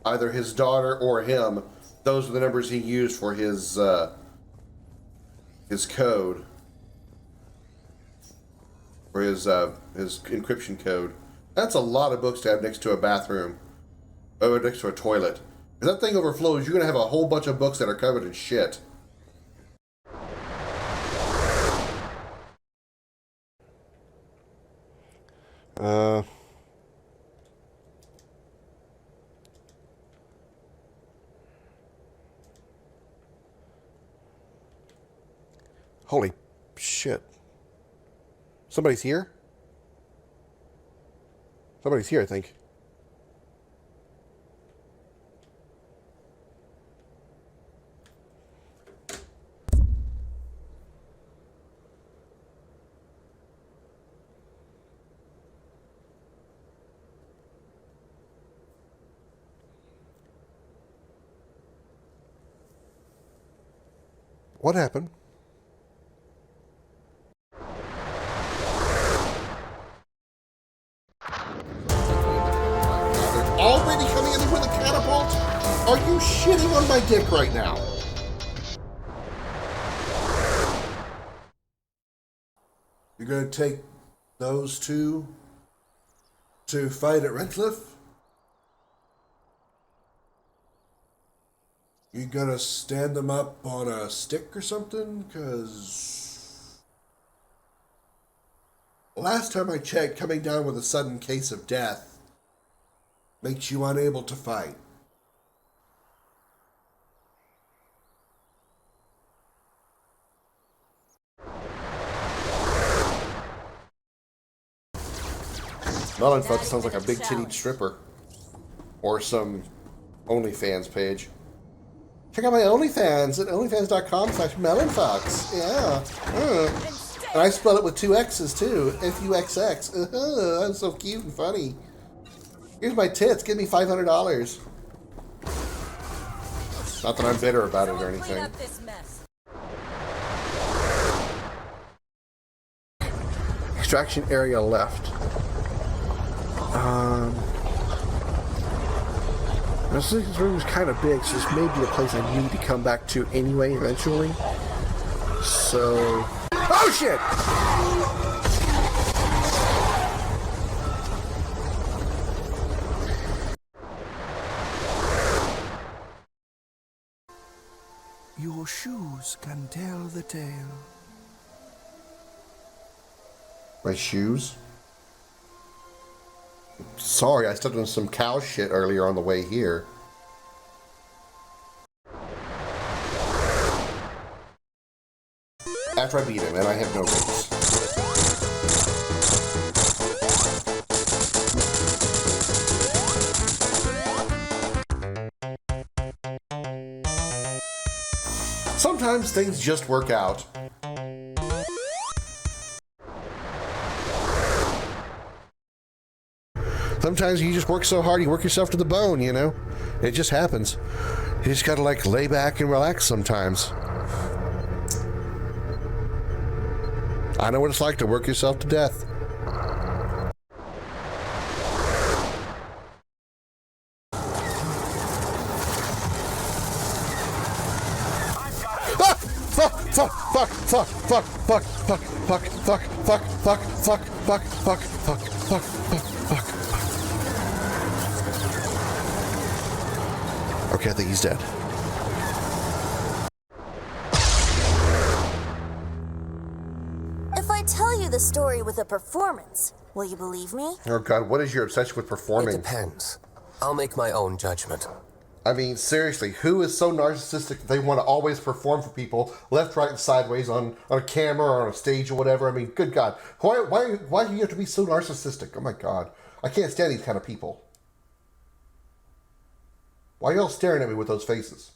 either his daughter or him. Those are the numbers he used for his code, or his encryption code. That's a lot of books to have next to a bathroom, or next to a toilet. If that thing overflows, you're gonna have a whole bunch of books that are covered in shit. Holy shit. Somebody's here? Somebody's here, I think. What happened? Already coming in with a catapult? Are you shitting on my dick right now? You're gonna take those two to fight at Redcliffe? You gonna stand them up on a stick or something? 'Cause last time I checked, coming down with a sudden case of death makes you unable to fight. Melonfuck sounds like a big tittied stripper. Or some OnlyFans page. Check out my OnlyFans at onlyfans.com/melonfox. Yeah. And I spell it with 2 X's too. Fuxx. I'm so cute and funny. Here's my tits. Give me $500. Not that I'm bitter about it or anything. Extraction area left. This room is kind of big, so this may be a place I need to come back to anyway, eventually. So... Oh, shit! Your shoes can tell the tale. My shoes? Sorry, I stepped on some cow shit earlier on the way here. After I beat him, and I have no roots. Sometimes things just work out. Sometimes you just work so hard, you work yourself to the bone, you know? It just happens. You just gotta, like, lay back and relax sometimes. I know what it's like to work yourself to death. Okay, I think he's dead. If I tell you the story with a performance, will you believe me? Oh God, what is your obsession with performing? It depends. I'll make my own judgment. I mean, seriously, who is so narcissistic that they want to always perform for people, left, right, and sideways on a camera or on a stage or whatever? I mean, good God. Why do you have to be so narcissistic? Oh my God. I can't stand these kind of people. Why are y'all staring at me with those faces?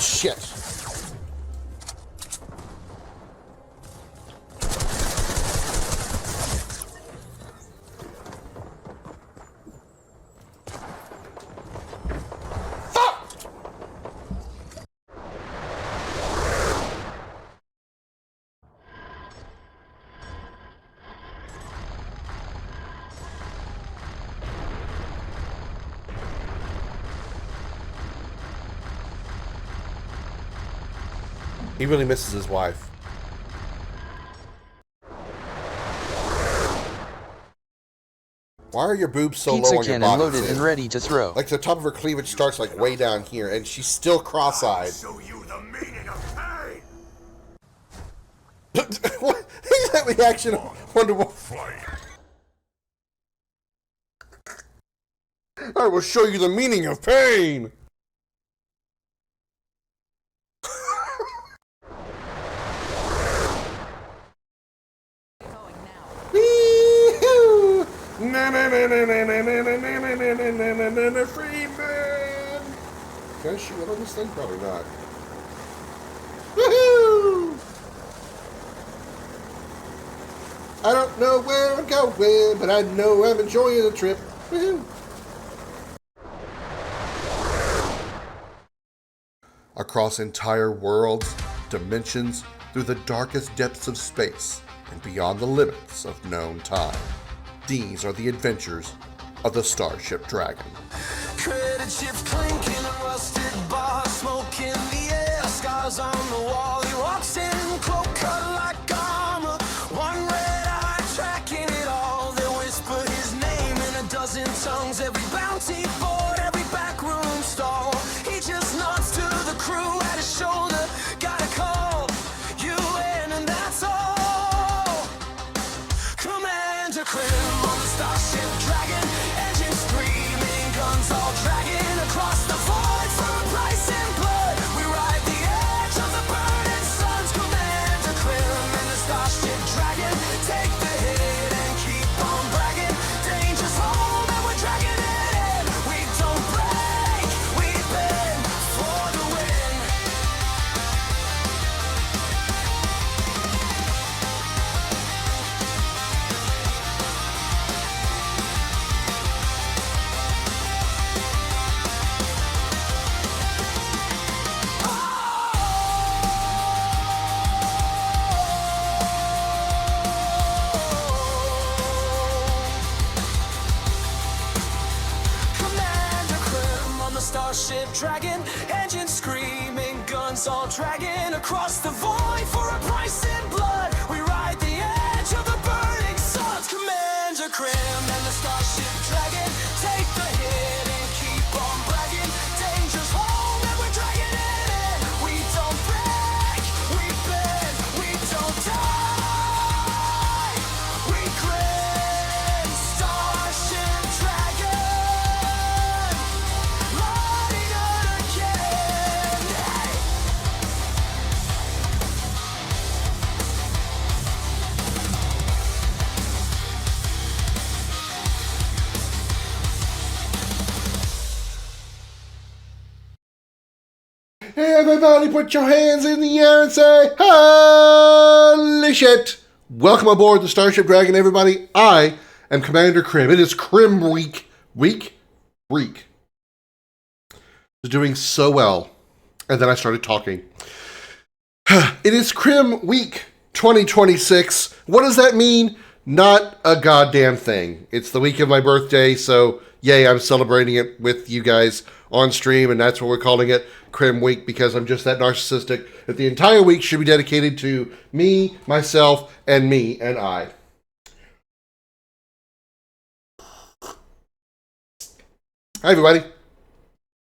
Shit. He really misses his wife. Why are your boobs so Pizza low on your cannon body, loaded Sid? and ready to throw. Like the top of her cleavage starts like way down here, and she's still cross-eyed. Show you the meaning of pain. What? That reaction. Wonderful. I will show you the meaning of pain. Na na na na na na na na na na na na na na na free man. Can I shoot it on this thing? Probably not. Woohoo! I don't know where I'm going, but I know I'm enjoying the trip. Woohoo! Across entire worlds, dimensions, through the darkest depths of space, and beyond the limits of known time. These are the adventures of the Starship Dragon. Credit chips clinking, a rusted bar, smoke in the air, scars on the wall. He walks in, cloak cut like armor, one red eye tracking it all. They whisper his name in a dozen tongues, every bounty board, every backroom stall. He just nods to the crew at his shoulder, gotta call you in, and that's all. Commander Krim on the Starship Dragon, engines screaming, guns all dragging across the void for a price in blood. We ride the edge of the burning suns. Commander Krim in the Starship Dragon, take the hit and keep on bragging. Danger's home and we're dragging it in. We don't break, we bend for the win. Commander Krim on the Starship Dragon, engines screaming, guns all dragging across the void for a price in blood. We ride the edge of the burning suns. Commander Krim and the Starship Dragon, take the hit and keep on bragging. Danger's home and we're dragging it in. We don't break, we bend, we don't die. We grin, Starship Dragon, lighting it again. Hey. Hey everybody, put your hands in the air and say, holy shit! Welcome aboard the Starship Dragon, everybody. I am Commander Krim. It is Krim week. Week? Was doing so well. And then I started talking. It is Krim week 2026. What does that mean? Not a goddamn thing. It's the week of my birthday, so yay, I'm celebrating it with you guys on stream, and that's what we're calling it, Krim Week, because I'm just that narcissistic that the entire week should be dedicated to me, myself, and me, and I. Hi, everybody.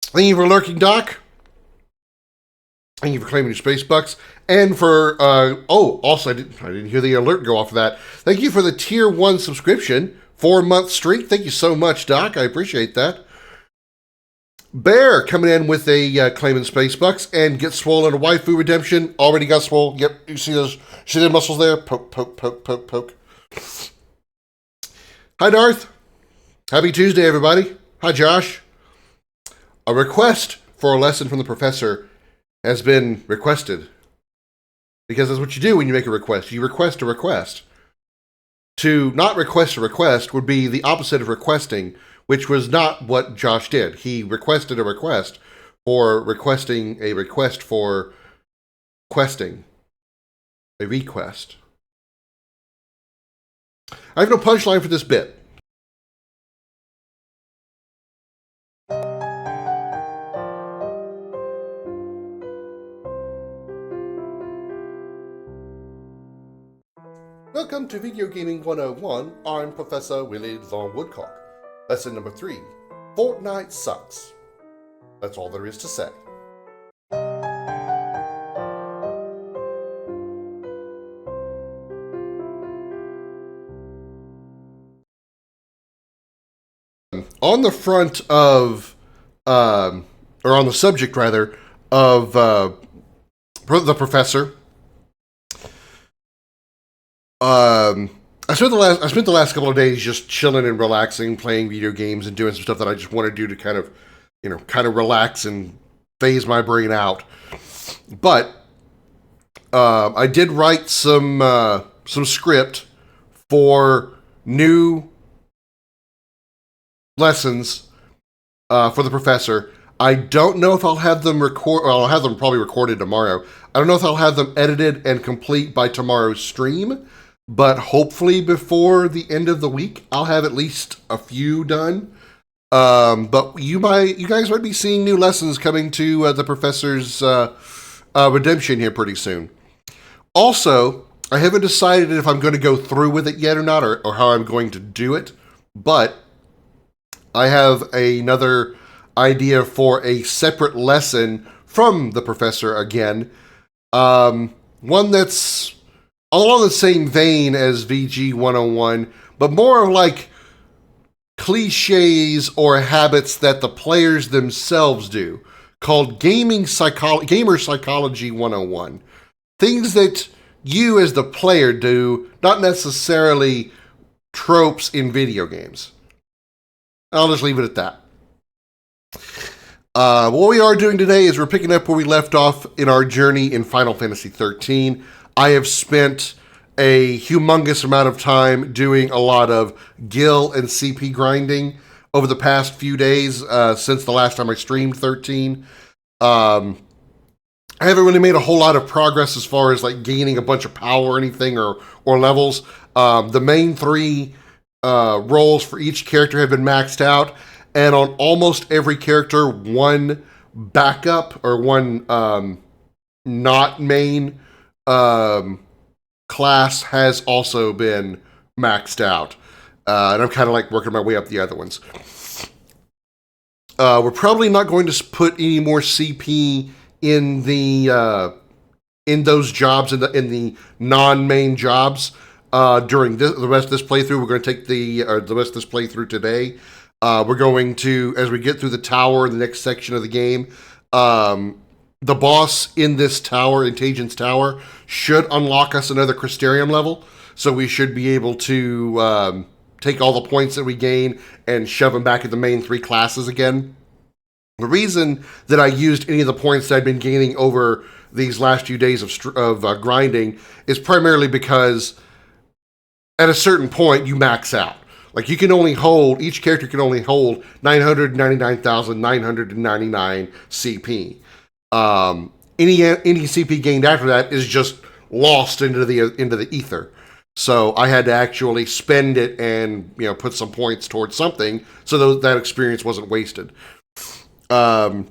Thank you for lurking, Doc. Thank you for claiming your space bucks, and for also I didn't hear the alert go off of that. Thank you for the tier 1 subscription, 4-month streak. Thank you so much, Doc. I appreciate that. Bear coming in with a claiming space bucks and get swollen a waifu redemption. Already got swole. Yep, you see those muscles there? Poke, poke, poke, poke, poke. Hi, Darth. Happy Tuesday, everybody. Hi, Josh. A request for a lesson from the professor has been requested. Because that's what you do when you make a request. You request a request. To not request a request would be the opposite of requesting, which was not what Josh did. He requested a request for requesting a request for questing. A request. I have no punchline for this bit. Welcome to Video Gaming 101. I'm Professor Willie Long Woodcock. Lesson number 3. Fortnite sucks. That's all there is to say. On the front of, or on the subject rather, of the professor, I spent the last couple of days just chilling and relaxing, playing video games and doing some stuff that I just want to do to kind of relax and phase my brain out. But I did write some script for new lessons for the professor. I don't know if I'll have them I'll have them probably recorded tomorrow. I don't know if I'll have them edited and complete by tomorrow's stream, but hopefully before the end of the week, I'll have at least a few done. But you guys might be seeing new lessons coming to the professor's redemption here pretty soon. Also, I haven't decided if I'm going to go through with it yet or not, or how I'm going to do it, but I have another idea for a separate lesson from the professor again. One that's along the same vein as VG 101, but more of like cliches or habits that the players themselves do, called Gamer Psychology 101. Things that you as the player do, not necessarily tropes in video games. I'll just leave it at that. What we are doing today is we're picking up where we left off in our journey in Final Fantasy XIII. I have spent a humongous amount of time doing a lot of gil and CP grinding over the past few days since the last time I streamed 13. I haven't really made a whole lot of progress as far as like gaining a bunch of power or anything or levels. The main 3 roles for each character have been maxed out, and on almost every character, one backup or one not main class has also been maxed out. And I'm kind of like working my way up the other ones. We're probably not going to put any more CP in the in those jobs, in the non-main jobs. During the rest of this playthrough, we're going to take the rest of this playthrough today. We're going to, as we get through the tower, the next section of the game, the boss in this tower, in Tajin's tower, should unlock us another Crystarium level. So we should be able to take all the points that we gain and shove them back at the main 3 classes again. The reason that I used any of the points that I've been gaining over these last few days of grinding is primarily because at a certain point you max out. Like you can only hold, each character can only hold 999,999 CP. Any CP gained after that is just lost into the ether. So I had to actually spend it and put some points towards something so that experience wasn't wasted. I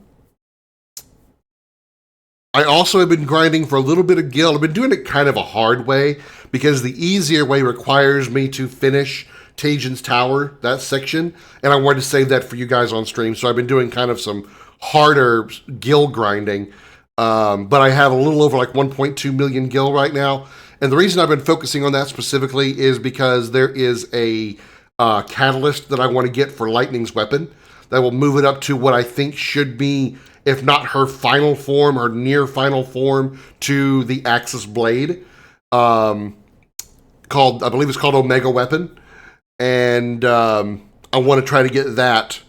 also have been grinding for a little bit of gil. I've been doing it kind of a hard way because the easier way requires me to finish Tajin's tower, that section, and I wanted to save that for you guys on stream. So I've been doing kind of some harder gil grinding, but I have a little over like 1.2 million gil right now. And the reason I've been focusing on that specifically is because there is a catalyst that I want to get for Lightning's weapon that will move it up to what I think should be, if not her final form, her near final form, to the Axis Blade, I believe it's called Omega Weapon. And I want to try to get that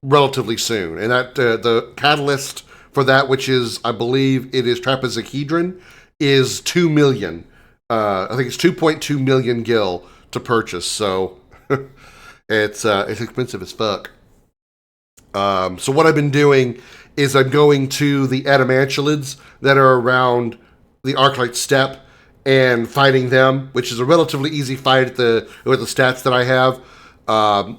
relatively soon. And that the catalyst for that, which is, I believe it is Trapezohedron, is 2 million. I think it's 2.2 million gil to purchase. So it's expensive as fuck. So what I've been doing is I'm going to the Adamantulids that are around the Arclight Steppe and fighting them, which is a relatively easy fight with the stats that I have.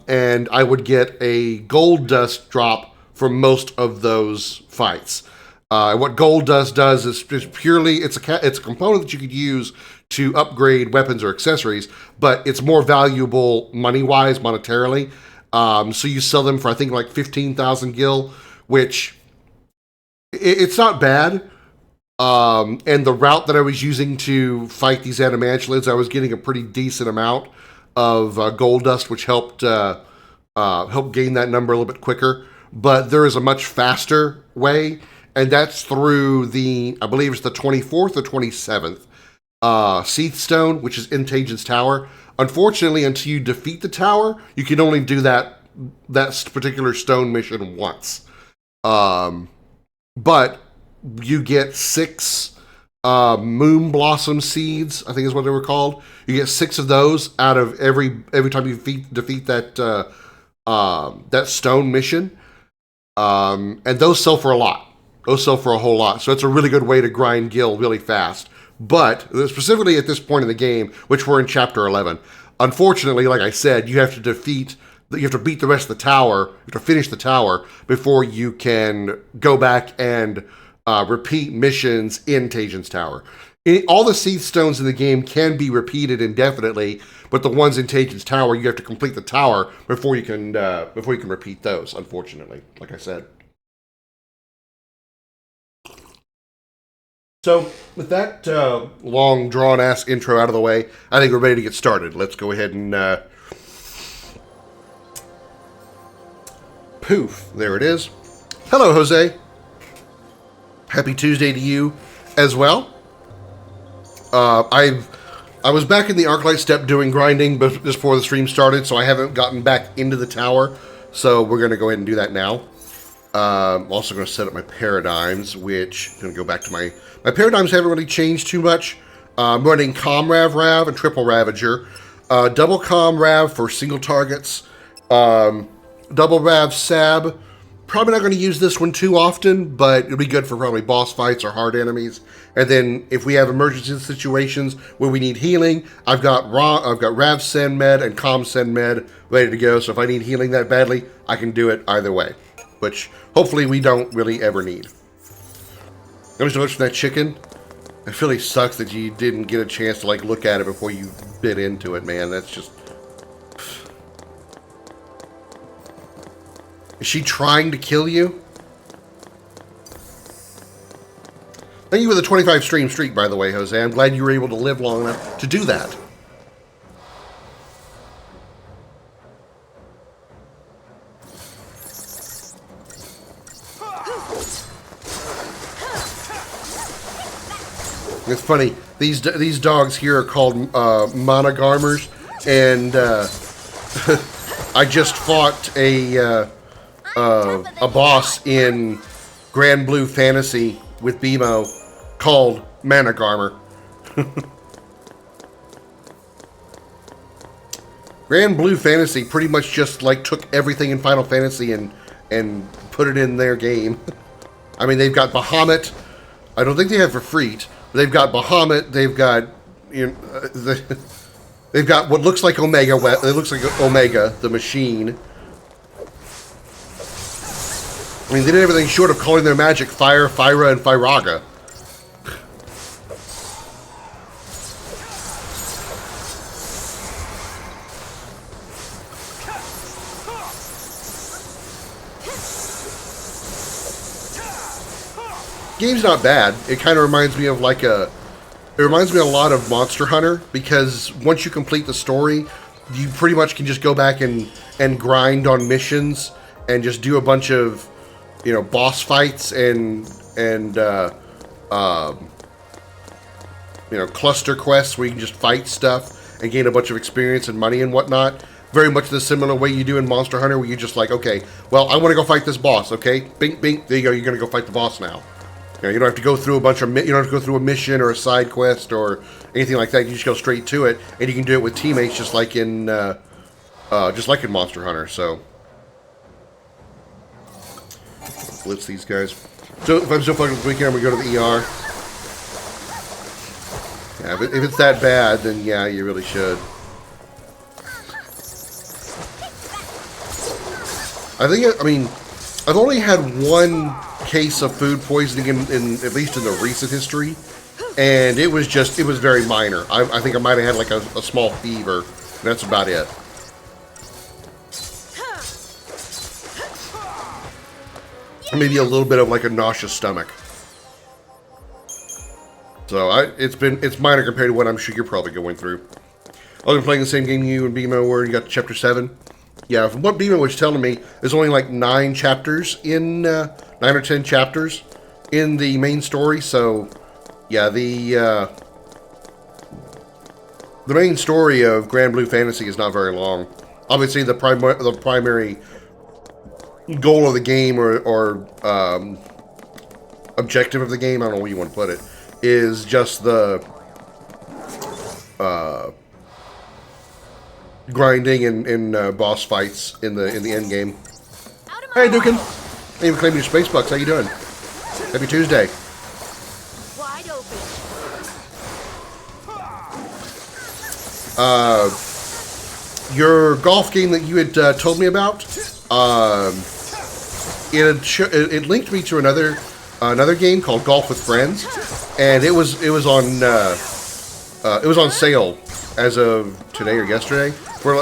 And I would get a gold dust drop for most of those fights. What gold dust does is just purely, it's a component that you could use to upgrade weapons or accessories, but it's more valuable money-wise, monetarily. So you sell them for, I think, like 15,000 gil, which it's not bad. And the route that I was using to fight these adamantulins, I was getting a pretty decent amount of gold dust, which helped gain that number a little bit quicker. But there is a much faster way, and that's through I believe it's the 24th or 27th Seath Stone, which is in Tajan's Tower. Unfortunately, until you defeat the tower, you can only do that particular stone mission once. But you get 6 moon blossom seeds, I think is what they were called. You get 6 of those out of every time you defeat that stone mission. And those sell for a lot. Those sell for a whole lot. So it's a really good way to grind gil really fast. But specifically at this point in the game, which we're in chapter 11, unfortunately, like I said, you have to beat the rest of the tower, you have to finish the tower before you can go back and repeat missions in Tajan's Tower. All the Seath Stones in the game can be repeated indefinitely, but the ones in Tajan's Tower, you have to complete the tower before you can repeat those, unfortunately, like I said. So, with that long, drawn-ass intro out of the way, I think we're ready to get started. Let's go ahead and... poof, there it is. Hello, Jose. Happy Tuesday to you as well. I was back in the Arclight Step doing grinding just before the stream started, so I haven't gotten back into the tower. So we're going to go ahead and do that now. I'm also going to set up my paradigms, which I'm going to go back to my paradigms haven't really changed too much. I'm running Rav and Triple Ravager. Double Rav for single targets. Double Rav Sab. Probably not going to use this one too often, but it'll be good for probably boss fights or hard enemies. And then if we have emergency situations where we need healing, I've got Rav Sen Med and Com Sen Med ready to go. So if I need healing that badly, I can do it either way, which hopefully we don't really ever need. Thanks so much for that chicken. It really sucks that you didn't get a chance to look at it before you bit into it, man. That's just... Is she trying to kill you? Thank you for the 25 stream streak, by the way, Jose. I'm glad you were able to live long enough to do that. It's funny. These dogs here are called monogarmers, and I just fought a boss in Grand Blue Fantasy with BMO called Managarmer. Grand Blue Fantasy pretty much just took everything in Final Fantasy and put it in their game. I mean, they've got Bahamut. I don't think they have Verfreet. They've got Bahamut. They've got they've got what looks like Omega. It looks like Omega, the machine. I mean, they did everything short of calling their magic Fire, Fyra, and Fyraga. Game's not bad. It kind of reminds me of it reminds me a lot of Monster Hunter, because once you complete the story, you pretty much can just go back and grind on missions and just do a bunch of boss fights and cluster quests where you can just fight stuff and gain a bunch of experience and money and whatnot. Very much the similar way you do in Monster Hunter, where you just okay, well, I want to go fight this boss, okay? Bink, bink, there you go, you're going to go fight the boss now. You don't have to go through you don't have to go through a mission or a side quest or anything like that. You just go straight to it, and you can do it with teammates just like in Monster Hunter, so... Blitz these guys. So if I'm still fucking this weekend, we go to the ER. Yeah, but if it's that bad, then yeah, you really should. I mean, I've only had one case of food poisoning in at least in the recent history, and it was very minor. I think I might have had like a small fever, and that's about it. Maybe a little bit of like a nauseous stomach. So it's minor compared to what I'm sure you're probably going through. I've been playing the same game you and Bimo where you got to chapter 7. Yeah, from what Bimo was telling me, there's only like 9 chapters in 9 or 10 chapters in the main story. So yeah, the main story of Grand Blue Fantasy is not very long. Obviously, the primary goal of the game or objective of the game, I don't know what you want to put it, is just the grinding and boss fights in the end game. Hey, Dukin. Hey, you claiming your space bucks. How you doing? Happy Tuesday. Wide open. Your golf game that you had told me about, it linked me to another game called Golf with Friends, and it was on sale as of today or yesterday. For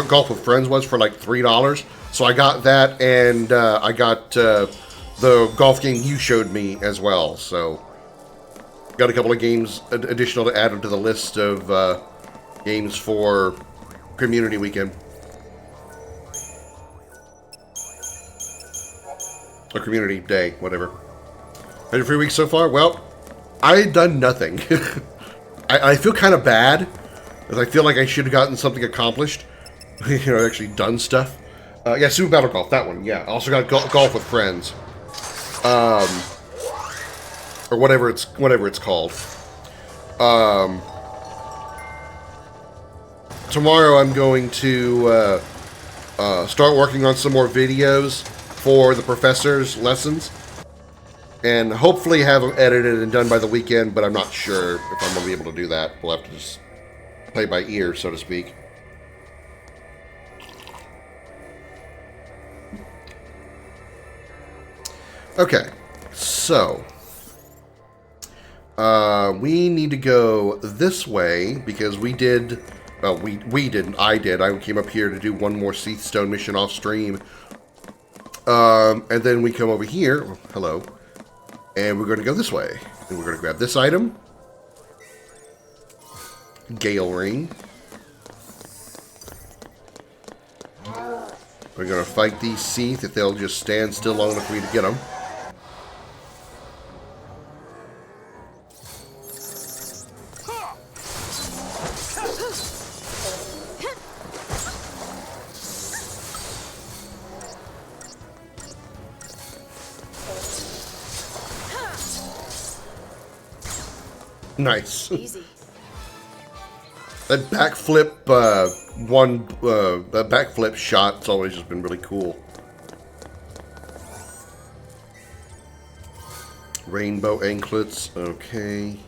Golf with Friends was for like $3, so I got that, and I got the golf game you showed me as well. So got a couple of games additional to add to the list of games for Community Weekend. Or Community Day, whatever. Had a free week so far? Well, I've done nothing. I feel kind of bad, as I feel like I should have gotten something accomplished. Actually done stuff. Yeah, Super Battle Golf, that one. Yeah, I also got Golf with Friends. Or whatever it's called. Tomorrow I'm going to start working on some more videos for the professor's lessons, and hopefully have them edited and done by the weekend, but I'm not sure if I'm going to be able to do that. We'll have to just play by ear, so to speak. Okay, so we need to go this way because we did. Well, we didn't. I did. I came up here to do one more Seathstone mission off stream. And then we come over here. Oh, hello. And we're going to go this way. And we're going to grab this item. Gale Ring. We're going to fight these Seath if they'll just stand still long enough for me to get them. Nice. Easy. That backflip that backflip shot's always just been really cool. Rainbow anklets. Okay. Think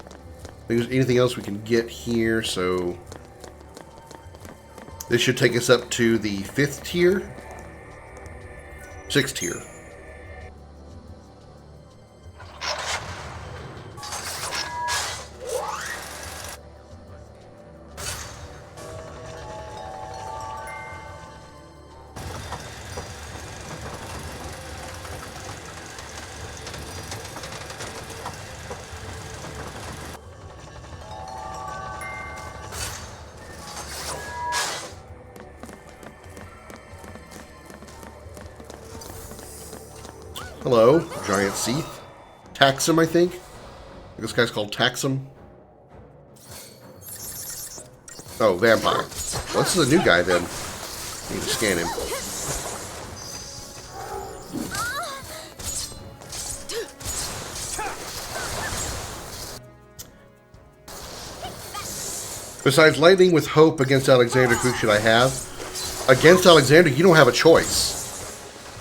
there's anything else we can get here? So this should take us up to the 5th tier, 6th tier. Hello, giant Seath. Taxum, I think. This guy's called Taxum. Oh, vampire. Well, this is a new guy then. I need to scan him. Besides lightning with hope against Alexander, who should I have? Against Alexander, you don't have a choice.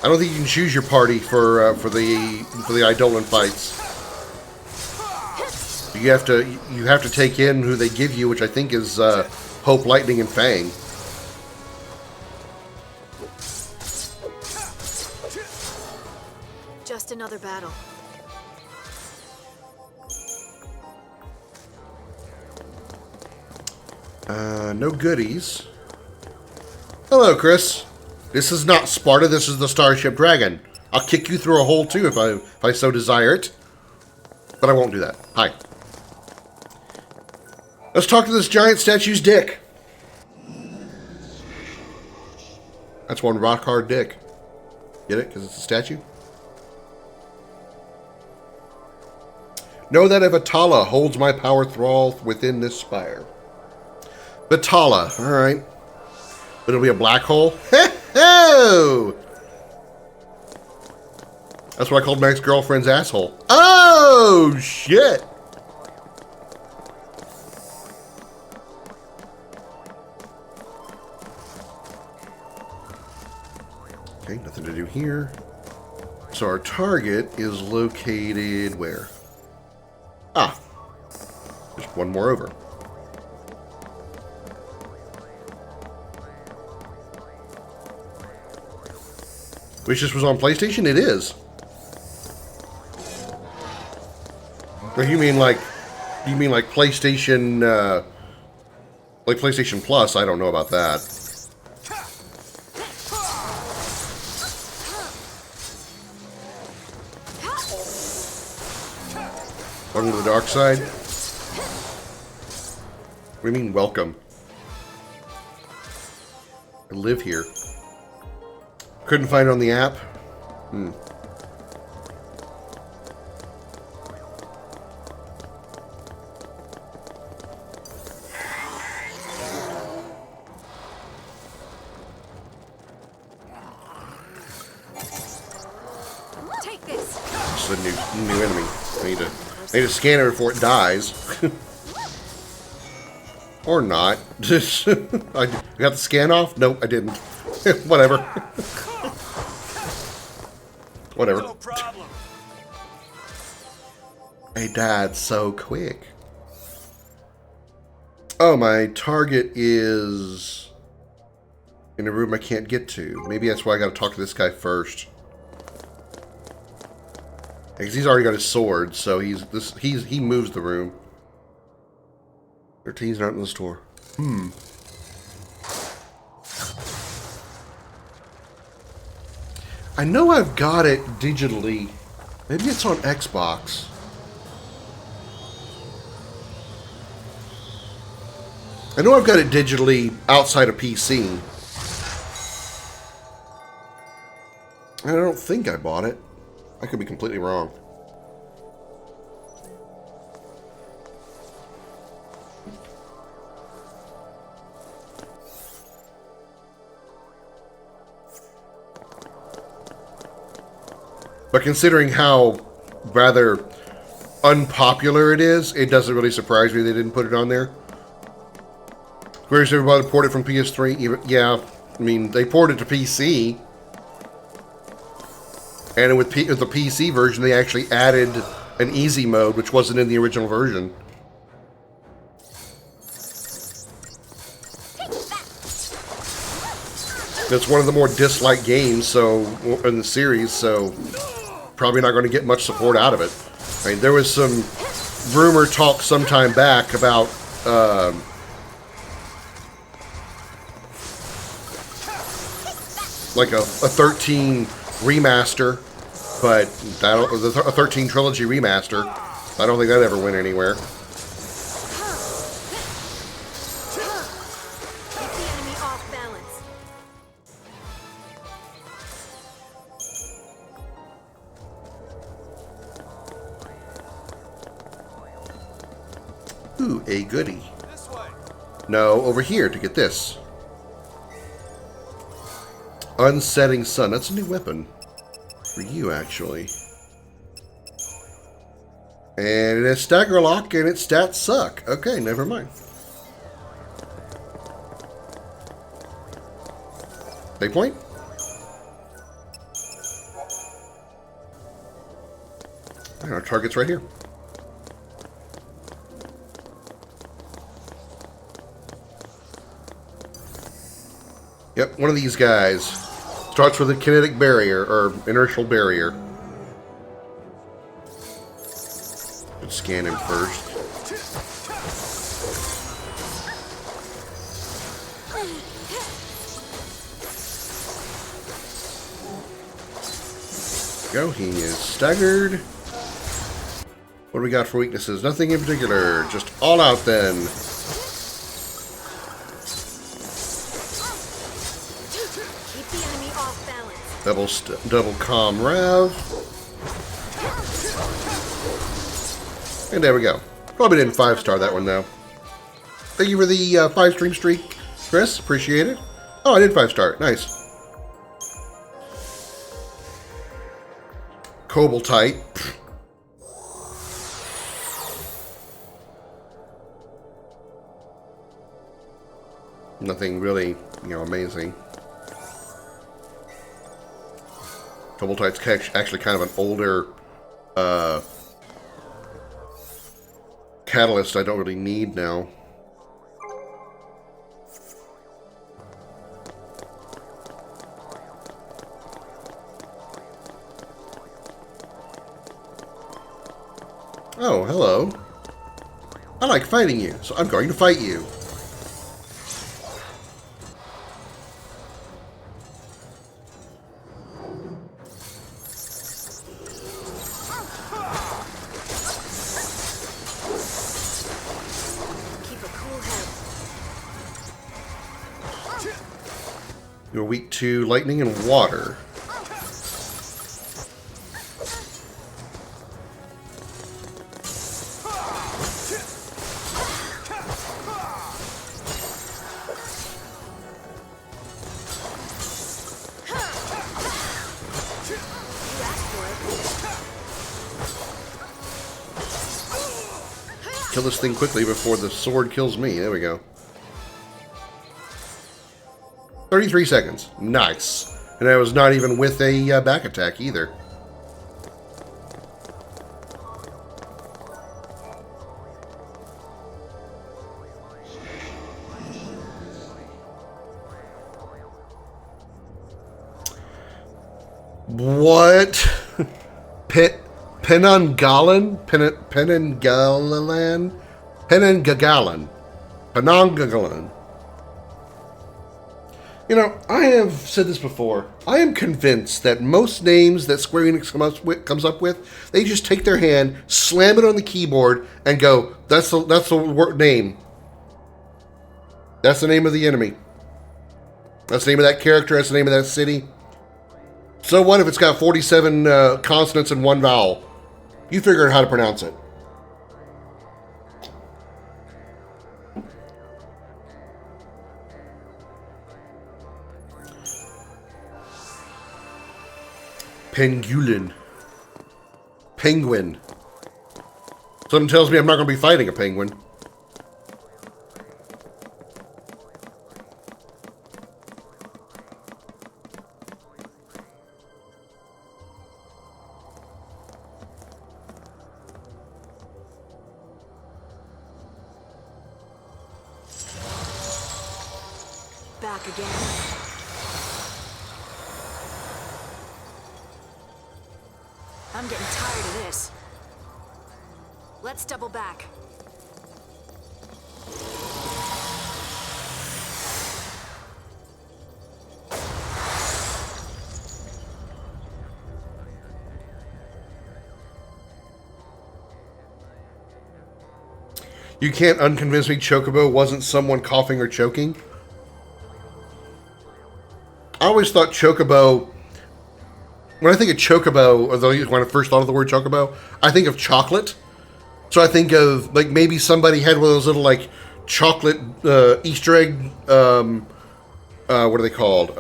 I don't think you can choose your party for the Eidolon fights. You have to take in who they give you, which I think is Hope, Lightning, and Fang. Just another battle. No goodies. Hello, Chris. This is not Sparta, this is the Starship Dragon. I'll kick you through a hole too if I so desire it. But I won't do that. Hi. Let's talk to this giant statue's dick. That's one rock hard dick. Get it? Because it's a statue? Know that a Vitala holds my power thrall within this spire. Vitala, alright. But it'll be a black hole? Ho! That's what I called my ex-girlfriend's asshole. Oh, shit! Okay, nothing to do here. So our target is located where? Ah, just one more over. Wish this was on PlayStation? It is. Or you mean like PlayStation, like PlayStation Plus? I don't know about that. Welcome to the dark side. What do you mean, welcome? I live here. Couldn't find it on the app? Take this. This is a new enemy. I need to scan it before it dies. Or not. I got the scan off? Nope, I didn't. Whatever. Whatever. No problem. Hey, Dad, so quick. Oh, my target is in a room I can't get to. Maybe that's why I gotta talk to this guy first. Because he's already got his sword, so he moves the room. 13's not in the store. I know I've got it digitally. Maybe it's on Xbox. I know I've got it digitally outside of PC. I don't think I bought it. I could be completely wrong. But considering how rather unpopular it is, it doesn't really surprise me they didn't put it on there. Where's everybody ported from PS3? Yeah, I mean, they ported to PC. And with the PC version, they actually added an easy mode, which wasn't in the original version. It's one of the more disliked games in the series, so probably not going to get much support out of it. I mean, there was some rumor talk sometime back about like a 13 remaster, but a 13 trilogy remaster. I don't think that ever went anywhere. Ooh, a goodie. No, over here to get this. Unsetting Sun. That's a new weapon. For you, actually. And it has Stagger Lock, and its stats suck. Okay, never mind. Waypoint? And our target's right here. Yep, one of these guys. Starts with a kinetic barrier, or inertial barrier. scan him first. Go, he is staggered. What do we got for weaknesses? Nothing in particular. Just all out then. Keep the enemy off balance. Double comm rev. And there we go. Probably didn't 5-star that one though. Thank you for the 5-stream streak, Chris. Appreciate it. Oh, I did 5-star it. Nice. Cobaltite. Nothing really, amazing. Cobaltite's actually kind of an older catalyst I don't really need now. Oh, hello. I like fighting you, so I'm going to fight you. Keep a cool head. You're weak to lightning and water. Kill this thing quickly before the sword kills me. There we go. 33 seconds. Nice. And I was not even with a back attack either. What? Penanggalan? Penanggalan? Penanggalan. Penanggalan. I have said this before. I am convinced that most names that Square Enix comes up with, they just take their hand, slam it on the keyboard, and go, that's the name. That's the name of the enemy. That's the name of that character. That's the name of that city. So what if it's got 47 consonants and 1 vowel? You figure out how to pronounce it. Pangolin. Penguin. Something tells me I'm not going to be fighting a penguin. Back again. I'm getting tired of this. Let's double back. You can't unconvince me Chocobo wasn't someone coughing or choking? I always thought Chocobo... When I think of Chocobo, or when I first thought of the word Chocobo, I think of chocolate. So I think of, like, maybe somebody had one of those little, like, chocolate Easter egg... what are they called?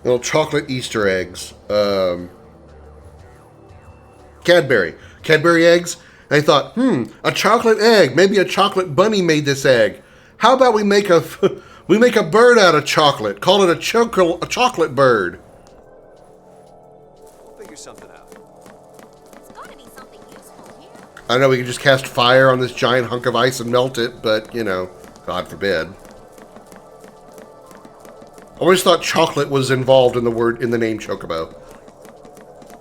Little chocolate Easter eggs. Cadbury eggs. And I thought, a chocolate egg. Maybe a chocolate bunny made this egg. How about we make a bird out of chocolate? Call it a chocolate bird. We'll figure something out. There's gotta be something useful here. I know we can just cast fire on this giant hunk of ice and melt it, but, God forbid. I always thought chocolate was involved in the name Chocobo.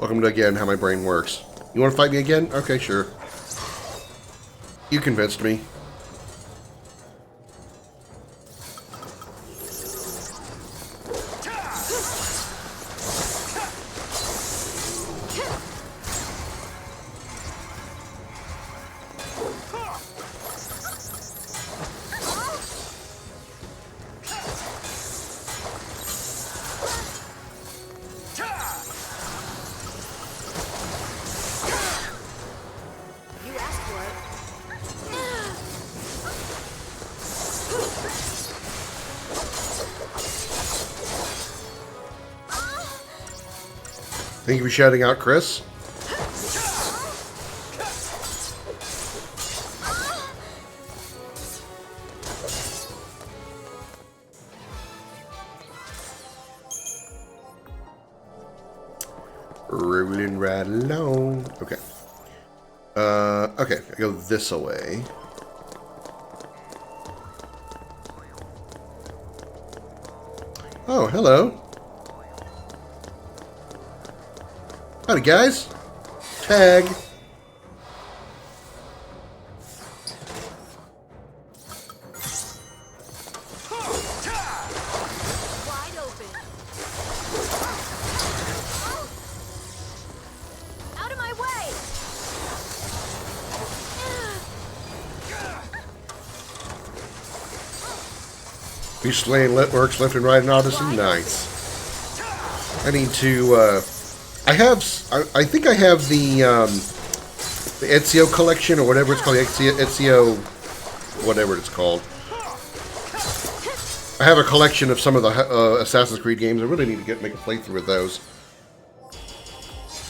Welcome to, again, how my brain works. You want to fight me again? Okay, sure. You convinced me. Thank you for shouting out, Chris. Rolling right along. Okay. Okay, I go this away. Oh, hello. Howdy, guys. Tag. Wide open. Out of my way! You slaying orcs left and right in Odyssey? Nice. I need to, I think I have the Ezio collection, or whatever it's called, the Ezio, whatever it's called. I have a collection of some of the Assassin's Creed games. I really need to make a playthrough with those.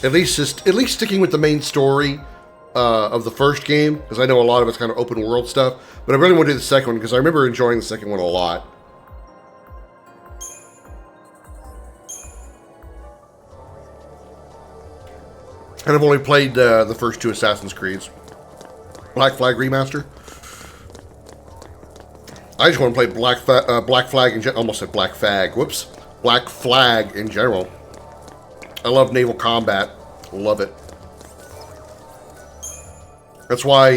At least sticking with the main story of the first game, because I know a lot of it's kind of open world stuff. But I really want to do the second one, because I remember enjoying the second one a lot. And I've only played the first two Assassin's Creeds. Black Flag Remaster. I just want to play Black Flag in general. Almost said Black Flag. Whoops. Black Flag in general. I love naval combat. Love it. That's why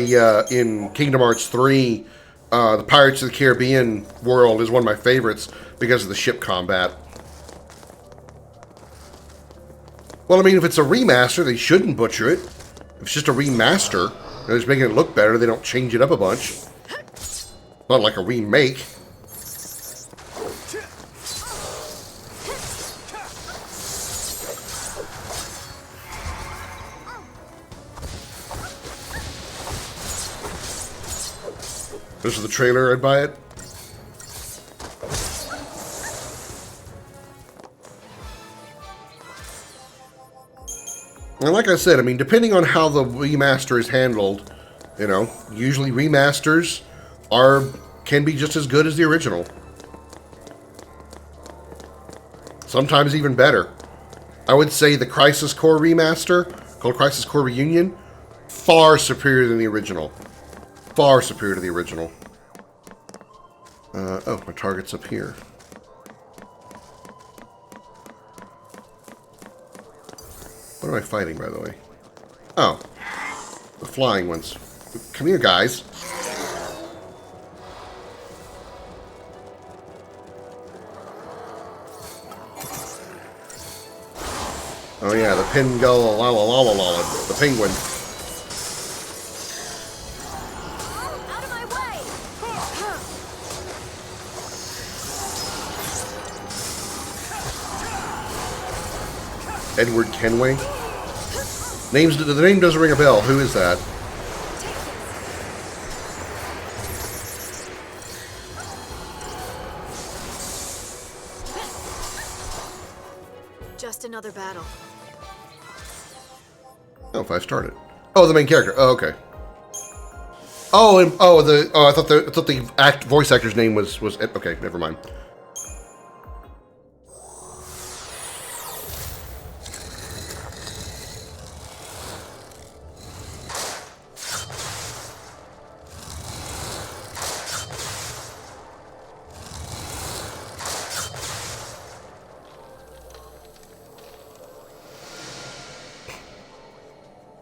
in Kingdom Hearts 3, the Pirates of the Caribbean world is one of my favorites because of the ship combat. Well, I mean, if it's a remaster, they shouldn't butcher it. If it's just a remaster, they're just making it look better. They don't change it up a bunch. Not like a remake. This is the trailer, I'd buy it. And like I said, I mean, depending on how the remaster is handled, you know, usually remasters can be just as good as the original. Sometimes even better. I would say the Crisis Core remaster, called Crisis Core Reunion, far superior than the original. Far superior to the original. Oh, my target's up here. What am I fighting, by the way? Oh. The flying ones. Come here, guys. Oh yeah, the Pingull, la la la la la, the penguin. Out of my way! Edward Kenway. The name doesn't ring a bell. Who is that? Just another battle. Oh, if I started. Oh, the main character. Oh, okay. Oh, and I thought the voice actor's name was okay. Never mind.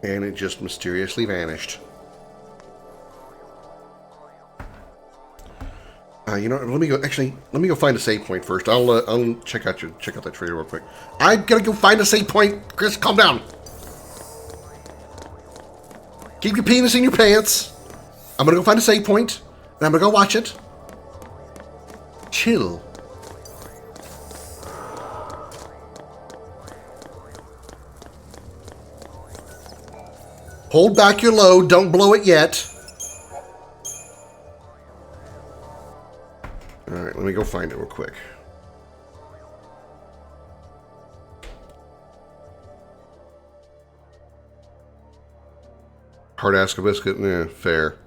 And it just mysteriously vanished. You know, let me go. Actually, let me go find a save point first. I'll check out that trailer real quick. I gotta go find a save point. Chris, calm down. Keep your penis in your pants. I'm gonna go find a save point, and I'm gonna go watch it. Chill. Hold back your load. Don't blow it yet. Alright, let me go find it real quick. Hard ask a biscuit? Yeah, fair.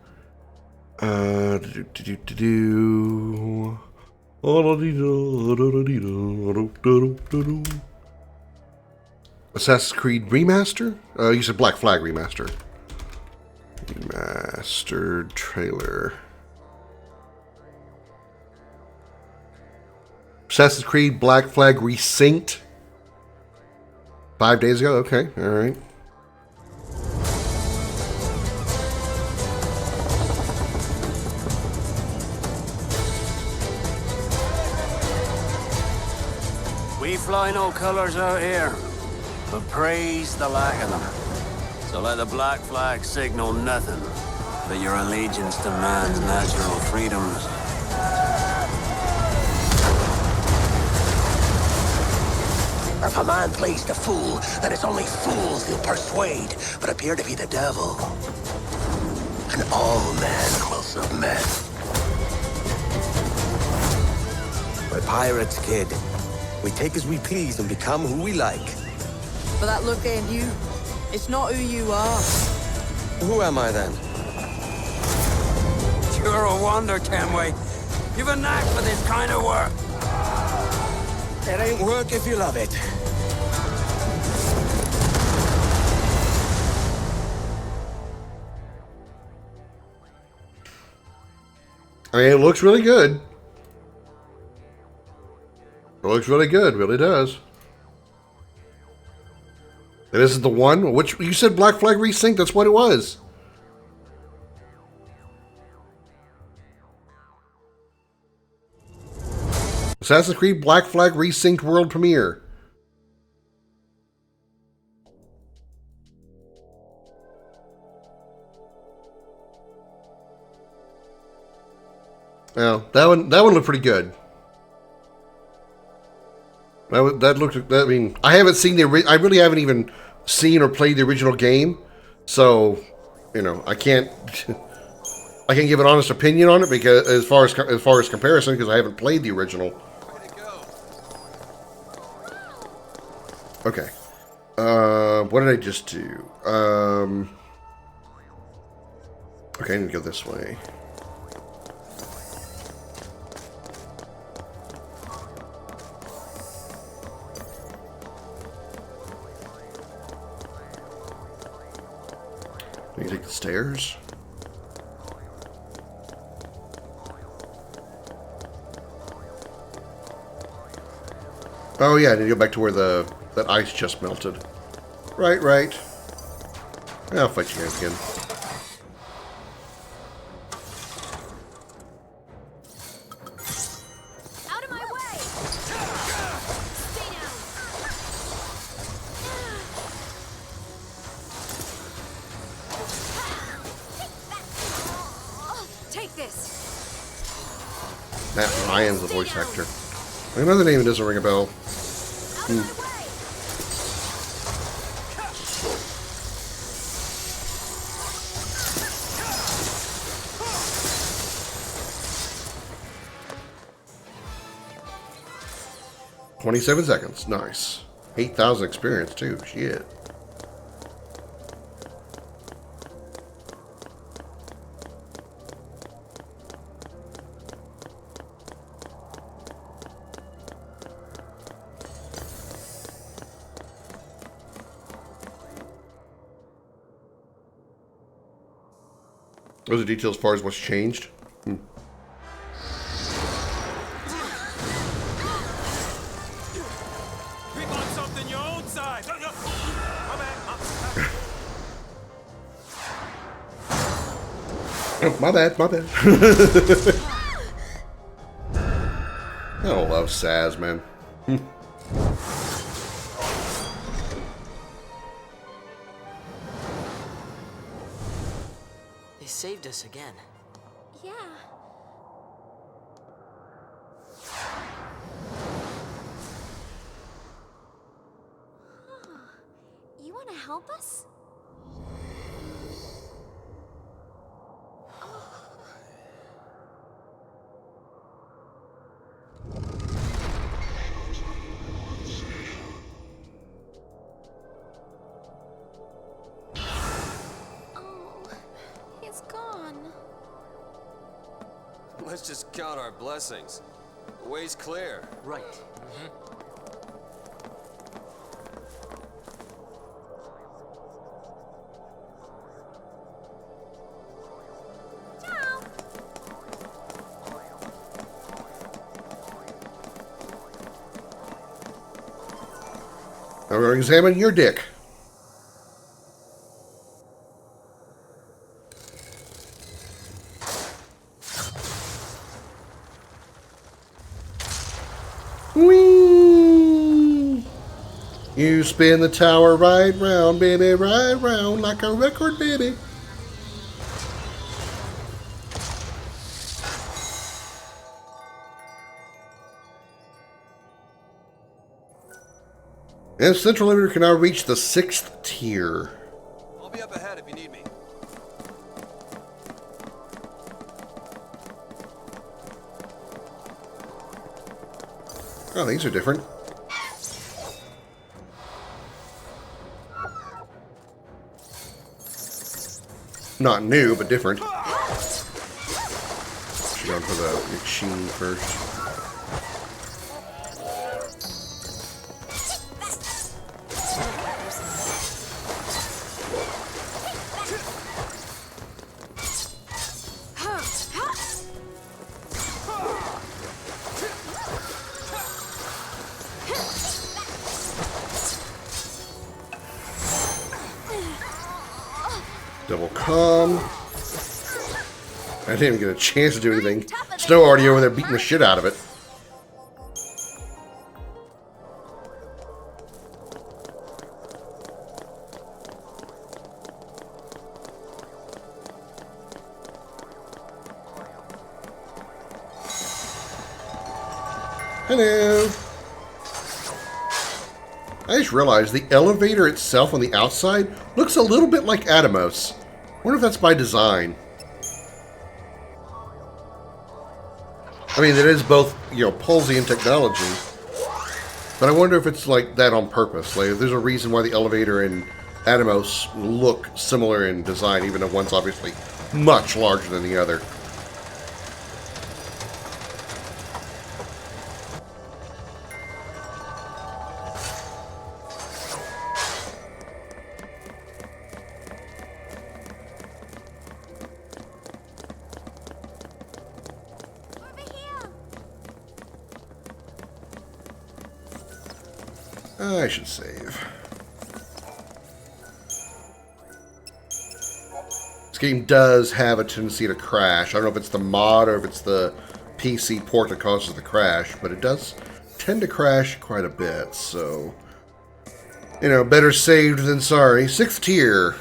Assassin's Creed Remaster? You said Black Flag Remaster. Remastered trailer. Assassin's Creed Black Flag Resynced. 5 days ago? Okay, alright. We fly no colors out here, but praise the lack of them. So let the black flag signal nothing but your allegiance to man's natural freedoms. If a man plays the fool, then it's only fools he'll persuade, but appear to be the devil. And all men will submit. We're pirates, kid. We take as we please and become who we like. But that look ain't you. It's not who you are. Who am I then? You're a wonder, Kenway. You've a knack for this kind of work. It ain't work if you love it. I mean, it looks really good. It looks really good, really does. And this is the one? Which you said Black Flag Resync, that's what it was. Assassin's Creed Black Flag Resynced World Premiere. Well, that one looked pretty good. That looked. I mean, I haven't seen the. I really haven't even seen or played the original game, so you know, I can't. I can give an honest opinion on it because as far as comparison, because I haven't played the original. Okay. What did I just do? Okay, I need to go this way. Need to take the stairs. Oh yeah, I need to go back to where that ice just melted. Right. I'll fight you guys again. Out of my way! Stay down! Take this! Matt Ryan's the voice actor. Another name that doesn't ring a bell. Out of my way! 27 seconds. Nice. 8,000 experience, too. Shit. Those are details as far as what's changed. Oh, my bad. I don't love Saz, man. They saved us again. Yeah. You want to help us? He's gone. Let's just count our blessings. The way's clear. Right. Now we're going to examine your dick. Whee! You spin the tower right round, baby, right round like a record, baby. And Central Elevator can now reach the 6th tier. I'll be up ahead if you need me. Oh, these are different. Not new, but different. Should go for the machine first. Double calm. I didn't even get a chance to do anything. Snow already over there beating the shit out of it. Hello. I just realized the elevator itself on the outside looks a little bit like Atomos. I wonder if that's by design. I mean, it is both, you know, Pulsian technology, but I wonder if it's like that on purpose. Like, if there's a reason why the elevator and Atomos look similar in design, even though one's obviously much larger than the other. I should save. This game does have a tendency to crash. I don't know if it's the mod or if it's the PC port that causes the crash, but it does tend to crash quite a bit, so... You know, better saved than sorry. 6th tier.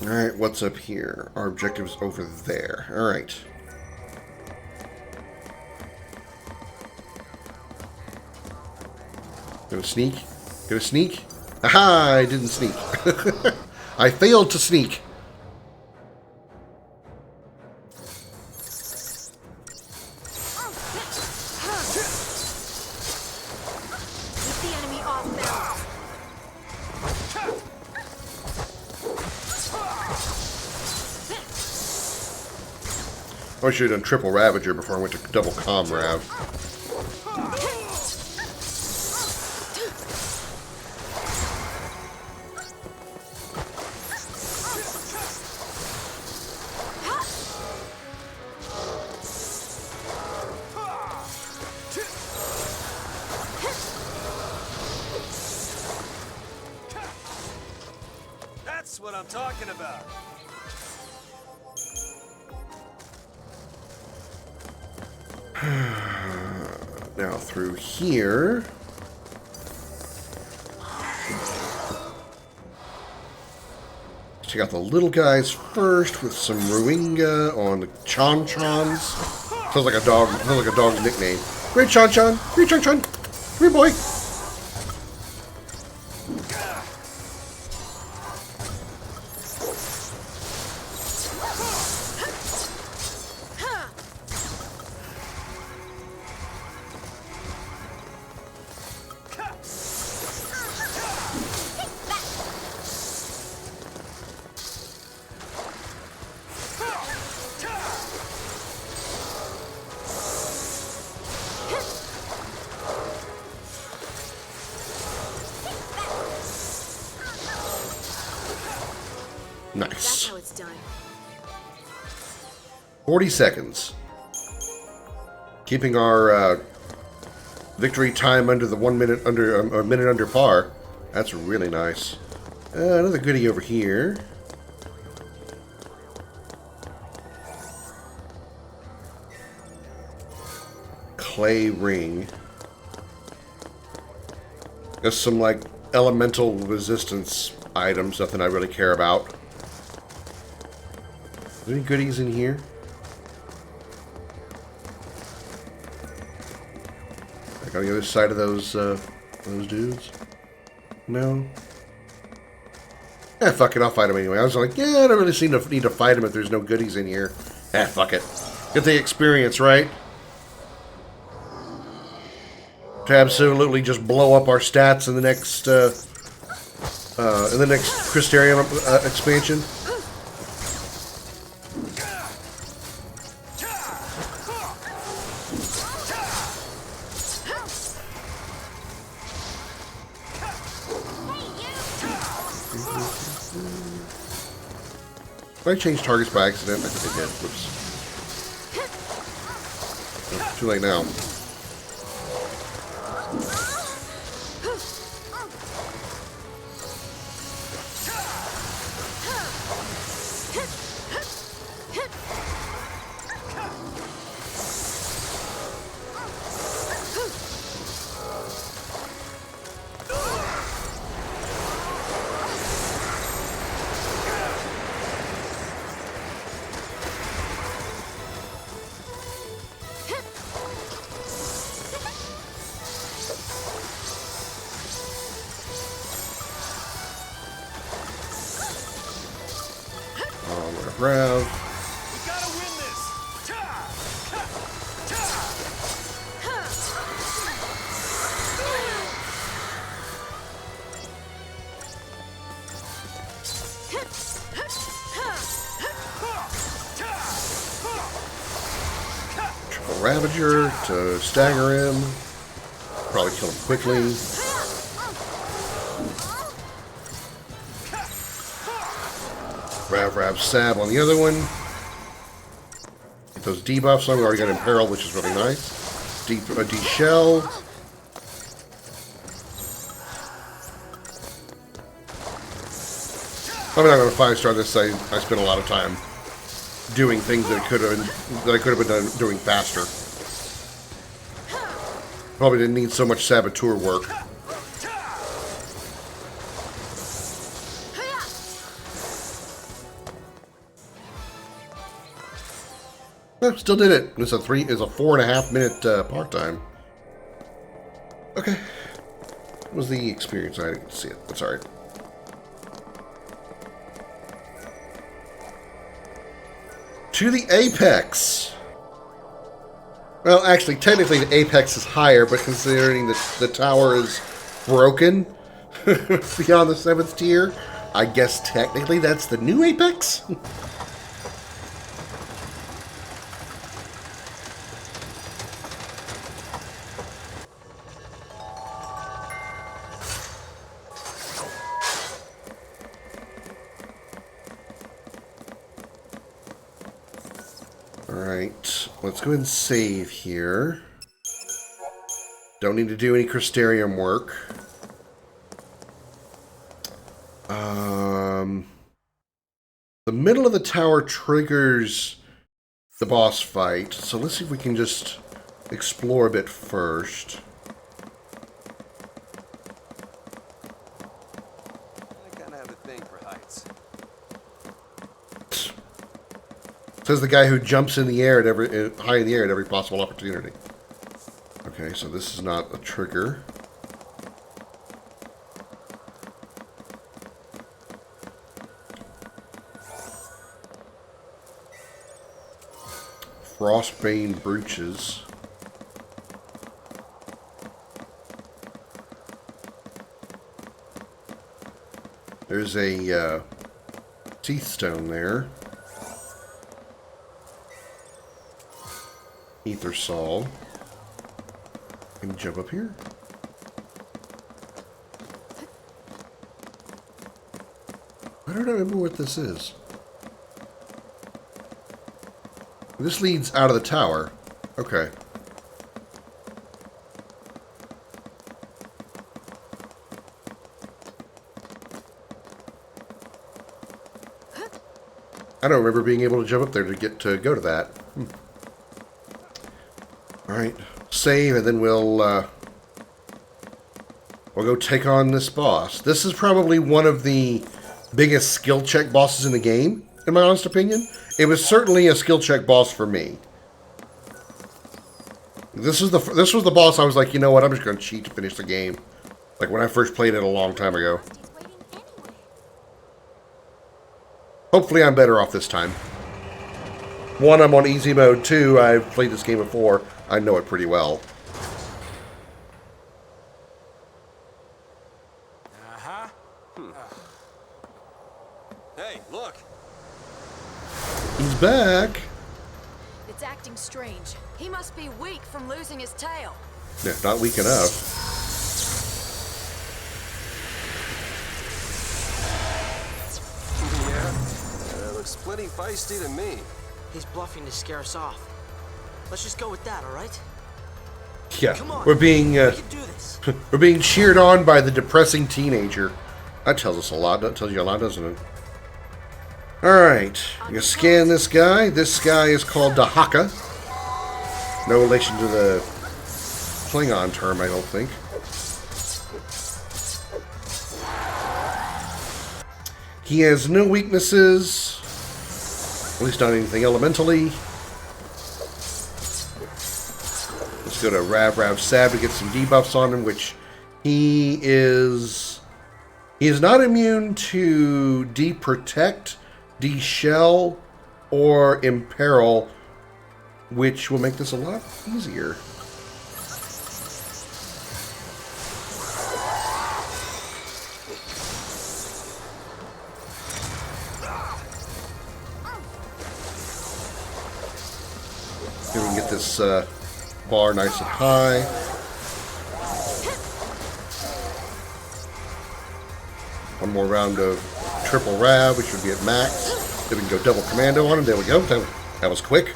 Alright, what's up here? Our objective's over there. Alright. Gonna sneak? Gonna sneak? Aha! I didn't sneak. I failed to sneak. I should have done triple Ravager before I went to double Com Rav. what I'm talking about. Now through here. Check out the little guys first with some Ruinga on the Chon-Chons. Sounds like a dog. Sounds like a dog's nickname. Great Chon-Chon. Great Chon-Chon. Come here, boy. Nice. That's how it's done. 40 seconds. Keeping our victory time under the 1 minute under a minute under par. That's really nice. Another goodie over here. Clay ring. There's some like elemental resistance items, nothing I really care about. Any goodies in here? Like on the other side of those dudes? No? Fuck it, I'll fight him anyway. I was like, yeah, I don't really seem to need to fight him if there's no goodies in here. Fuck it. Get the experience, right? To absolutely just blow up our stats in the next Crystarium expansion. Did I change targets by accident? I think I did. Whoops. Oh, too late now. Grab. We gotta win this. Triple Ravager to stagger him. Probably kill him quickly. Rav Sab on the other one. Get those debuffs on. We already got Imperil, which is really nice. D-Shell. I'm not going to 5-star this. I spent a lot of time doing things that I could have been doing faster. Probably didn't need so much saboteur work. Still did it. It's a 4.5 minute part time. Okay. What was the experience? I didn't see it. That's alright. To the apex. Well, actually, technically the apex is higher, but considering that the tower is broken beyond the 7th tier, I guess technically that's the new apex? Alright, let's go ahead and save here. Don't need to do any Crystarium work. The middle of the tower triggers the boss fight, so let's see if we can just explore a bit first. I kind of have a thing for heights. Says the guy who jumps in the air at high in the air at every possible opportunity. Okay, so this is not a trigger. Frostbane brooches. There's a teeth stone there. Ether Sol. Can you jump up here? I don't remember what this is. This leads out of the tower. Okay. I don't remember being able to jump up there to go to that. Alright. Save, and then we'll go take on this boss. This is probably one of the biggest skill check bosses in the game, in my honest opinion. It was certainly a skill check boss for me. This was the boss I was like, you know what, I'm just going to cheat to finish the game. Like when I first played it a long time ago. Hopefully I'm better off this time. One, I'm on easy mode. Two, I've played this game before. I know it pretty well. Uh-huh. Hey, look. He's back. It's acting strange. He must be weak from losing his tail. Yeah, not weak enough. Yeah, looks plenty feisty to me. He's bluffing to scare us off. Let's just go with that, all right? Yeah, Come on, we're being we can do this. we're being cheered on by the depressing teenager. That tells us a lot. That tells you a lot, doesn't it? All right, I'm gonna scan this guy. This guy is called Dahaka. No relation to the Klingon term, I don't think. He has no weaknesses. At least not anything elementally. Let's go to Rav Sab to get some debuffs on him, which he is not immune to deprotect, deshell, or imperil, which will make this a lot easier. Here we can get this bar nice and high. One more round of triple Rav, which would be at max. Then we can go double commando on him. There we go. That was quick.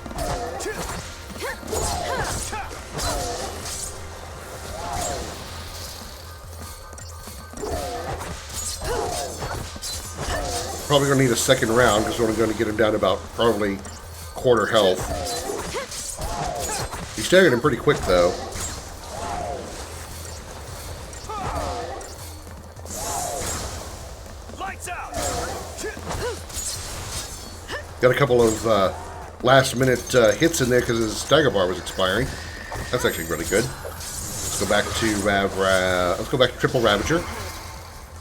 Probably going to need a second round because we're only going to get him down to about probably quarter health. He staggered him pretty quick though. Lights out. Got a couple of last minute hits in there because his stagger bar was expiring. That's actually really good. Let's go back to let's go back to Triple Ravager.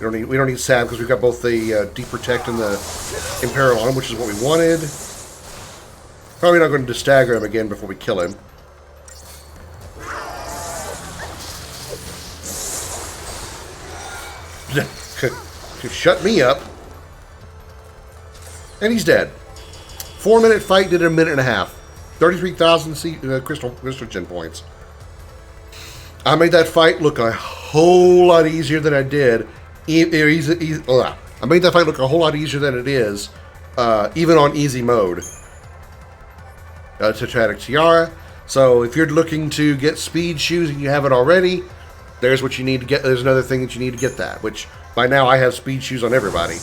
We don't need Sab because we've got both the Deprotect and the Imperil on him, which is what we wanted. Probably not going to stagger him again before we kill him. Shut me up. And he's dead. 4-minute fight did it a minute and a half. 33,000 crystal gen points. I made that fight look a whole lot easier than I did. I made that fight look a whole lot easier than it is, even on easy mode. Tetratic Tiara. So if you're looking to get speed shoes and you haven't already, there's what you need to get. There's another thing that you need to get that, which by now I have speed shoes on everybody.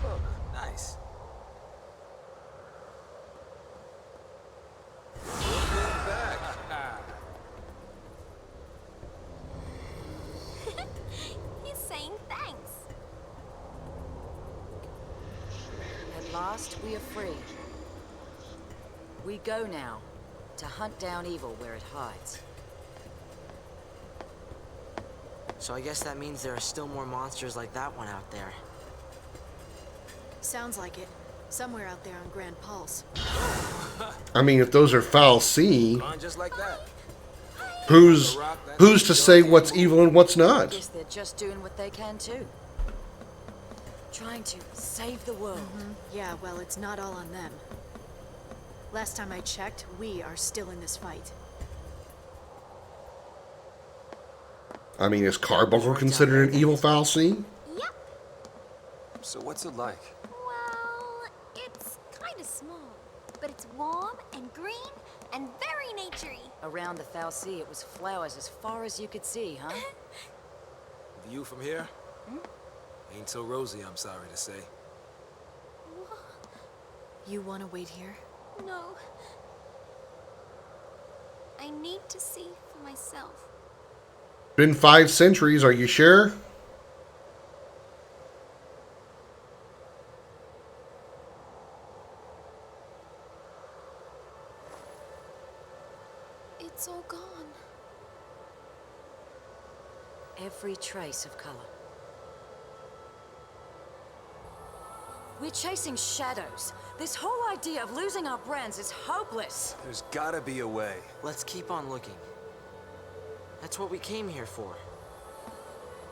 look. Nice. He's saying thanks. At last, we are free. We go now, to hunt down evil where it hides. So I guess that means there are still more monsters like that one out there. Sounds like it. Somewhere out there on Grand Pulse. I mean, if those are fal'Cie, Gone just like that. who's to say what's evil and what's I not? guess they're just doing what they can too. Trying to save the world. Yeah, well, it's not all on them. Last time I checked, we are still in this fight. I mean, is Carbuncle considered an evil fal'Cie? Yep. So what's it like? Well, it's kind of small, but it's warm and green and very naturey. Around the fal'Cie, it was flowers as far as you could see, huh? View from here? Ain't so rosy, I'm sorry to say. You want to wait here? No. I need to see for myself. Been 5 centuries, are you sure? It's all gone. Every trace of color. We're chasing shadows. This whole idea of losing our brands is hopeless. There's gotta be a way. Let's keep on looking. That's what we came here for.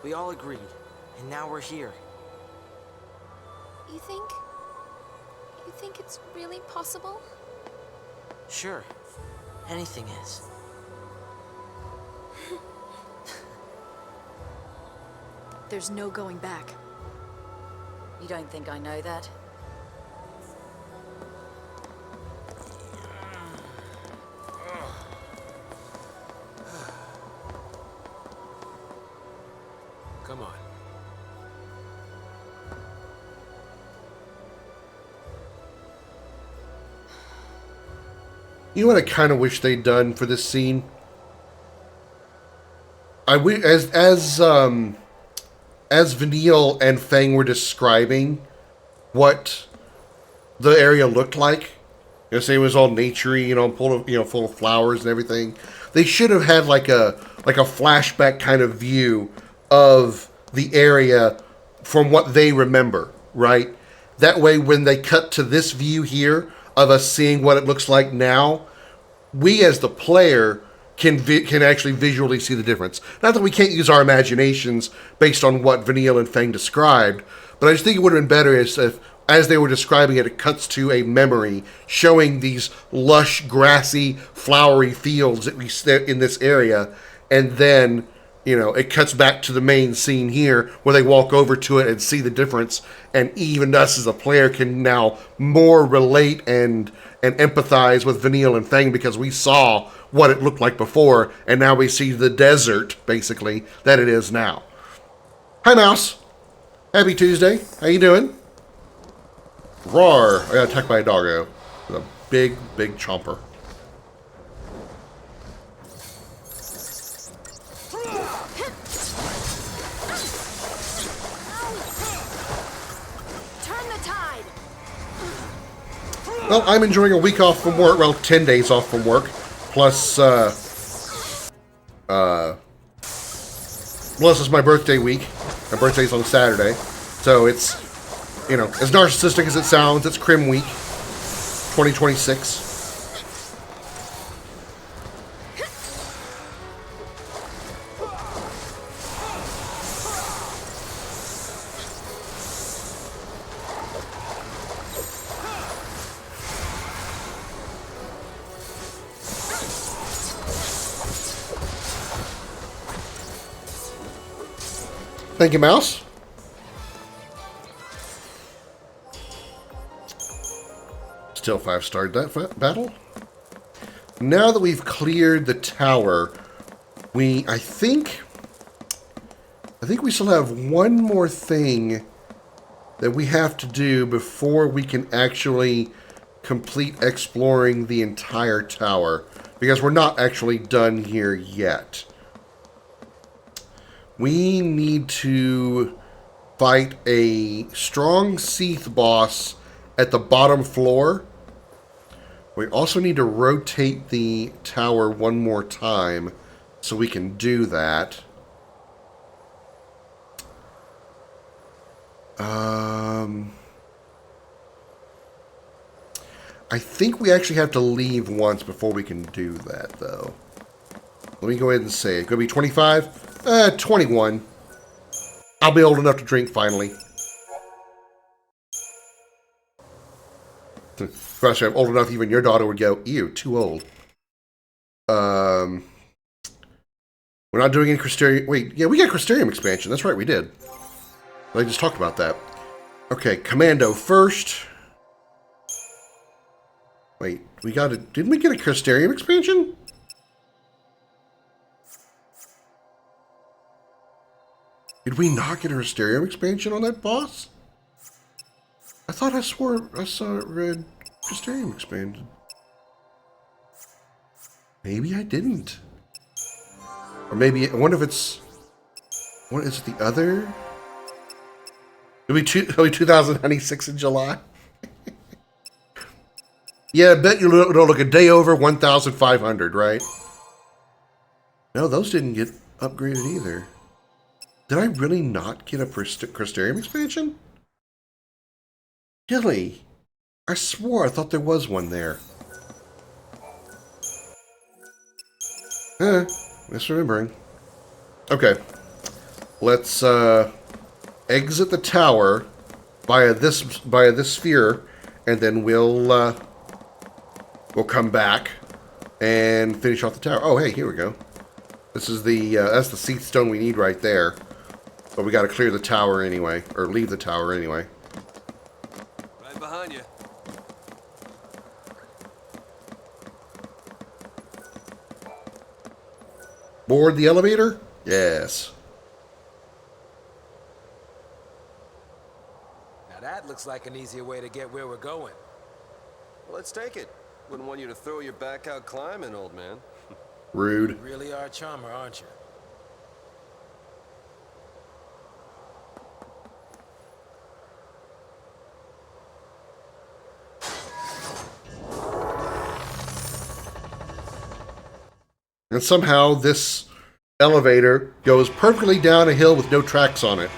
We all agreed, and now we're here. You think it's really possible? Sure. Anything is. There's no going back. You don't think I know that? Come on. You know what I kind of wish they'd done for this scene? As Vanille and Fang were describing what the area looked like, say it was all naturey, full of flowers and everything. They should have had like a flashback kind of view of the area from what they remember, right? That way, when they cut to this view here of us seeing what it looks like now, we as the player can actually visually see the difference. Not that we can't use our imaginations based on what Vanille and Fang described, but I just think it would have been better if, as they were describing it, it cuts to a memory showing these lush, grassy, flowery fields that we see in this area, and then, it cuts back to the main scene here where they walk over to it and see the difference, and even us as a player can now more relate and empathize with Vanille and Fang because we saw what it looked like before, and now we see the desert, basically, that it is now. Hi, Mouse. Happy Tuesday. How you doing? Roar. I got attacked by a doggo. With a big, big chomper. Turn the tide. Well, I'm enjoying a week off from work. Well, 10 days off from work. Plus, it's my birthday week. My birthday's on Saturday. So it's, as narcissistic as it sounds, it's Krim week 2026. Thank you, Mouse. Still 5-starred that battle. Now that we've cleared the tower, I think we still have one more thing that we have to do before we can actually complete exploring the entire tower. Because we're not actually done here yet. We need to fight a strong Seath boss at the bottom floor. We also need to rotate the tower one more time so we can do that. I think we actually have to leave once before we can do that, though. Let me go ahead and say it. Going to be 25? 21. I'll be old enough to drink finally. Especially I'm old enough even your daughter would go, ew, too old. We're not doing any Crystarium. Wait, yeah, we got Crystarium expansion. That's right, we did. I just talked about that. Okay, Commando first. Wait, we got it. Didn't we get a Crystarium expansion? Did we not get a Crystarium expansion on that boss? I thought I swore I saw it read Crystarium expanded. Maybe I didn't. Or maybe, I wonder if it's... What is it, the other? It'll be 2096 in July. Yeah, I bet it'll look a day over 1,500, right? No, those didn't get upgraded either. Did I really not get a Crystarium expansion? Really? I swore I thought there was one there. Misremembering. Okay. Let's exit the tower via this sphere, and then we'll come back and finish off the tower. Oh, hey, here we go. This is the that's the Seath stone we need right there. But we got to clear the tower anyway, or leave the tower anyway. Right behind you. Board the elevator? Yes. Now that looks like an easier way to get where we're going. Well, let's take it. Wouldn't want you to throw your back out climbing, old man. Rude. You really are a charmer, aren't you? And somehow this elevator goes perfectly down a hill with no tracks on it.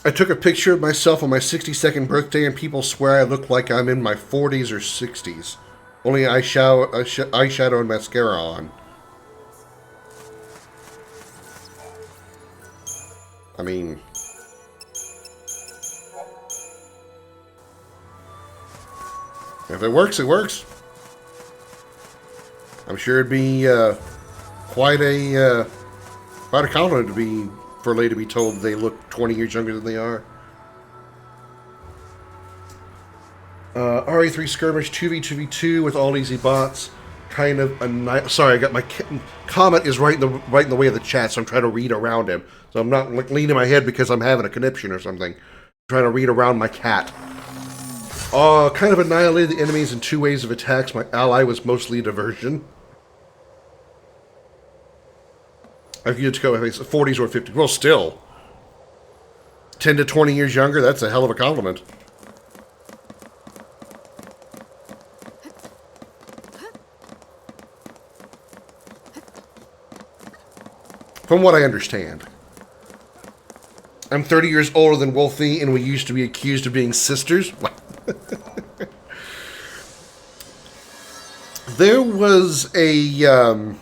I took a picture of myself on my 62nd birthday and people swear I look like I'm in my 40s or 60s. Only eyeshadow and mascara on. I mean... if it works, it works. I'm sure it'd be quite a compliment to be for a lady to be told they look 20 years younger than they are. RA3 skirmish 2v2v2 with all easy bots. Kind of a sorry, I got my comment is right in the way of the chat, so I'm trying to read around him. So I'm not like leaning my head because I'm having a conniption or something. I'm trying to read around my cat. Kind of annihilated the enemies in 2 waves of attacks. My ally was mostly a diversion. I could go 40s or 50s. Well, still. 10 to 20 years younger, that's a hell of a compliment. From what I understand. I'm 30 years older than Wolfie, and we used to be accused of being sisters. There was a...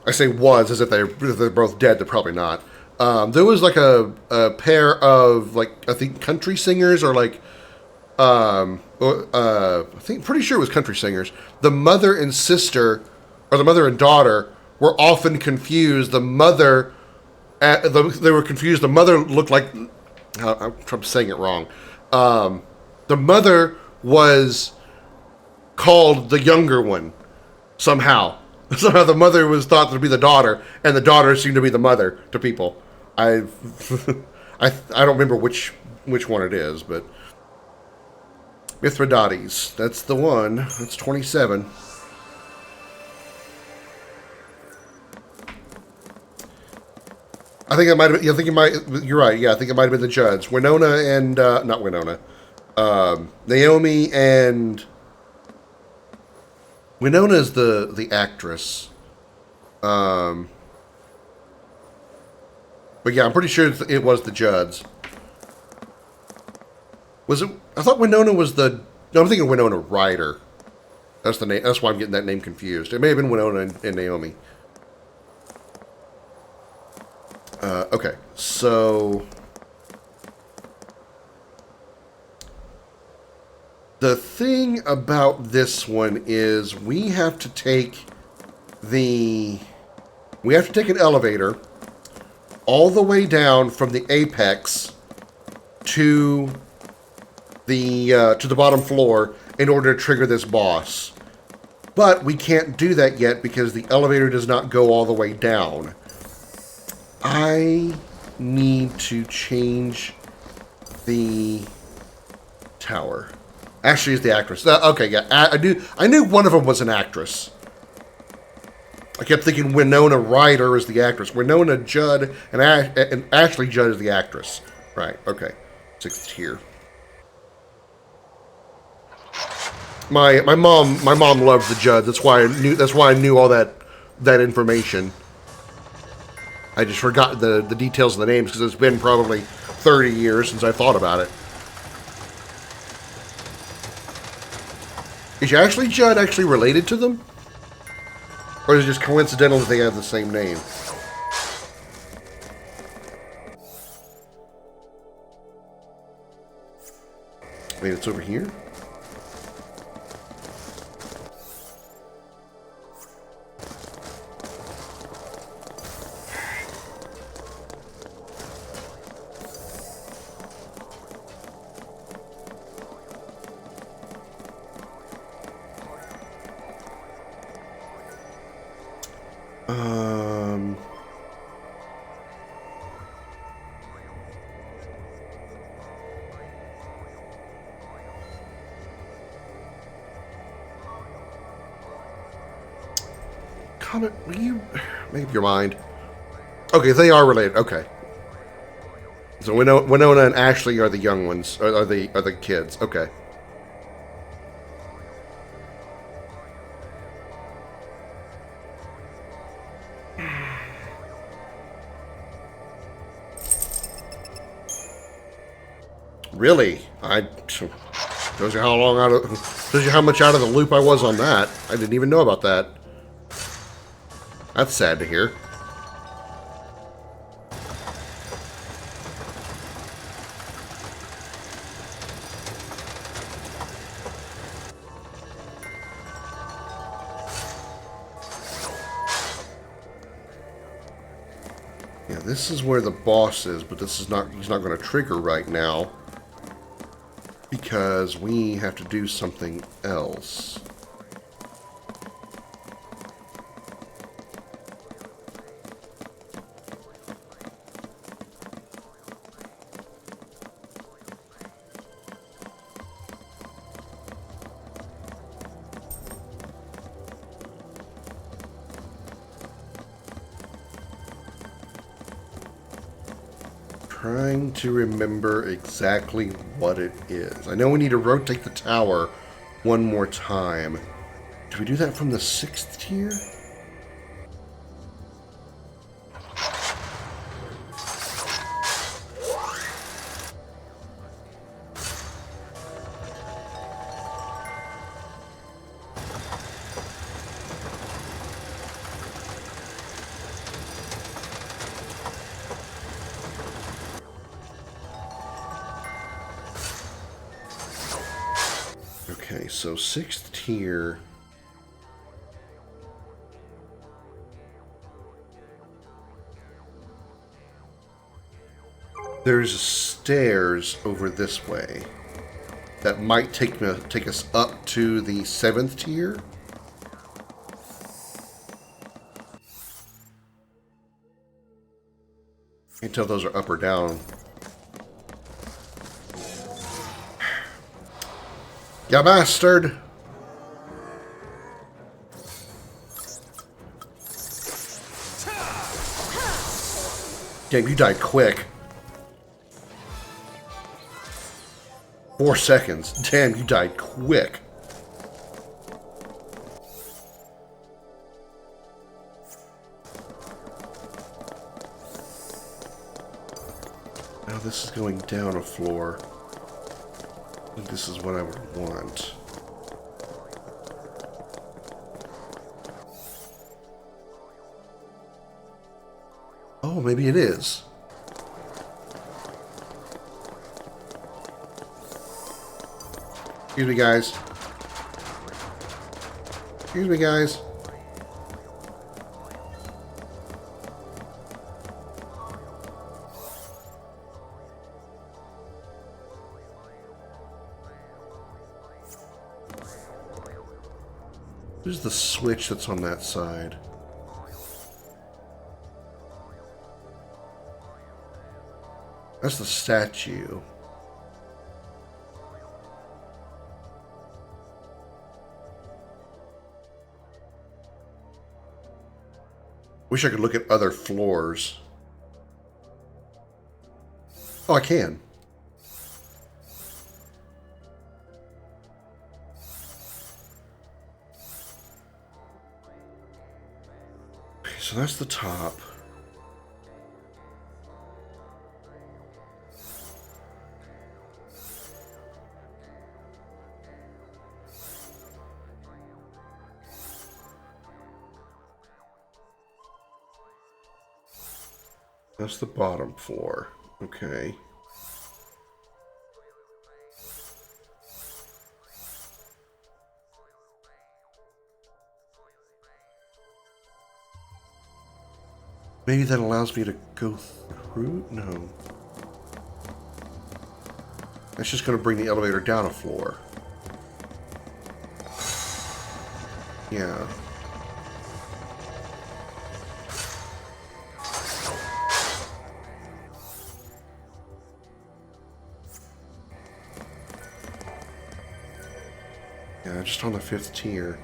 I say was, as if they're both dead. They're probably not. There was like a pair of, like, I think country singers, or like... I think, pretty sure it was country singers. The mother and sister, or the mother and daughter, were often confused. The mother, they were confused. The mother looked like, I'm saying it wrong. The mother was called the younger one somehow. Somehow the mother was thought to be the daughter, and the daughter seemed to be the mother to people. I don't remember which one it is, but Mithridates. That's the one. That's 27. I think it might have been, I think it might, you're right, yeah, I think it might have been the Judds. Winona and, not Winona. Naomi and... Winona is the actress. But yeah, I'm pretty sure it was the Judds. Was it? I thought Winona was the... No, I'm thinking Winona Ryder. That's the name. That's why I'm getting that name confused. It may have been Winona and Naomi. Okay, so... The thing about this one is we have to take an elevator all the way down from the apex to the bottom floor in order to trigger this boss. But we can't do that yet because the elevator does not go all the way down. I need to change the tower. Ashley is the actress. Okay, yeah, I knew one of them was an actress. I kept thinking Winona Ryder is the actress. Winona Judd and Ashley Judd is the actress. Right, okay. 6th tier. My mom loves the Judds. That's why I knew all that information. I just forgot the details of the names because it's been probably 30 years since I thought about it. Is Ashley Judd actually related to them? Or is it just coincidental that they have the same name? Wait, it's over here? Comment, will you make up your mind? Okay, they are related. Okay. So Winona and Ashley are the young ones, are the kids. Okay. Really? Shows you how much out of the loop I was on that. I didn't even know about that. That's sad to hear. Yeah, this is where the boss is, but he's not going to trigger right now because we have to do something else. Trying to remember exactly what it is. I know we need to rotate the tower one more time. Do we do that from the 6th tier? Okay, so 6th tier. There's stairs over this way. that might take us up to the 7th tier. Can't tell if those are up or down. Ya bastard! Damn, you died quick. 4 seconds. Damn, you died quick. Now this is going down a floor. I think this is what I would want. Oh, maybe it is. Excuse me, guys. Excuse me, guys. Where's the switch that's on that side? That's the statue. Wish I could look at other floors. Oh, I can. Okay, so that's the top. That's the bottom floor. Okay. Maybe that allows me to go through? No. That's just going to bring the elevator down a floor. Yeah. Yeah, just on the 5th tier.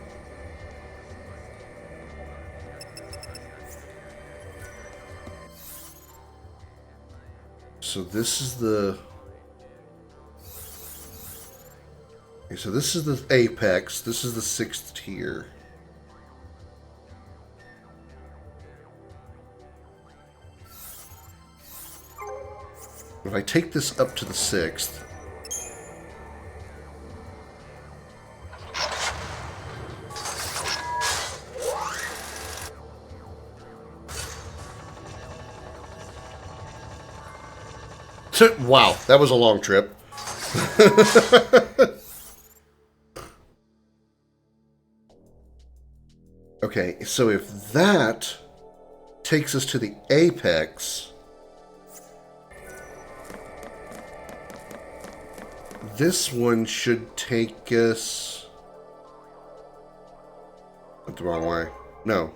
So this is the... Okay, so this is the apex. This is the 6th tier. If I take this up to the 6th... Wow, that was a long trip. Okay, so if that takes us to the apex, this one should take us... Went the wrong way. No.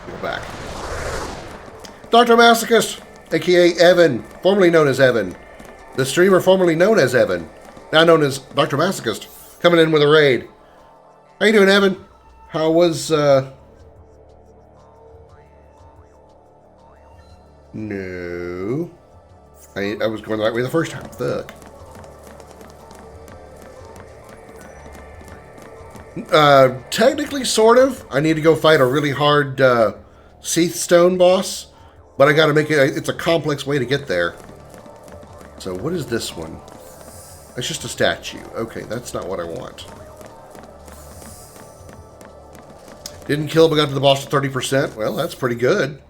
Go back. Dr. Masochist, aka Evan, formerly known as Evan. The streamer formerly known as Evan, now known as Dr. Masochist, coming in with a raid. How you doing, Evan? How was, No. I was going the right way the first time. Fuck. Technically, sort of. I need to go fight a really hard, Seath Stone boss. But I gotta make it, it's a complex way to get there. So what is this one? It's just a statue. Okay, that's not what I want. Didn't kill but got to the boss to 30%. Well, that's pretty good.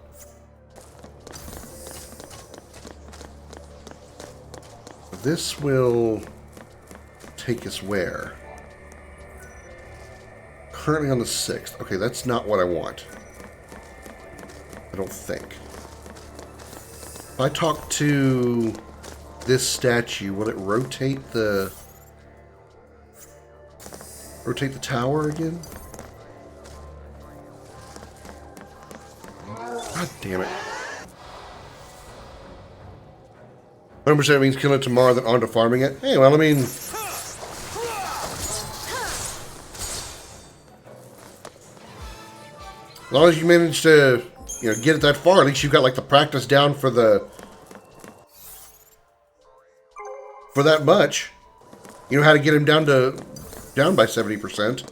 This will take us where? Currently on the 6th. Okay, that's not what I want. I don't think. If I talk to this statue, will it rotate the tower again? God damn it. 100% means killing it tomorrow, then on to farming it. Hey, well, I mean... as long as you manage to, you know, get it that far, at least you've got, like, the practice down for that much. You know how to get him down by 70%.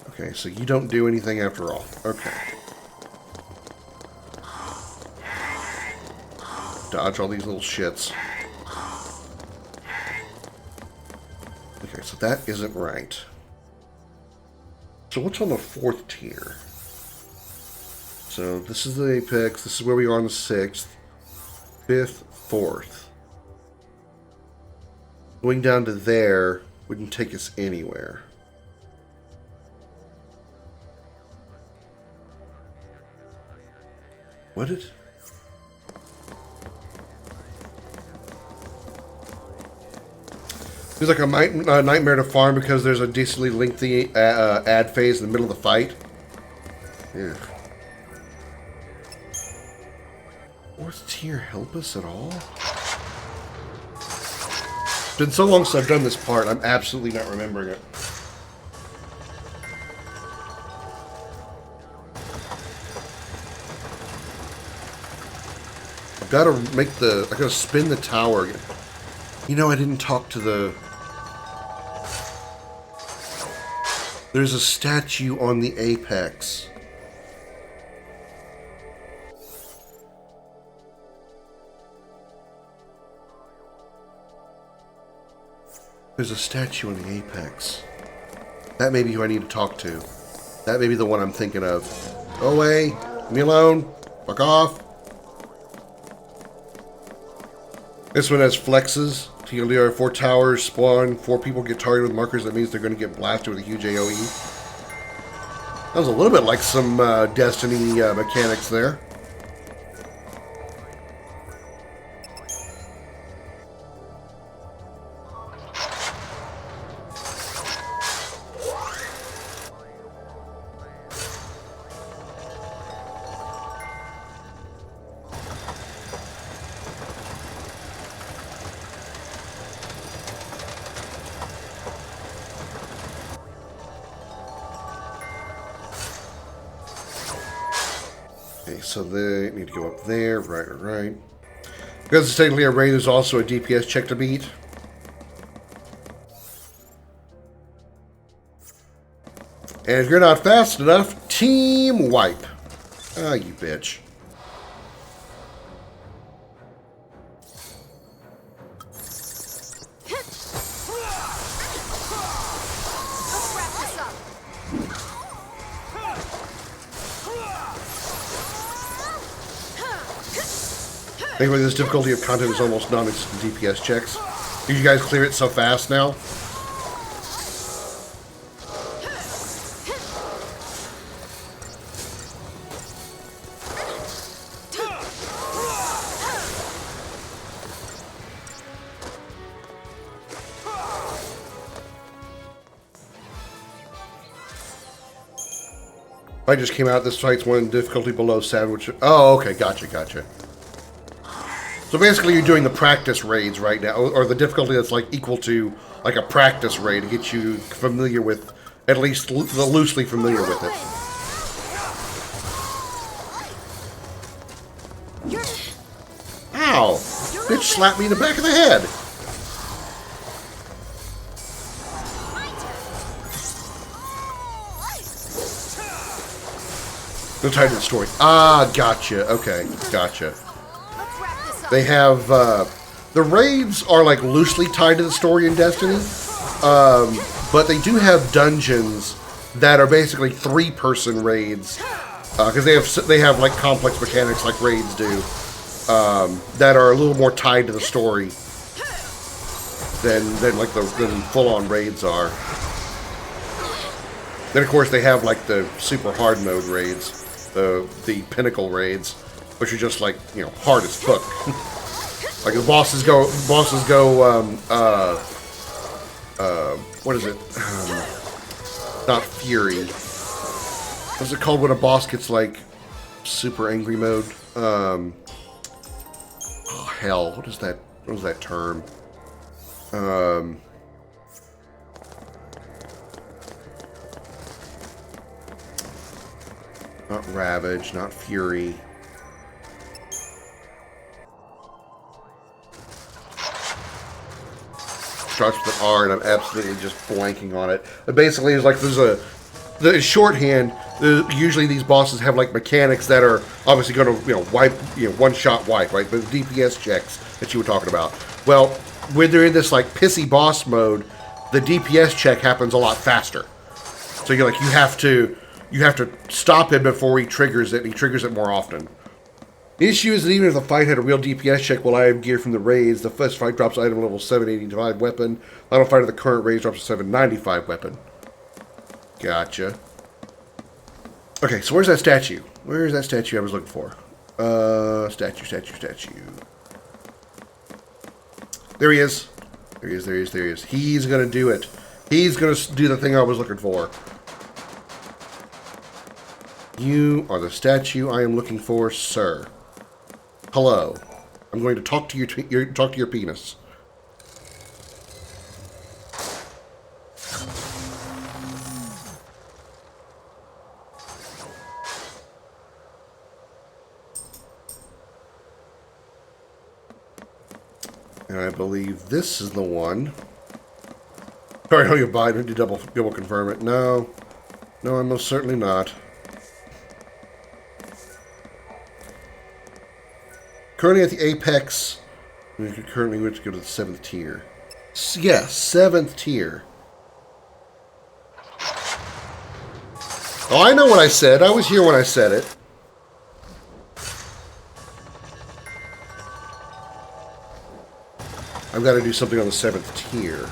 Okay, so you don't do anything after all. Okay. Dodge all these little shits. Okay, so that isn't right. So what's on the 4th tier? So this is the apex. This is where we are on the 6th. 5th, 4th. Going down to there wouldn't take us anywhere. Would it? Feels like a nightmare to farm because there's a decently lengthy ad phase in the middle of the fight. Yeah. 4th tier help us at all? It's been so long since I've done this part, I'm absolutely not remembering it. I've got to I gotta spin the tower again. You know, I didn't talk to the... There's a statue on the apex. There's a statue on the apex. That may be who I need to talk to. That may be the one I'm thinking of. Go away. Leave me alone. Fuck off. This one has flexes. TLDR 4 towers spawn. 4 people get targeted with markers. That means they're going to get blasted with a huge AoE. That was a little bit like some Destiny mechanics there. So they need to go up there. Right. Because it's technically a raid, there's also a DPS check to beat. And if you're not fast enough, team wipe. Ah, you bitch. Anyway, this difficulty of content is almost non-existent DPS checks. Did you guys clear it so fast now? I just came out, this fight's one difficulty below Savage. Oh, okay, gotcha. So basically you're doing the practice raids right now, or the difficulty that's like equal to like a practice raid to get you familiar with, at least loosely familiar with it. Ow! Bitch slapped me in the back of the head! No tied to the story. Ah, gotcha. Okay, gotcha. They have, the raids are like loosely tied to the story in Destiny, but they do have dungeons that are basically 3-person raids, because they have like complex mechanics like raids do, that are a little more tied to the story than like the full-on raids are. Then of course they have like the super hard mode raids, the pinnacle raids. which are just like, you know, hard as fuck. Like the bosses go, what is it? Not fury. What's it called when a boss gets like super angry mode? Oh hell, what is that? What is that term? Not ravage, not fury. Starts with an R, and I'm absolutely just blanking on it. But basically, it's like there's the shorthand. Usually, these bosses have like mechanics that are obviously going to, you know, wipe, you know, one-shot wipe, right? But the DPS checks that you were talking about. Well, when they're in this like pissy boss mode, the DPS check happens a lot faster. So you're like, you have to stop him before he triggers it. And he triggers it more often. The issue is that even if the fight had a real DPS check while I have gear from the raids, the first fight drops item level 785 weapon. Final fight of the current raid drops a 795 weapon. Gotcha. Okay, so where's that statue? Where's that statue I was looking for? Statue. There he is. There he is. He's gonna do it. He's gonna do the thing I was looking for. You are the statue I am looking for, sir. Hello. I'm going to talk to your penis. And I believe this is the one. Sorry, no, you buy it. Double confirm it. No, I'm most certainly not. Currently at the apex, we could currently go to the 7th tier. Yeah, 7th tier. Oh, I know what I said. I was here when I said it. I've got to do something on the 7th tier.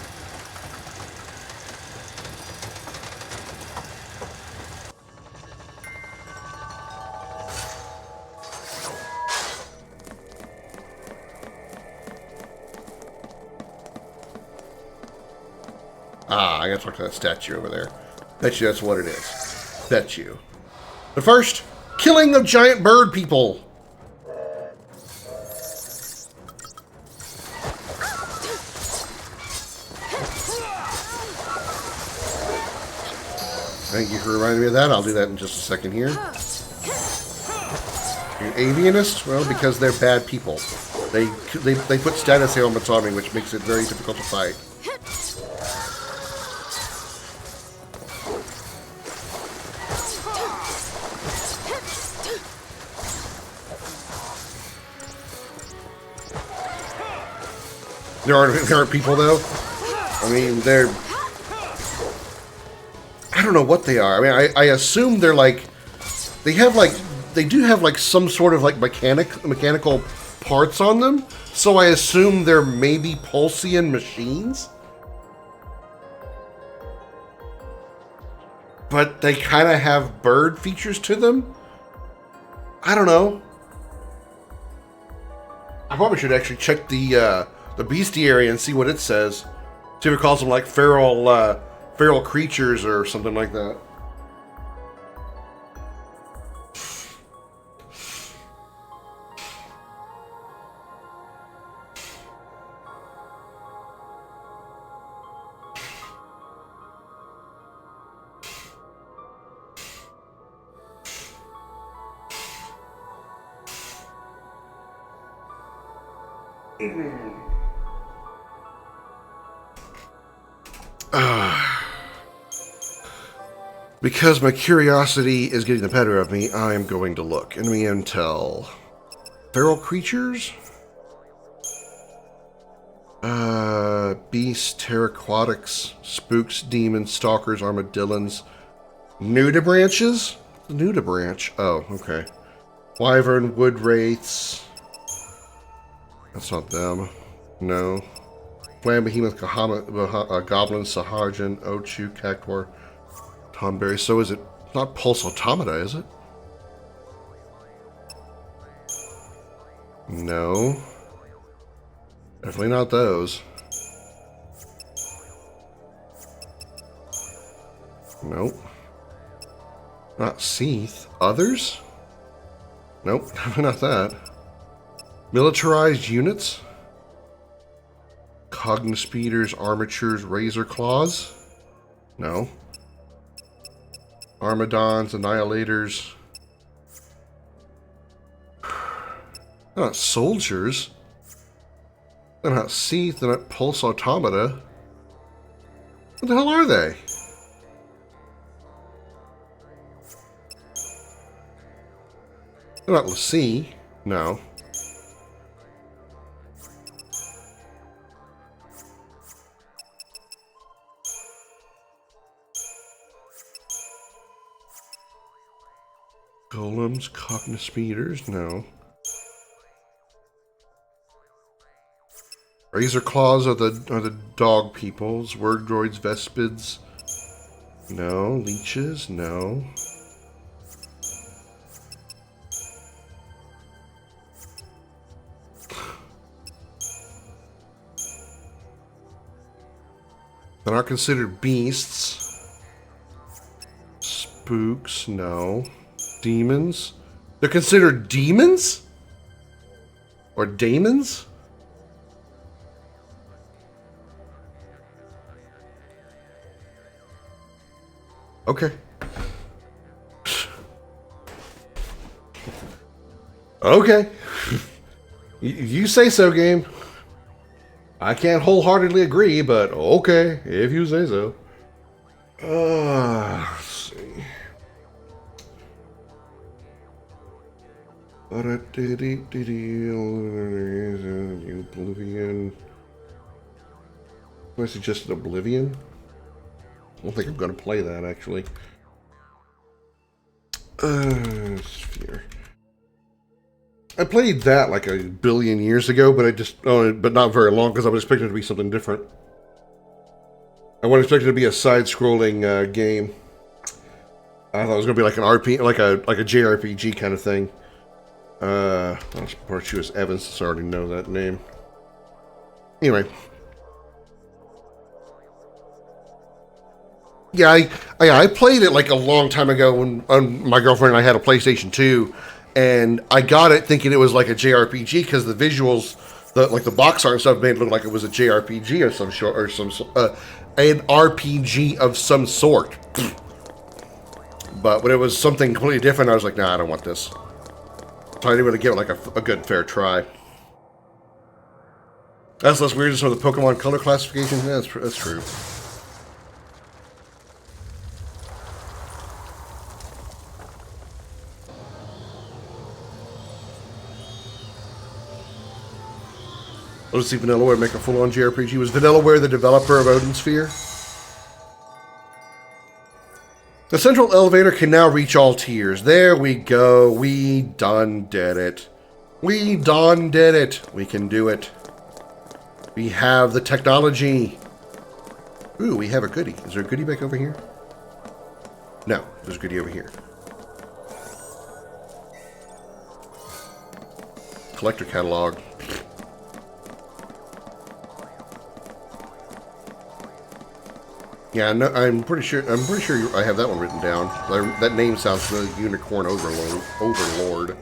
Ah, I gotta talk to that statue over there. Bet you that's what it is. Bet you. But first, killing of giant bird people. Thank you for reminding me of that. I'll do that in just a second here. You're avianist? Well, because they're bad people. They put status ailments on me, which makes it very difficult to fight. There aren't people though. I mean, they're. I don't know what they are. I mean, I assume they're like. They do have like some sort of like mechanical parts on them. So I assume they're maybe Pulsian machines. But they kind of have bird features to them. I don't know. I probably should actually check the bestiary and see what it says. See if it calls them like feral creatures or something like that. Because my curiosity is getting the better of me, I am going to look. Enemy intel. Feral creatures? Beasts, pteroquatics, spooks, demons, stalkers, armadillons. Nudibranches? Nudibranch. Oh, okay. Wyvern, wood wraiths. That's not them. No. Flam, behemoth, goblin, sahajan, ochu, cactuar. Tonberry. So is it not Pulse Automata, is it? No. Definitely not those. Nope. Not Seath. Others? Nope, definitely not that. Militarized units? Cognospeeders, armatures, razor claws? No. Armadons, annihilators. They're not soldiers. They're not Seath, they're not pulse automata. What the hell are they? They're not Lassie. No. Golems, cognospeeders? No. Razor claws are the dog peoples. Word droids, vespids. No. Leeches? No. They're not considered beasts. Spooks? No. Demons? They're considered demons? Or daemons? Okay. Okay. You say so, game. I can't wholeheartedly agree, but okay, if you say so. Let's see. Oblivion. I suggested Oblivion. I don't think I'm going to play that, actually. Sphere. I played that like a billion years ago, but but not very long because I was expecting it to be something different. I wasn't expecting it to be a side-scrolling game. I thought it was going to be like an RP, like a JRPG kind of thing. That's Bartuous Evans. I already know that name. Anyway. Yeah, I played it like a long time ago when my girlfriend and I had a PlayStation 2, and I got it thinking it was like a JRPG because the visuals, like the box art and stuff, made it look like it was a JRPG of some sort, or an RPG of some sort. But when it was something completely different, I was like, nah, I don't want this. So I didn't really give it like a good fair try. That's less weird than some of the Pokemon color classifications. Yeah, that's true. Let's see, Vanillaware make a full-on JRPG. Was Vanillaware the developer of Odin Sphere? The central elevator can now reach all tiers. There we go. We done did it. We done did it. We can do it. We have the technology. Ooh, we have a goodie. Is there a goodie back over here? No, there's a goodie over here. Collector catalog. Yeah, no, I'm pretty sure I have that one written down. That name sounds familiar. Unicorn Overlord.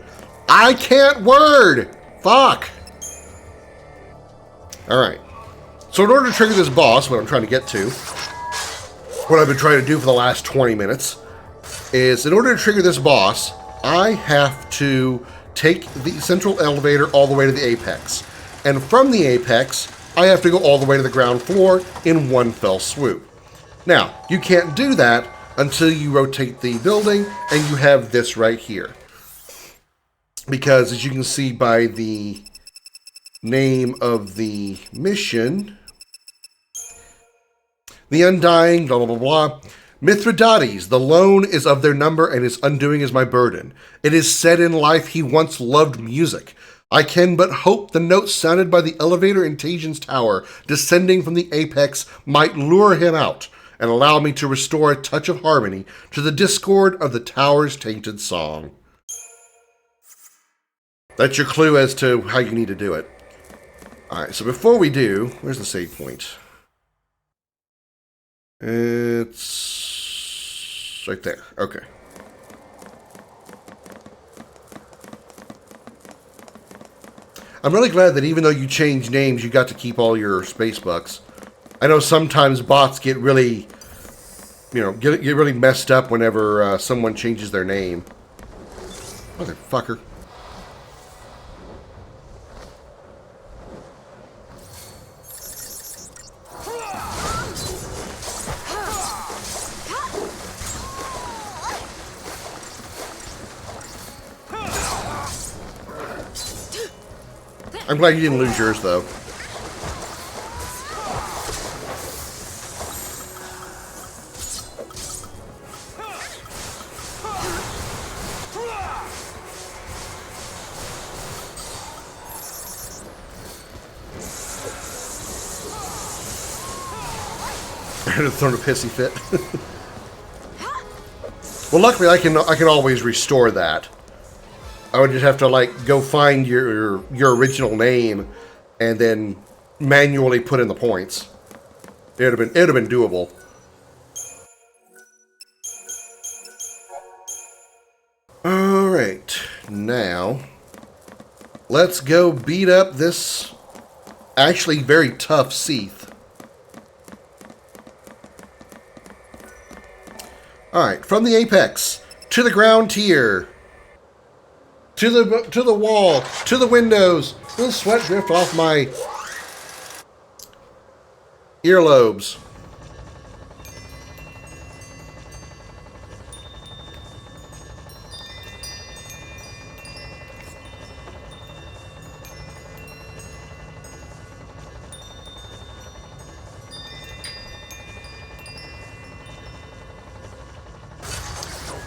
I can't word! Fuck! Alright. So in order to trigger this boss, what I'm trying to get to, what I've been trying to do for the last 20 minutes, is in order to trigger this boss, I have to take the central elevator all the way to the apex. And from the apex, I have to go all the way to the ground floor in one fell swoop. Now, you can't do that until you rotate the building and you have this right here. Because as you can see by the name of the mission, the Undying, blah, blah, blah, blah. Mithridates, the lone is of their number and his undoing is my burden. It is said in life he once loved music. I can but hope the notes sounded by the elevator in Tajian's tower, descending from the apex, might lure him out and allow me to restore a touch of harmony to the discord of the tower's tainted song. That's your clue as to how you need to do it. Alright, so before we do, where's the save point? It's right there. Okay. I'm really glad that even though you change names, you got to keep all your space bucks. I know sometimes bots get really, get really messed up whenever someone changes their name. Motherfucker. I'm glad you didn't lose yours, though. I had thrown a pissy fit. Well, luckily I can always restore that. I would just have to like go find your original name and then manually put in the points. It'd have been doable. All right, now let's go beat up this actually very tough Seath. All right, from the apex to the ground tier. To the wall, to the windows. The sweat drift off my earlobes.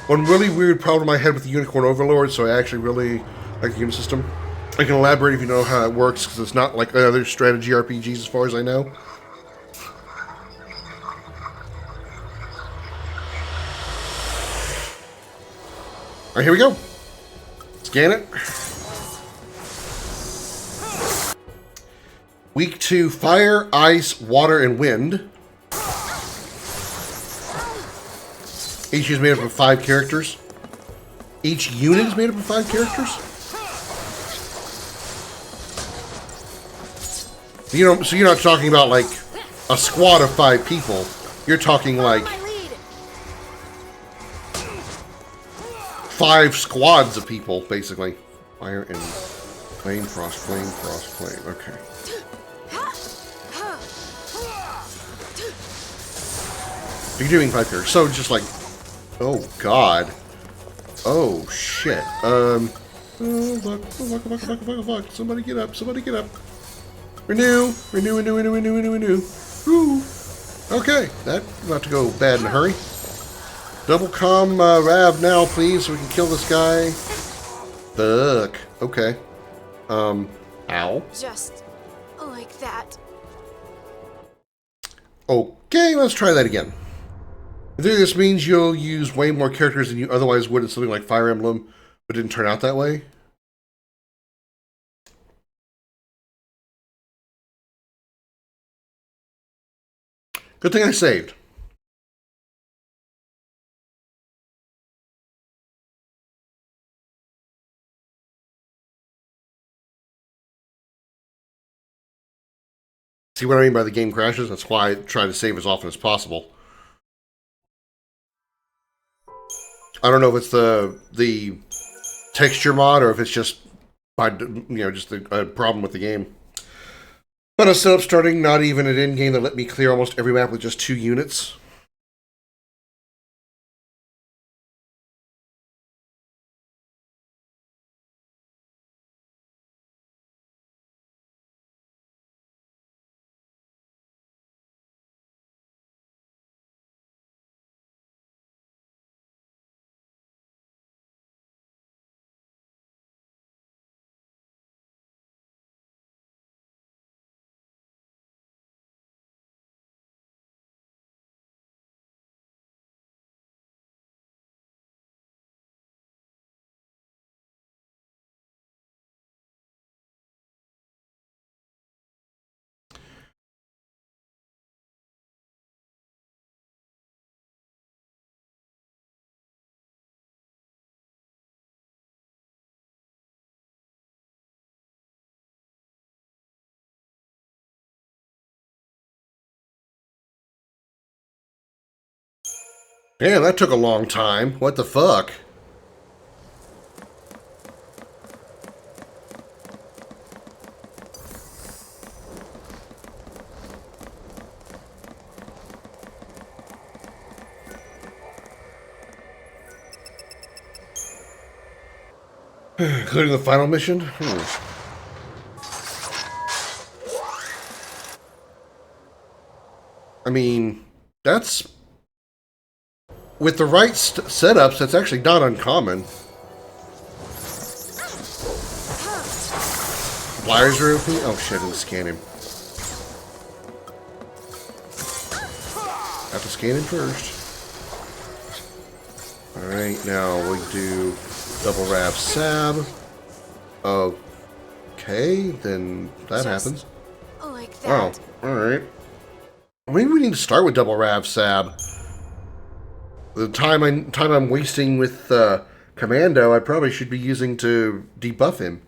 One really weird problem I had with the Unicorn Overlord, so I actually really like the game system. I can elaborate if you know how it works, because it's not like other strategy RPGs as far as I know. Alright, here we go. Scan it. Weak to fire, ice, water, and wind. Each is made up of 5 characters. Each unit is made up of 5 characters. So you're not talking about like a squad of 5 people. You're talking like 5 squads of people, basically. Fire and flame, frost, flame. Okay. You're doing 5 characters, so just like. Oh, God. Oh, shit. Oh, fuck. Somebody get up. Renew. Woo. Okay, that's about to go bad in a hurry. Double comm Rav now, please, so we can kill this guy. Fuck. Okay. Ow. Just like that. Okay, let's try that again. I think this means you'll use way more characters than you otherwise would in something like Fire Emblem, but it didn't turn out that way. Good thing I saved. See what I mean by the game crashes? That's why I try to save as often as possible. I don't know if it's the texture mod or if it's just just a problem with the game. But instead of starting not even at endgame that let me clear almost every map with just 2 units. Damn, that took a long time. What the fuck? Including the final mission? I mean, that's... With the right setups, that's actually not uncommon. Flyers are open? Oh shit, I didn't scan him. Have to scan him first. Alright, now we do double wrap sab. Okay, then that happens. Like that. Oh, alright. Maybe we need to start with double wrap sab. The time I'm wasting with Commando, I probably should be using to debuff him.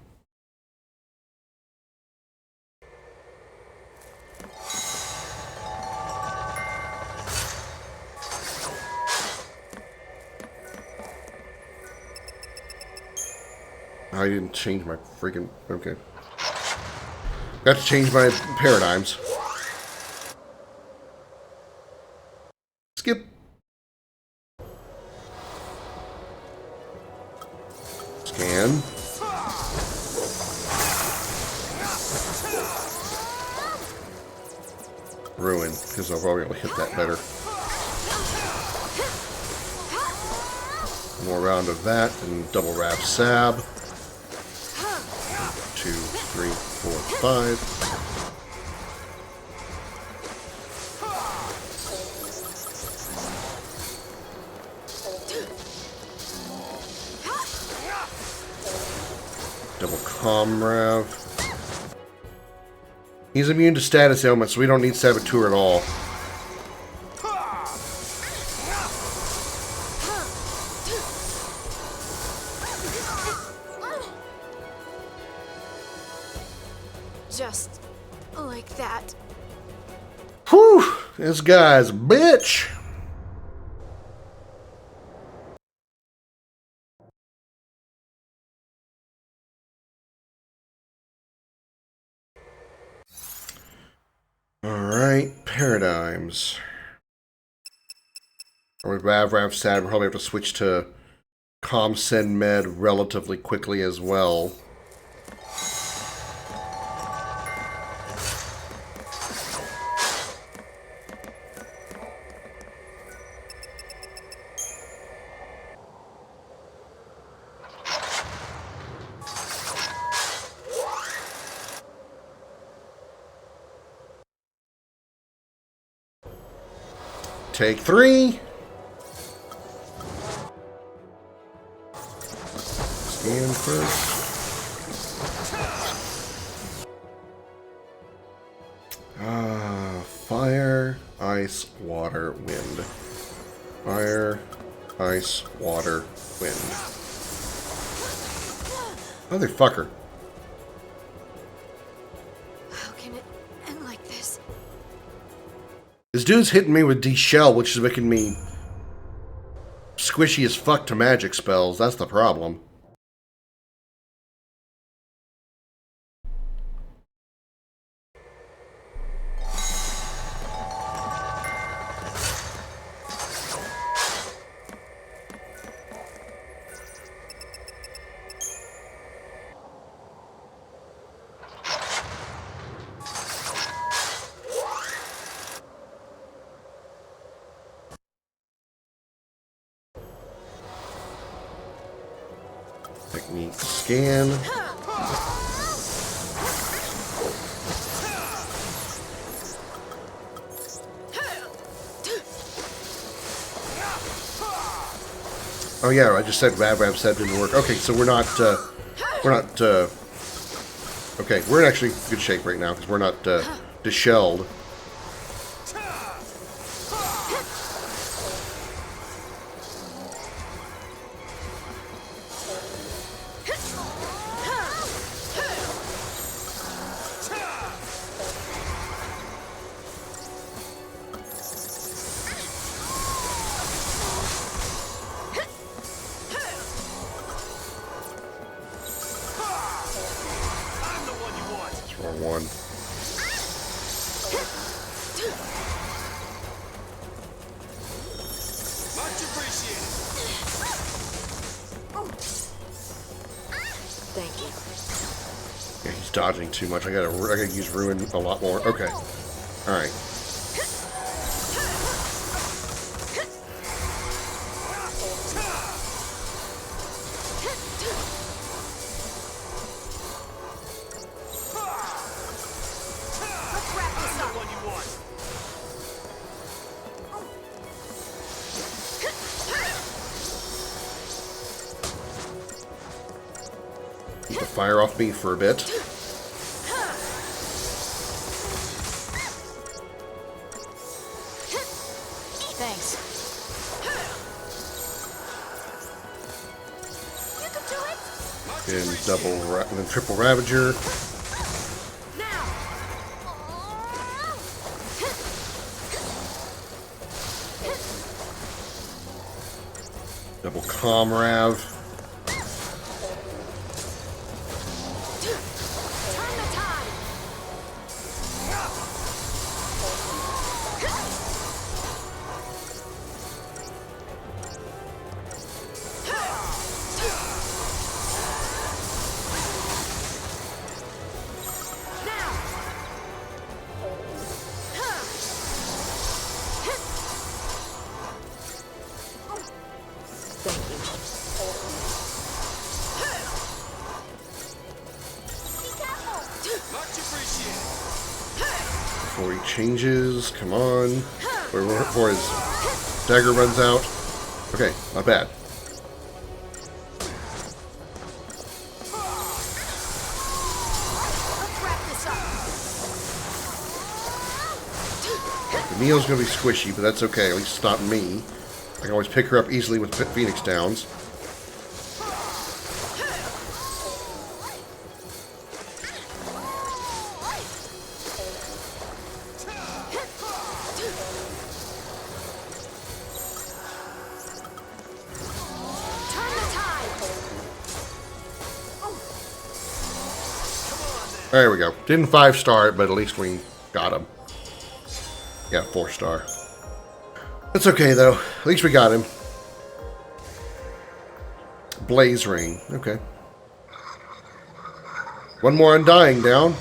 I didn't change my freaking... Okay. Got to change my paradigms. Skip. Scan. Ruin, because I'll probably be able to hit that better. More round of that, and double wrap sab. 2, 3, 4, 5. Double Comrav. He's immune to status ailments, so we don't need Saboteur at all. Just like that. Whew! This guy's a bitch! Alright, paradigms. Or with Rav Sad, we'll probably have to switch to ComSend Med relatively quickly as well. Take 3. Scan first. Fire, ice, water, wind. Fire, ice, water, wind. Motherfucker. How can it end like this? This dude's hitting me with D-Shell, which is making me squishy as fuck to magic spells. That's the problem. Technique scan. Oh yeah, I just said Rav said didn't work. Okay, so we're not, okay, we're in actually good shape right now, because we're not, deshelled. one. Much appreciated. Thank you. Yeah, he's dodging too much. I gotta use ruin a lot more. Okay. Alright. Keep the fire off me for a bit. Thanks. And and then triple Ravager. Double Comrav. Before he changes, come on. Before his dagger runs out. Okay, not bad. The Neo's gonna be squishy, but that's okay. At least it's not me. I can always pick her up easily with Phoenix Downs. There we go. Didn't 5-star it, but at least we got him. Yeah, 4-star. That's okay, though. At least we got him. Blaze Ring. Okay. One more Undying down.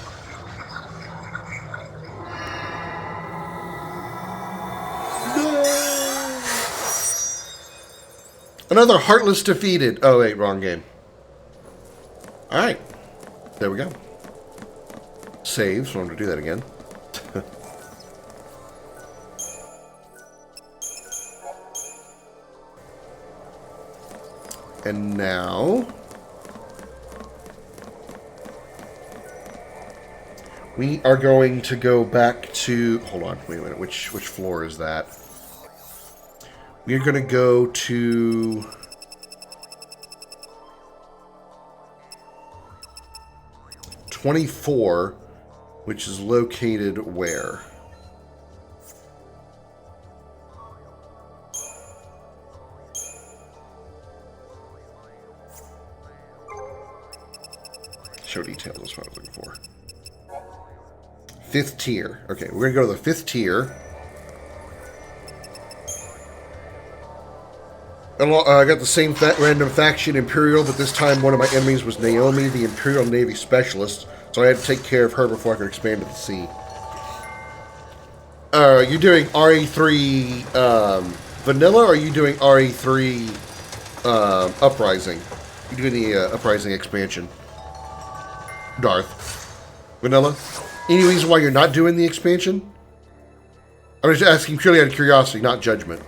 Another Heartless defeated. Oh, wait, wrong game. Alright. There we go. Save, so I'm going to do that again. And now we are going to go back to, hold on, wait a minute, which floor is that? We're going to go to 24, which is located where? Show details, that's what I was looking for. 5th tier. Okay, we're going to go to the 5th tier. I got the same random faction, Imperial, but this time one of my enemies was Naomi, the Imperial Navy Specialist, so I had to take care of her before I could expand to the sea. Are you doing RE3 Vanilla, or are you doing RE3 Uprising? You doing the Uprising expansion? Darth. Vanilla? Any reason why you're not doing the expansion? I'm just asking purely out of curiosity, not judgment.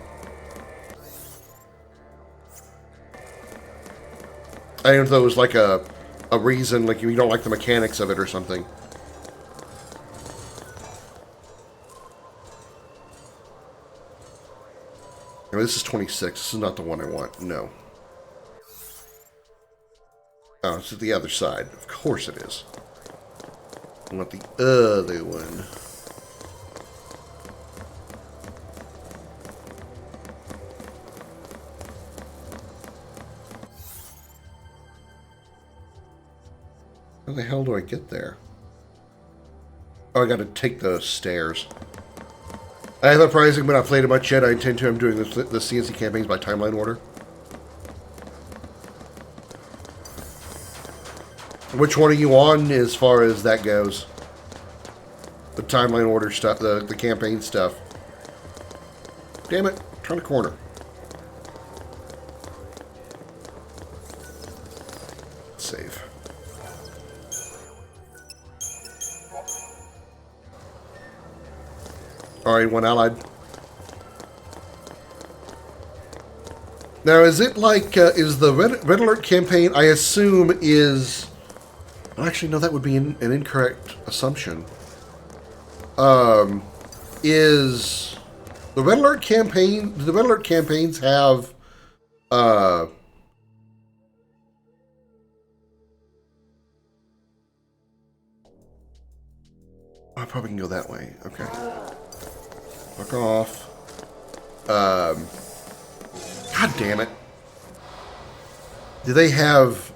I don't know if there was like a reason, like you don't like the mechanics of it or something. I mean, this is 26. This is not the one I want. No. Oh, it's at the other side. Of course it is. I want the other one. How the hell do I get there? Oh, I got to take the stairs. I have uprising, but not played it much yet. I intend to. I'm doing the CNC campaigns by timeline order. Which one are you on as far as that goes? The timeline order stuff, the campaign stuff. Damn it, turn the corner. Save. Alright, one allied. Now, is it like, is the Red Alert campaign, I assume, is... Actually, no, that would be an incorrect assumption. Is the Red Alert campaign, do the Red Alert campaigns have, I probably can go that way. Okay. Fuck off. God damn it. Do they have,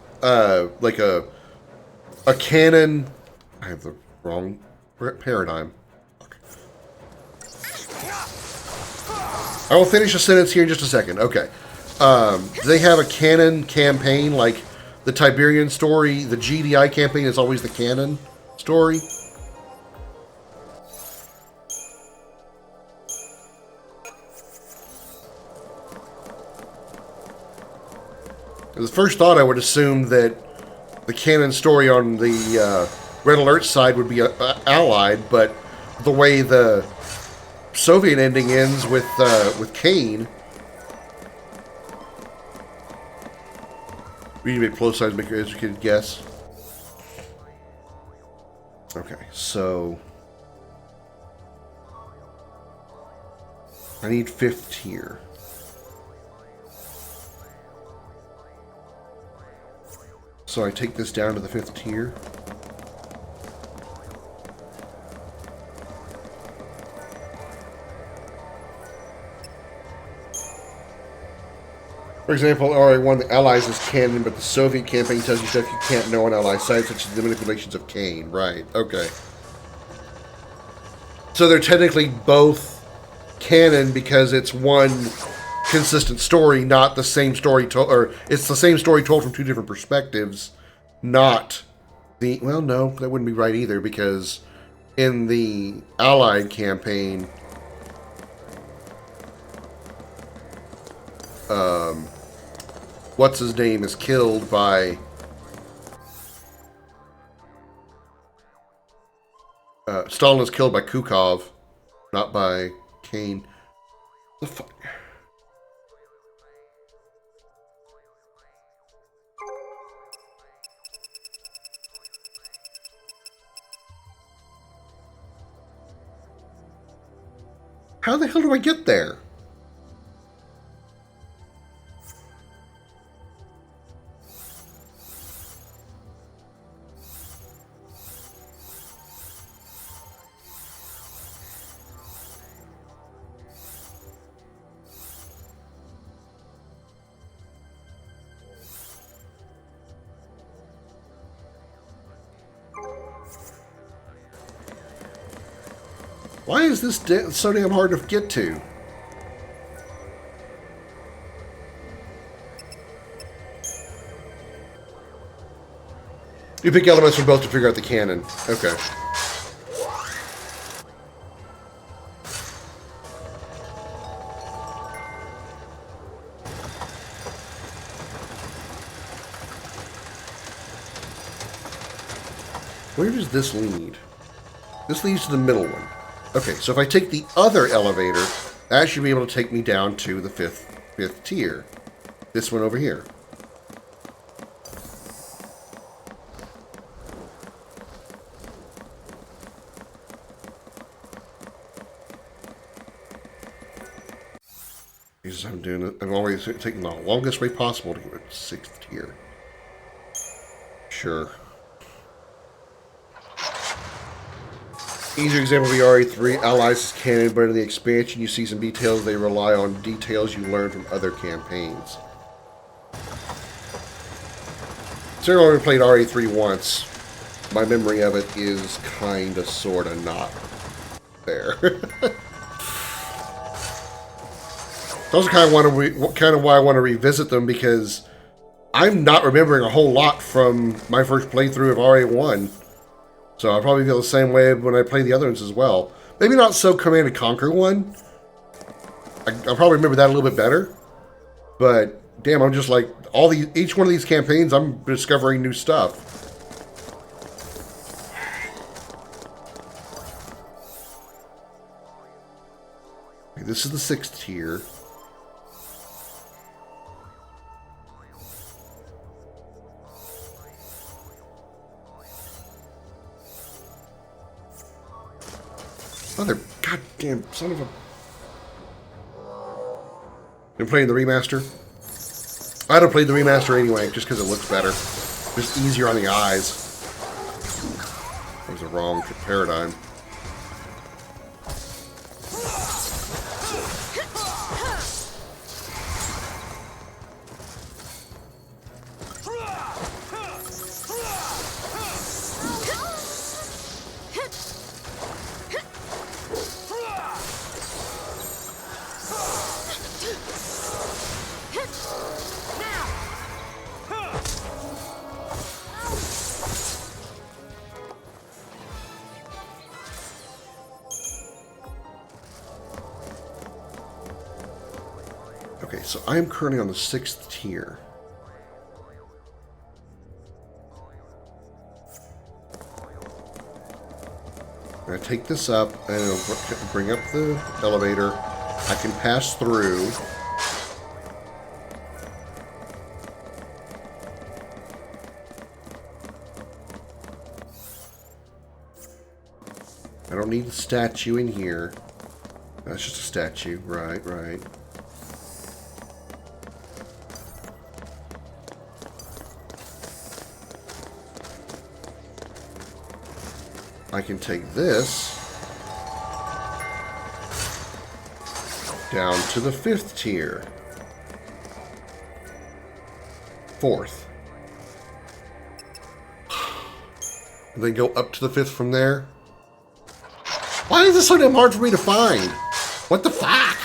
like a canon? I have the wrong paradigm. Okay. I will finish a sentence here in just a second. Okay. Do they have a canon campaign like the Tiberian story? The GDI campaign is always the canon story. The first thought, I would assume that the canon story on the Red Alert side would be allied, but the way the Soviet ending ends with Kane, we need to make close sides, make your educated guess. Okay, so I need 5th tier. So I take this down to the 5th tier. For example, RA1, the Allies is canon, but the Soviet campaign tells you stuff you can't know on Allied sides, such as the manipulations of Kane. Right, okay. So they're technically both canon because it's one consistent story, not the same story told, or it's the same story told from two different perspectives, not the, well, no, that wouldn't be right either, because in the Allied campaign, what's his name is killed by Stalin is killed by Kukov, not by Kane. The fuck. How the hell do I get there? Why is this so damn hard to get to? You pick elements from both to figure out the canon. Okay. Where does this lead? This leads to the middle one. Okay, so if I take the other elevator, that should be able to take me down to the fifth tier. This one over here. Because I'm doing it, I'm always taking the longest way possible to get to 6th tier. Sure. Easier example of the RE3, Allies is canon, but in the expansion you see some details. They rely on details you learn from other campaigns. So I've only played RE3 once. my memory of it is kind of, sort of not there. It's also kind of why I want to revisit them, because I'm not remembering a whole lot from my first playthrough of RA1. So I'll probably feel the same way when I play the other ones as well. Maybe not so Command & Conquer 1. I'll probably remember that a little bit better. But damn, I'm just like, each one of these campaigns, I'm discovering new stuff. Okay, this is the 6th tier. Mother goddamn son of a... Been playing the remaster? I don't play the remaster anyway, just because it looks better. Just easier on the eyes. That was the wrong paradigm. Okay, so I am currently on the 6th tier. I'm going to take this up, and it'll bring up the elevator. I can pass through. I don't need the statue in here. That's just a statue. Right, right. I can take this down to the 5th tier. 4th. And then go up to the 5th from there. Why is this so damn hard for me to find? What the fuck?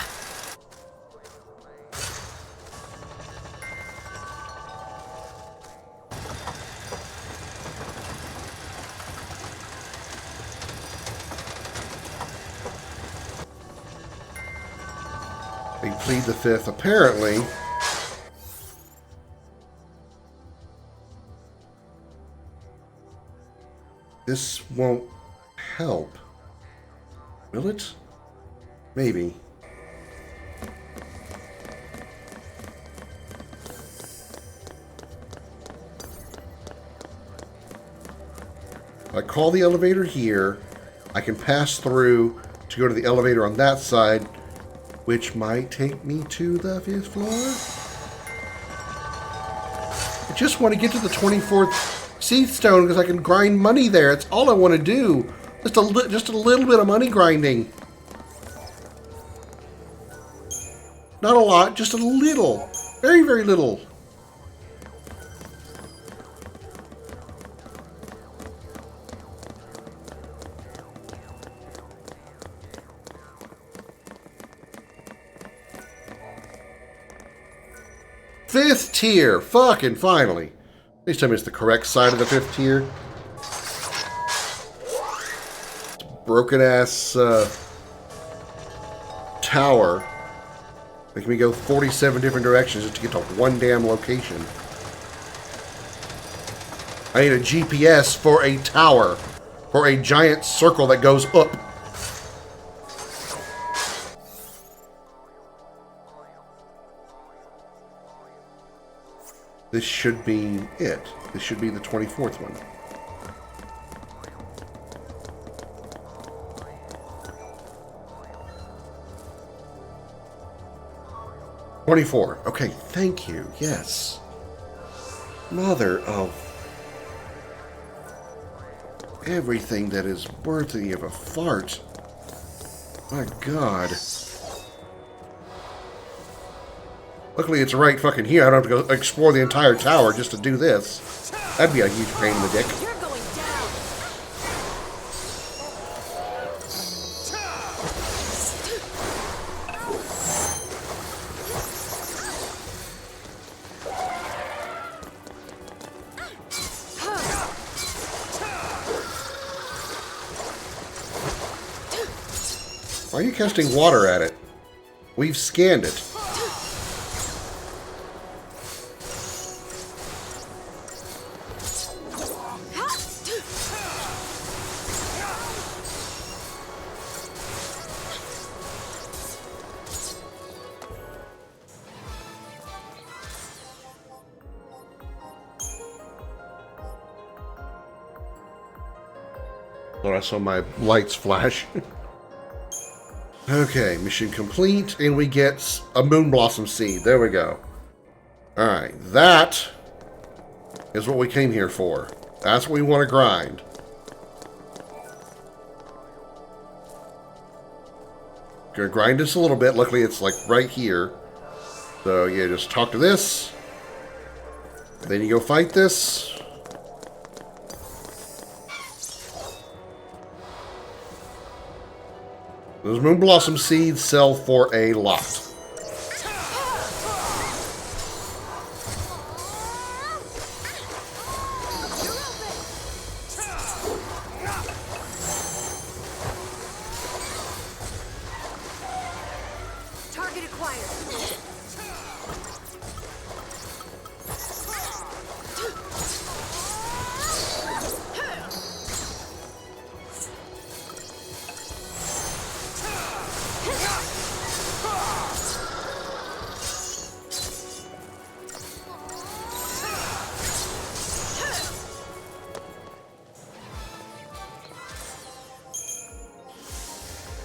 They plead the 5th, apparently. This won't help. Will it? Maybe. I call the elevator here. I can pass through to go to the elevator on that side, which might take me to the 5th floor. I just want to get to the 24th Seed Stone because I can grind money there. That's all I want to do. Just a little bit of money grinding. Not a lot, just a little. Very, very little. Fifth tier! Fucking finally. At least tell me it's the correct side of the 5th tier. Broken ass tower. Making me go 47 different directions just to get to one damn location. I need a GPS for a tower. For a giant circle that goes up. This should be it. This should be the 24th one. $24. Okay, thank you. Yes. Mother of everything that is worthy of a fart. My God. Luckily, it's right fucking here. I don't have to go explore the entire tower just to do this. That'd be a huge pain in the dick. You're going down. Why are you casting water at it? We've scanned it. Thought I saw my lights flash. Okay, mission complete, and we get a moon blossom seed. There we go. Alright, that is what we came here for. That's what we want to grind. Gonna grind this a little bit. Luckily, it's like right here. So, yeah, just talk to this. Then you go fight this. Those moon blossom seeds sell for a lot. Target acquired.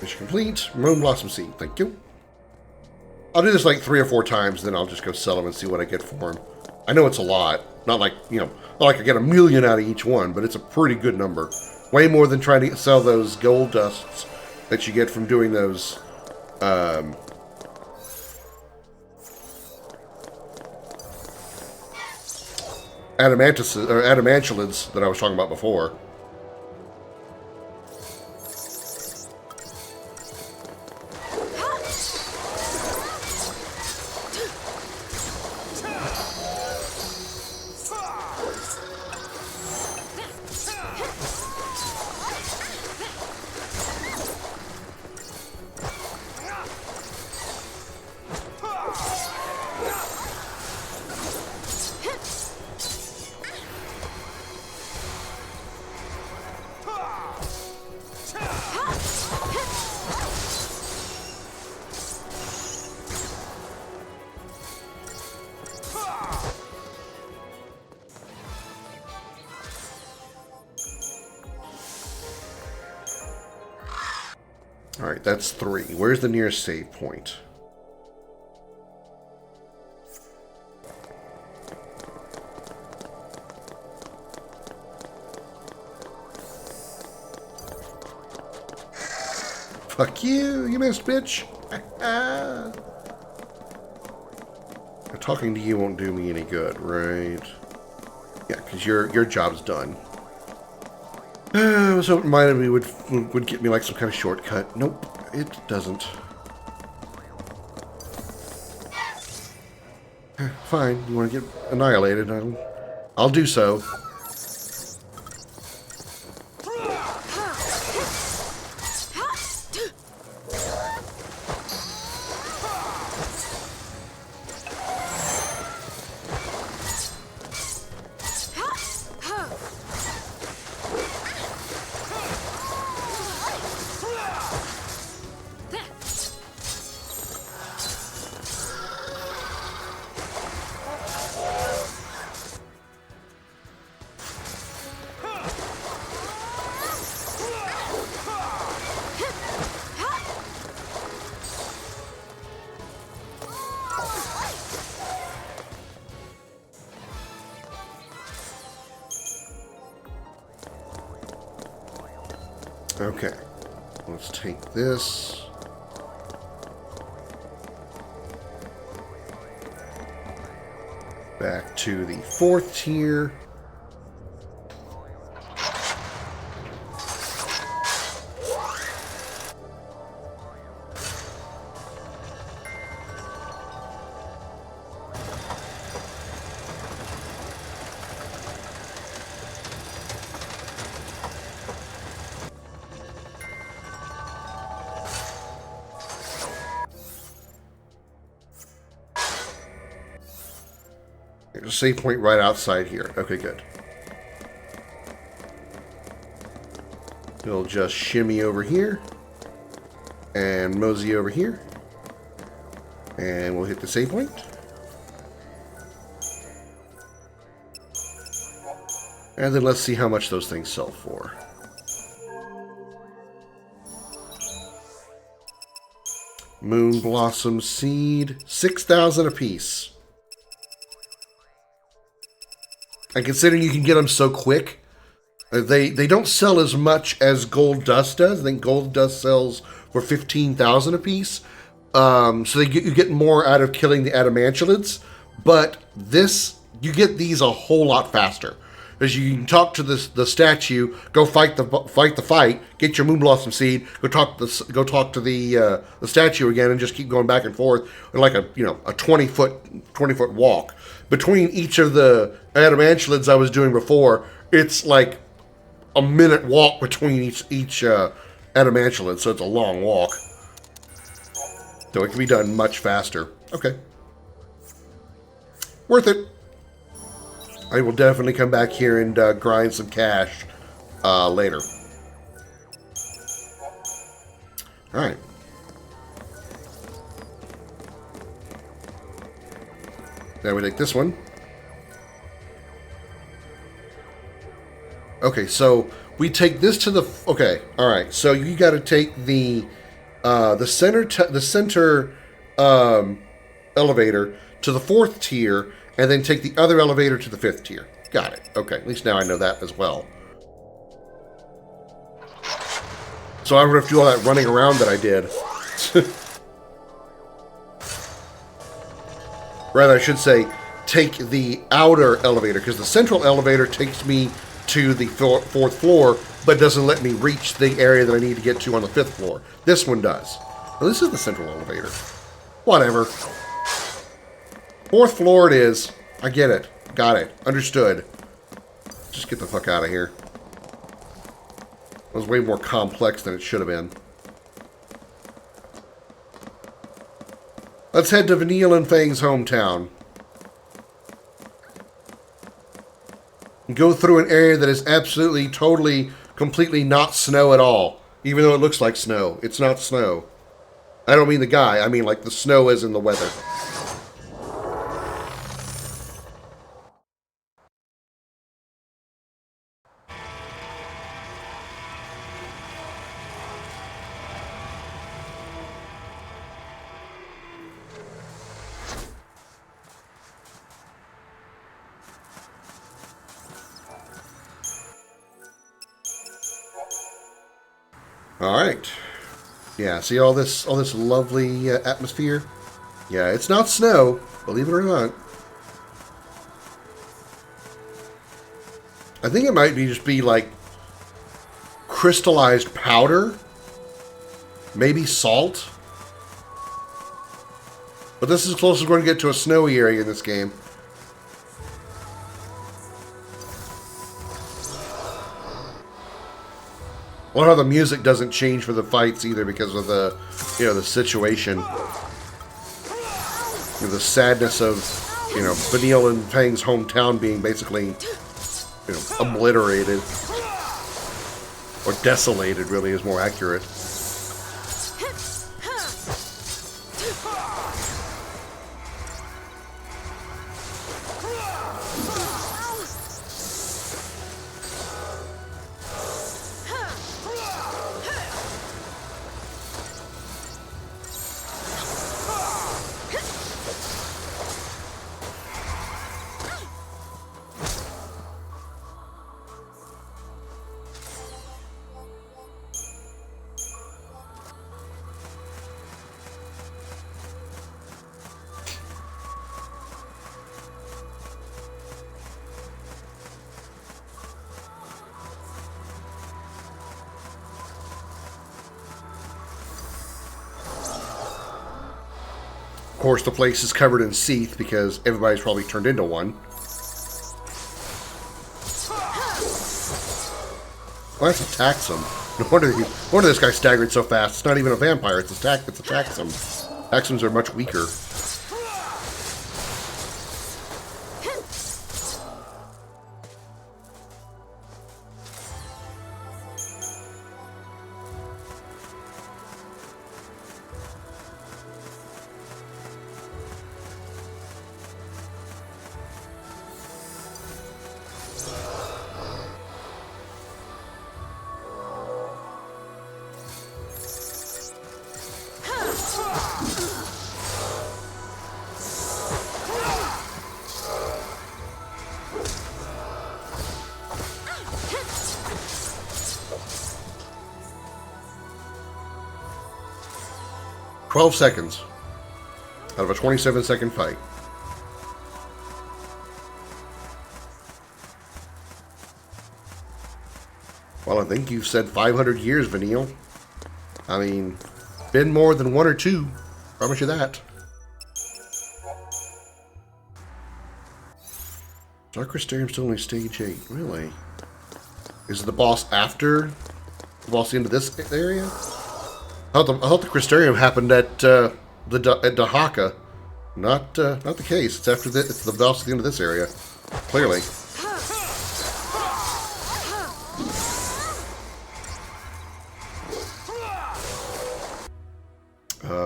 Mission complete. Moon blossom seed. Thank you. I'll do this like 3 or 4 times, then I'll just go sell them and see what I get for them. I know it's a lot. Not like, you know, not like I get 1,000,000 out of each one, but it's a pretty good number. Way more than trying to sell those gold dusts that you get from doing those, adamantulids that I was talking about before. Alright, that's 3. Where's the nearest save point? Fuck you, you missed, bitch. Talking to you won't do me any good, right? Yeah, because your job's done. I was hoping mine would get me like some kind of shortcut. Nope, it doesn't. Fine, you want to get annihilated? I'll do so. Okay, let's take this. Back to the 4th tier. There's a save point right outside here. Okay, good. We'll just shimmy over here. And mosey over here. And we'll hit the save point. And then let's see how much those things sell for. Moon Blossom Seed, 6,000 apiece. And considering you can get them so quick, they don't sell as much as Gold Dust does. I think Gold Dust sells for 15,000 apiece. So you get more out of killing the Adamantulids. But this, you get these a whole lot faster. Because you can talk to the statue, go fight the fight, get your Moon Blossom Seed, go talk to the statue again, and just keep going back and forth like a 20-foot walk between each of the Adamantulids I was doing before. It's like a minute walk between each Adamantulid, so it's a long walk. So it can be done much faster. Okay, worth it. I will definitely come back here and grind some cash later. Alright. Now we take this one. Okay, so we take this to the... Okay, alright. So you got to take the center elevator to the 4th tier, and then take the other elevator to the 5th tier. Got it. Okay, at least now I know that as well. So I don't have to do all that running around that I did. Rather, I should say, take the outer elevator, because the central elevator takes me to the 4th floor, but doesn't let me reach the area that I need to get to on the 5th floor. This one does. Well, this is the central elevator. Whatever. 4th floor it is. I get it. Got it. Understood. Just get the fuck out of here. It was way more complex than it should have been. Let's head to Vanille and Fang's hometown. Go through an area that is absolutely, totally, completely not snow at all. Even though it looks like snow. It's not snow. I don't mean the guy. I mean like the snow is in the weather. Alright. Yeah, see all this lovely atmosphere? Yeah, it's not snow, believe it or not. I think it might just be like crystallized powder. Maybe salt. But this is as close as we're going to get to a snowy area in this game. I love how the music doesn't change for the fights either because of the, the situation. The sadness of, Vanille and Fang's hometown being basically, obliterated. Or desolated, really, is more accurate. Of course, the place is covered in Seath because everybody's probably turned into one. Well, that's a Taxum. No wonder this guy staggered so fast. It's not even a vampire. It's a Taxum. Taxums are much weaker. 12 seconds out of a 27-second fight. Well, I think you've said 500 years, Vanille. I mean, been more than 1 or 2. Promise you that. Dark Crystarium's still only stage 8. Really? Is the boss after the boss into this area? I thought the Crystarium happened at Dahaka. Not the case. It's after it's the boss at the end of this area. Clearly.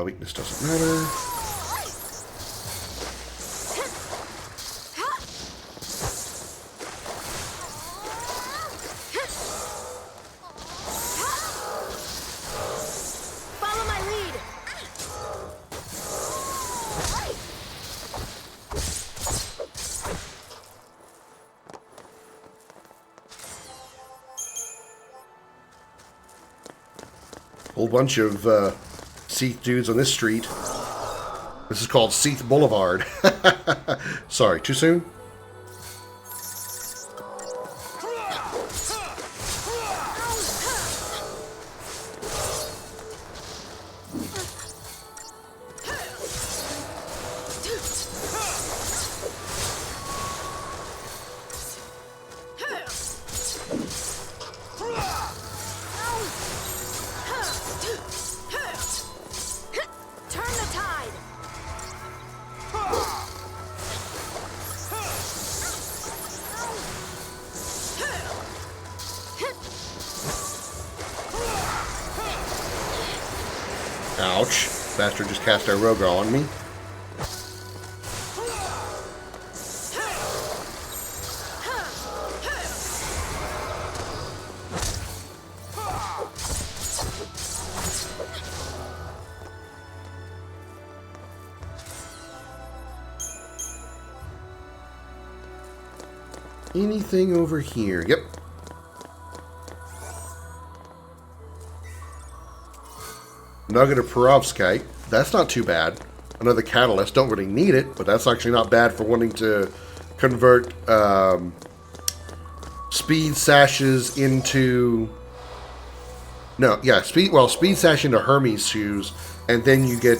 Weakness doesn't matter. Whole bunch of Seath dudes on this street. This is called Seath Boulevard. Sorry, too soon? Ouch. Bastard just cast Aroga on me. Anything over here? Yep. Nugget of Perovskite. That's not too bad. Another catalyst. Don't really need it, but that's actually not bad for wanting to convert speed sashes into... No, yeah, speed sash into Hermes shoes, and then you get...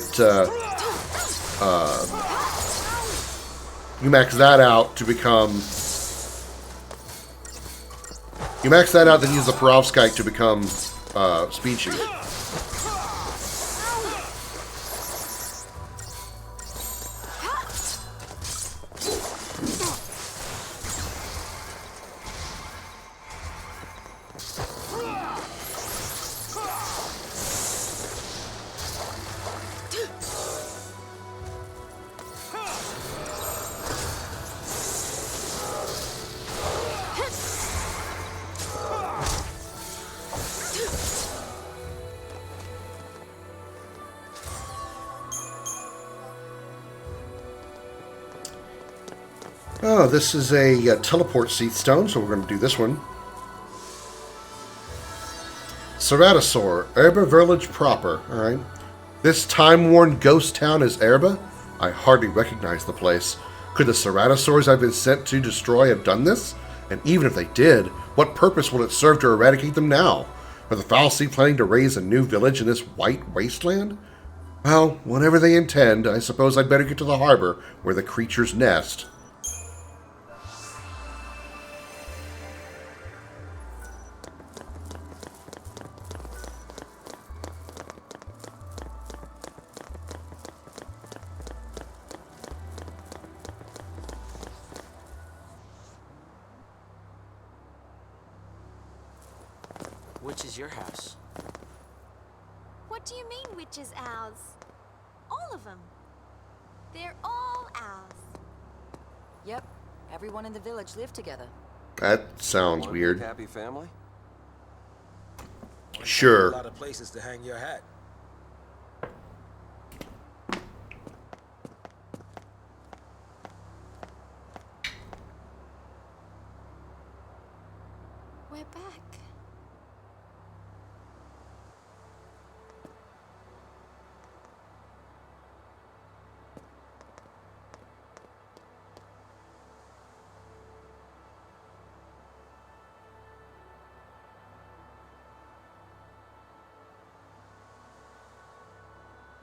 you max that out to become... You max that out, then use the Perovskite to become speed shoes. Oh, this is a teleport Seath Stone, so we're going to do this one. Ceratosaur, Erba Village proper. Alright. This time-worn ghost town is Erba? I hardly recognize the place. Could the Ceratosaurs I've been sent to destroy have done this? And even if they did, what purpose will it serve to eradicate them now? Are the Foul Sea planning to raise a new village in this white wasteland? Well, whatever they intend, I suppose I'd better get to the harbor where the creatures nest. Which is your house? What do you mean, which is ours? All of them. They're all ours. Yep. Everyone in the village lived together. That sounds weird. Happy family? Sure. A lot of places to hang your hat. We're back.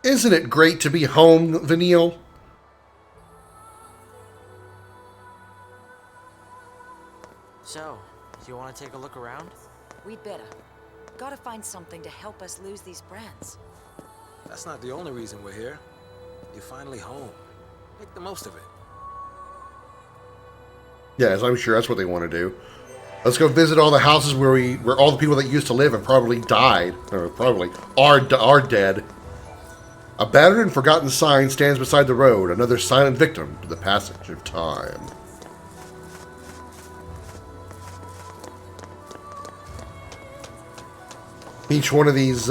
Isn't it great to be home, Vanille? So, you want to take a look around? We'd better. Gotta find something to help us lose these brands. That's not the only reason we're here. You're finally home. Make the most of it. Yes, I'm sure that's what they want to do. Let's go visit all the houses where all the people that used to live have probably died, or probably are dead. A battered and forgotten sign stands beside the road, another silent victim to the passage of time. Each one of these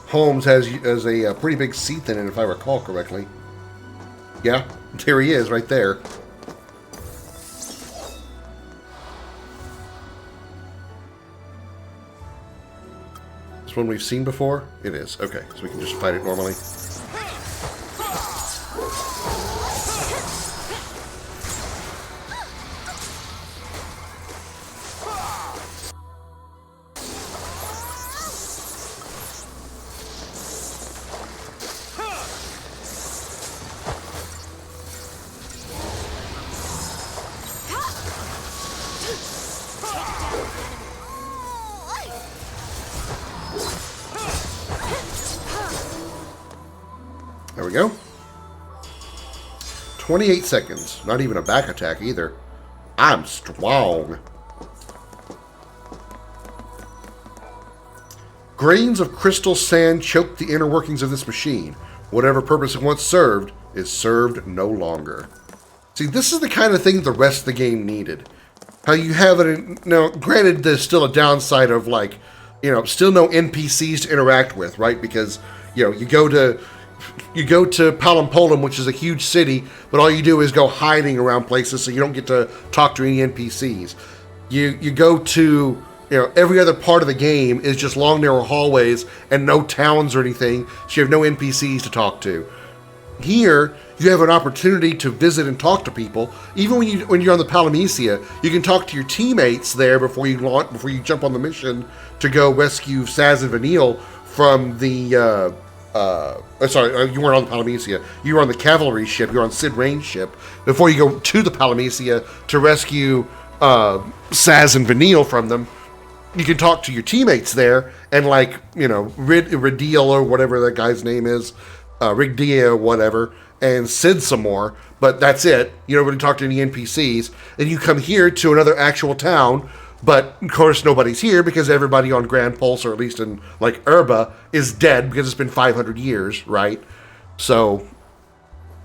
homes has a pretty big seat in it, if I recall correctly. Yeah, there he is, right there. This one we've seen before? It is. Okay, so we can just fight it normally. There we go. 28 seconds. Not even a back attack either. I'm strong. Grains of crystal sand choke the inner workings of this machine. Whatever purpose it once served is served no longer. See, this is the kind of thing the rest of the game needed. How you have it in... Now, granted, there's still a downside of, like, you know, still no NPCs to interact with, right? Because, you know, you go to Palampolum, which is a huge city, but all you do is go hiding around places, so you don't get to talk to any NPCs. You go to, you know, every other part of the game is just long, narrow hallways and no towns or anything, so you have no NPCs to talk to. Here, you have an opportunity to visit and talk to people. Even when you're on the Palamecia, you can talk to your teammates there before you jump on the mission to go rescue Saz and Vanille from the. Sorry, you weren't on the Palamecia. You were on the cavalry ship. You were on Sid Rain's ship before you go to the Palamecia to rescue Saz and Vanille from them. You can talk to your teammates there and, like, you know, Ridiel or whatever that guy's name is, Rigdia or whatever, and Sid some more. But that's it. You don't really talk to any NPCs. And you come here to another actual town. But, of course, nobody's here because everybody on Grand Pulse, or at least in, like, Erba, is dead because it's been 500 years, right? So,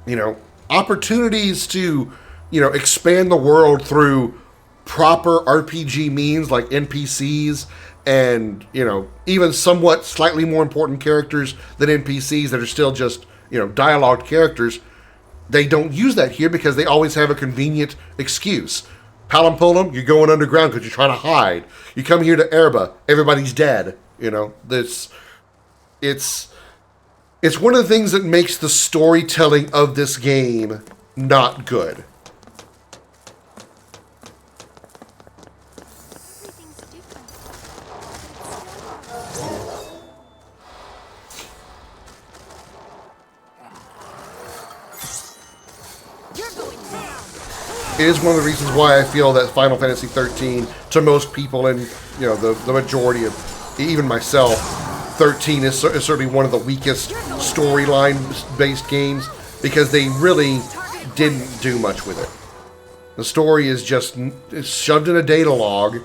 you know, opportunities to, you know, expand the world through proper RPG means like NPCs and, you know, even somewhat slightly more important characters than NPCs that are still just, you know, dialogued characters. They don't use that here because they always have a convenient excuse. Palampolum, you're going underground because you're trying to hide. You come here to Erba, everybody's dead. You know, it's one of the things that makes the storytelling of this game not good. It is one of the reasons why I feel that Final Fantasy XIII, to most people, and, you know, the majority of, even myself, 13 is certainly one of the weakest storyline-based games because they really didn't do much with it. The story is just shoved in a data log,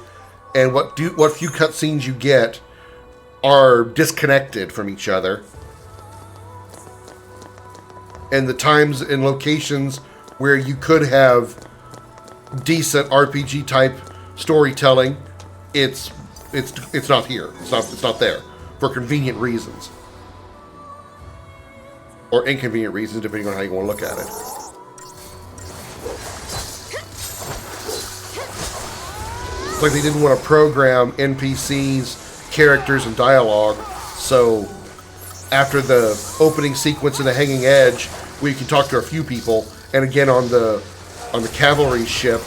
and what few cutscenes you get are disconnected from each other. And the times and locations where you could have decent RPG type storytelling, it's not here. It's not there for convenient reasons or inconvenient reasons, depending on how you want to look at it. It's like they didn't want to program NPCs, characters, and dialogue, so after the opening sequence in the Hanging Edge, where you can talk to a few people, and again on the cavalry ship,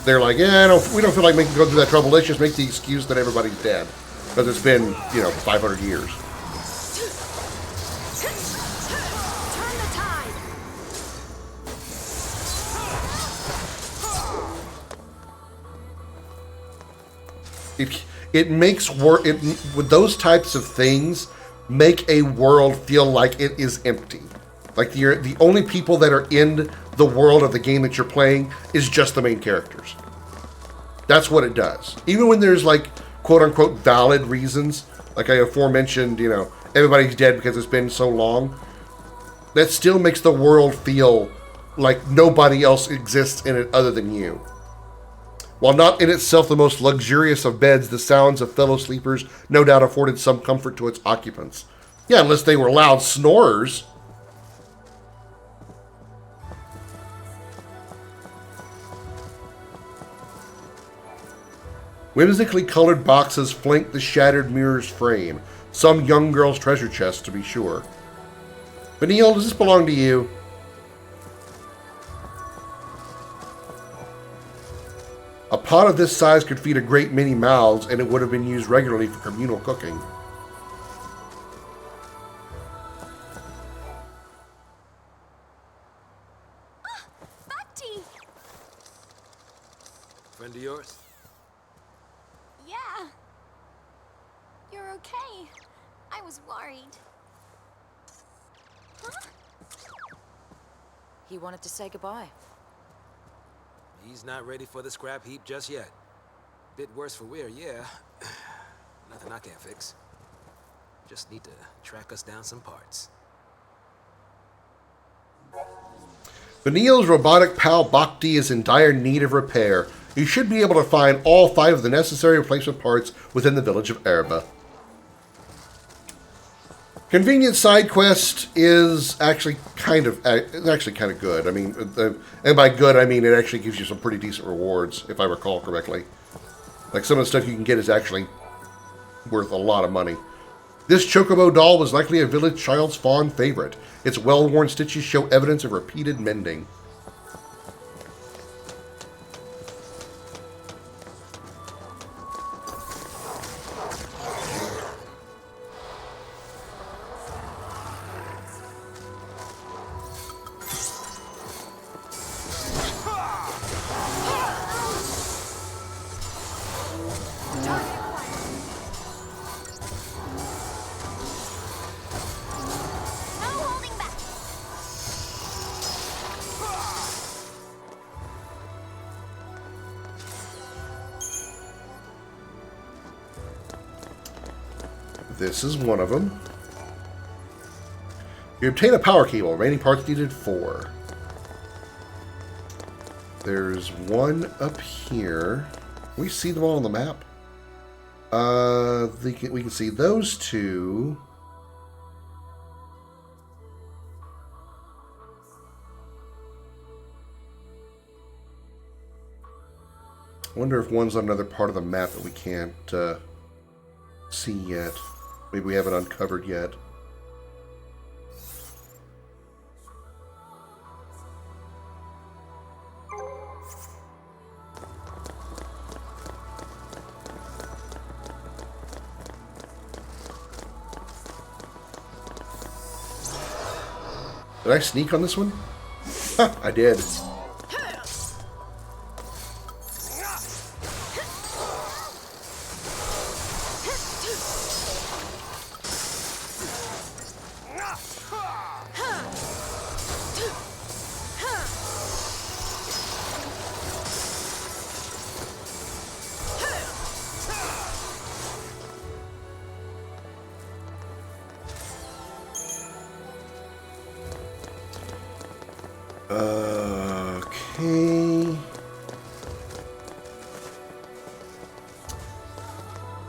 they're like, yeah, we don't feel like go through that trouble. Let's just make the excuse that everybody's dead. Because it's been, 500 years. It makes with those types of things make a world feel like it is empty. Like the only people that are in the world of the game that you're playing is just the main characters. That's what it does. Even when there's like quote unquote valid reasons, like I aforementioned, you know, everybody's dead because it's been so long, that still makes the world feel like nobody else exists in it other than you. While not in itself the most luxurious of beds, the sounds of fellow sleepers no doubt afforded some comfort to its occupants. Yeah, unless they were loud snorers. Whimsically colored boxes flank the shattered mirror's frame. Some young girl's treasure chest, to be sure. But Neil, does this belong to you? A pot of this size could feed a great many mouths, and it would have been used regularly for communal cooking. Bhakti! Friend of yours? Yeah. You're okay. I was worried. Huh? He wanted to say goodbye. He's not ready for the scrap heap just yet. Bit worse for wear, yeah. Nothing I can't fix. Just need to track us down some parts. Benil's robotic pal Bhakti is in dire need of repair. You should be able to find all 5 of the necessary replacement parts within the village of Erba. Convenient side quest is actually kind of good. I mean, and by good I mean it actually gives you some pretty decent rewards, if I recall correctly. Like some of the stuff you can get is actually worth a lot of money. This Chocobo doll was likely a village child's fond favorite. Its well-worn stitches show evidence of repeated mending. This is one of them. You obtain a power cable. Remaining parts needed 4. There's one up here. We see them all on the map. We can see those 2. I wonder if one's on another part of the map that we can't see yet. Maybe we haven't uncovered yet. Did I sneak on this one? Ha, I did. Okay.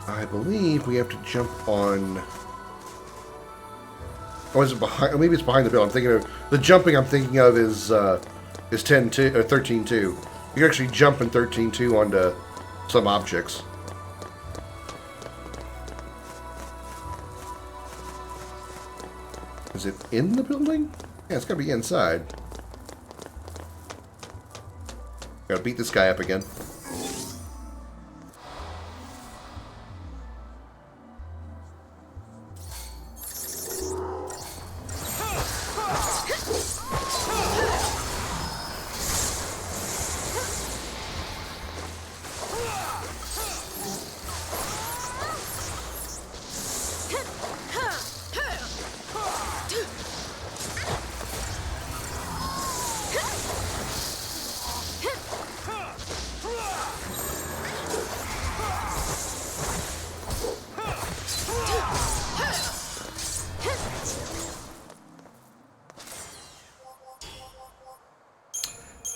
I believe we have to jump on. Oh, is it behind? Maybe it's behind the bill. I'm thinking of the jumping. I'm thinking of is 10-2 or 13-2. You can actually jump in 13-2 onto some objects. Is it in the building? Yeah, it's gotta be inside. Gotta beat this guy up again.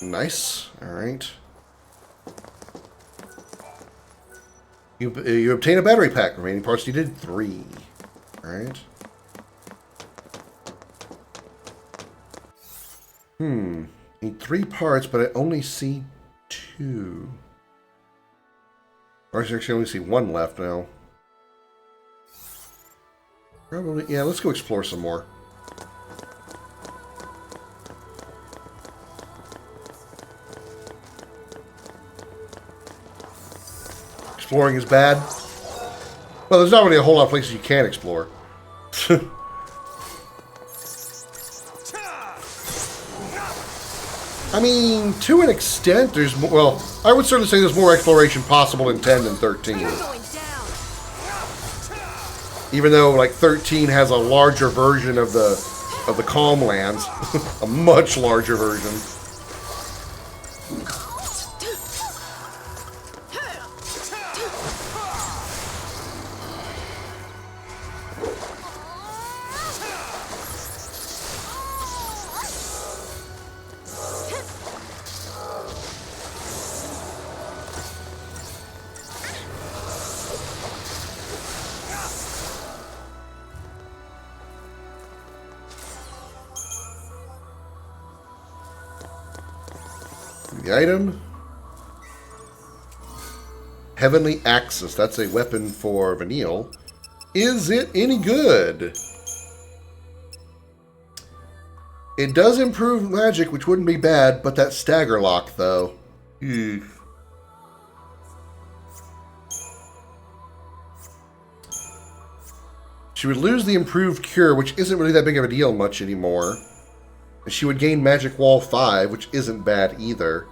Nice. Alright. You obtain a battery pack. Remaining parts needed 3. Alright. Need 3 parts, but I only see 2. Or I actually only see 1 left now. Probably, yeah, let's go explore some more. Exploring is bad. Well, there's not really a whole lot of places you can explore. I mean, to an extent, there's more, well, I would certainly say there's more exploration possible in 10 than 13. Even though, like, 13 has a larger version of the Calm Lands, a much larger version. The item. Heavenly Axis. That's a weapon for Vanille. Is it any good? It does improve magic, which wouldn't be bad, but that stagger lock, though. Eugh. She would lose the improved cure, which isn't really that big of a deal much anymore. And she would gain Magic Wall 5, which isn't bad either.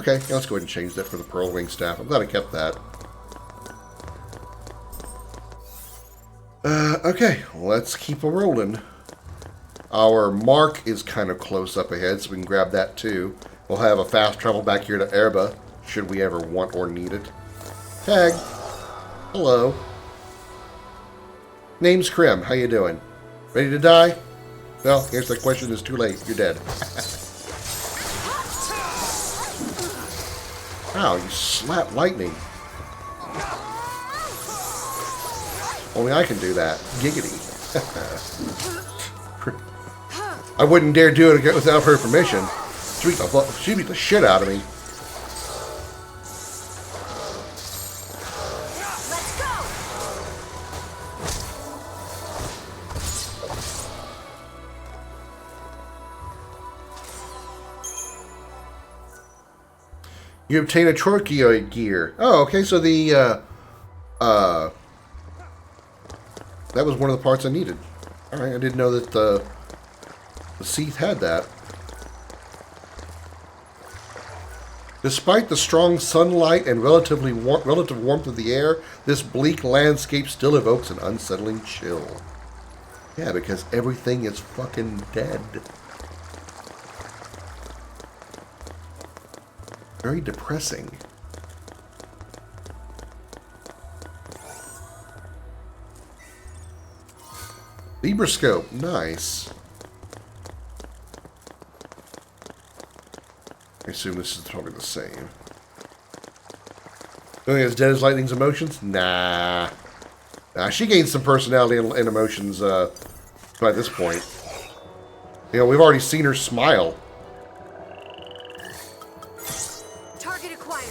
Okay, yeah, let's go ahead and change that for the Pearl Wing Staff. I'm glad I kept that. Okay, let's keep a rolling. Our mark is kind of close up ahead, so we can grab that too. We'll have a fast travel back here to Erba, should we ever want or need it. Tag. Hello. Name's Krim. How you doing? Ready to die? Well, here's the question. It's too late. You're dead. Wow, you slap lightning. Only I can do that. Giggity. I wouldn't dare do it without her permission. She'd beat the shit out of me. You obtain a Trochioid gear. Oh, okay, so the, that was one of the parts I needed. Alright, I didn't know that the Seath had that. Despite the strong sunlight and relative warmth of the air, this bleak landscape still evokes an unsettling chill. Yeah, because everything is fucking dead. Very depressing. Libroscope, nice. I assume this is probably the same. Feeling as dead as Lightning's emotions? Nah. Nah, she gains some personality and emotions by this point. You know, we've already seen her smile. Target acquired.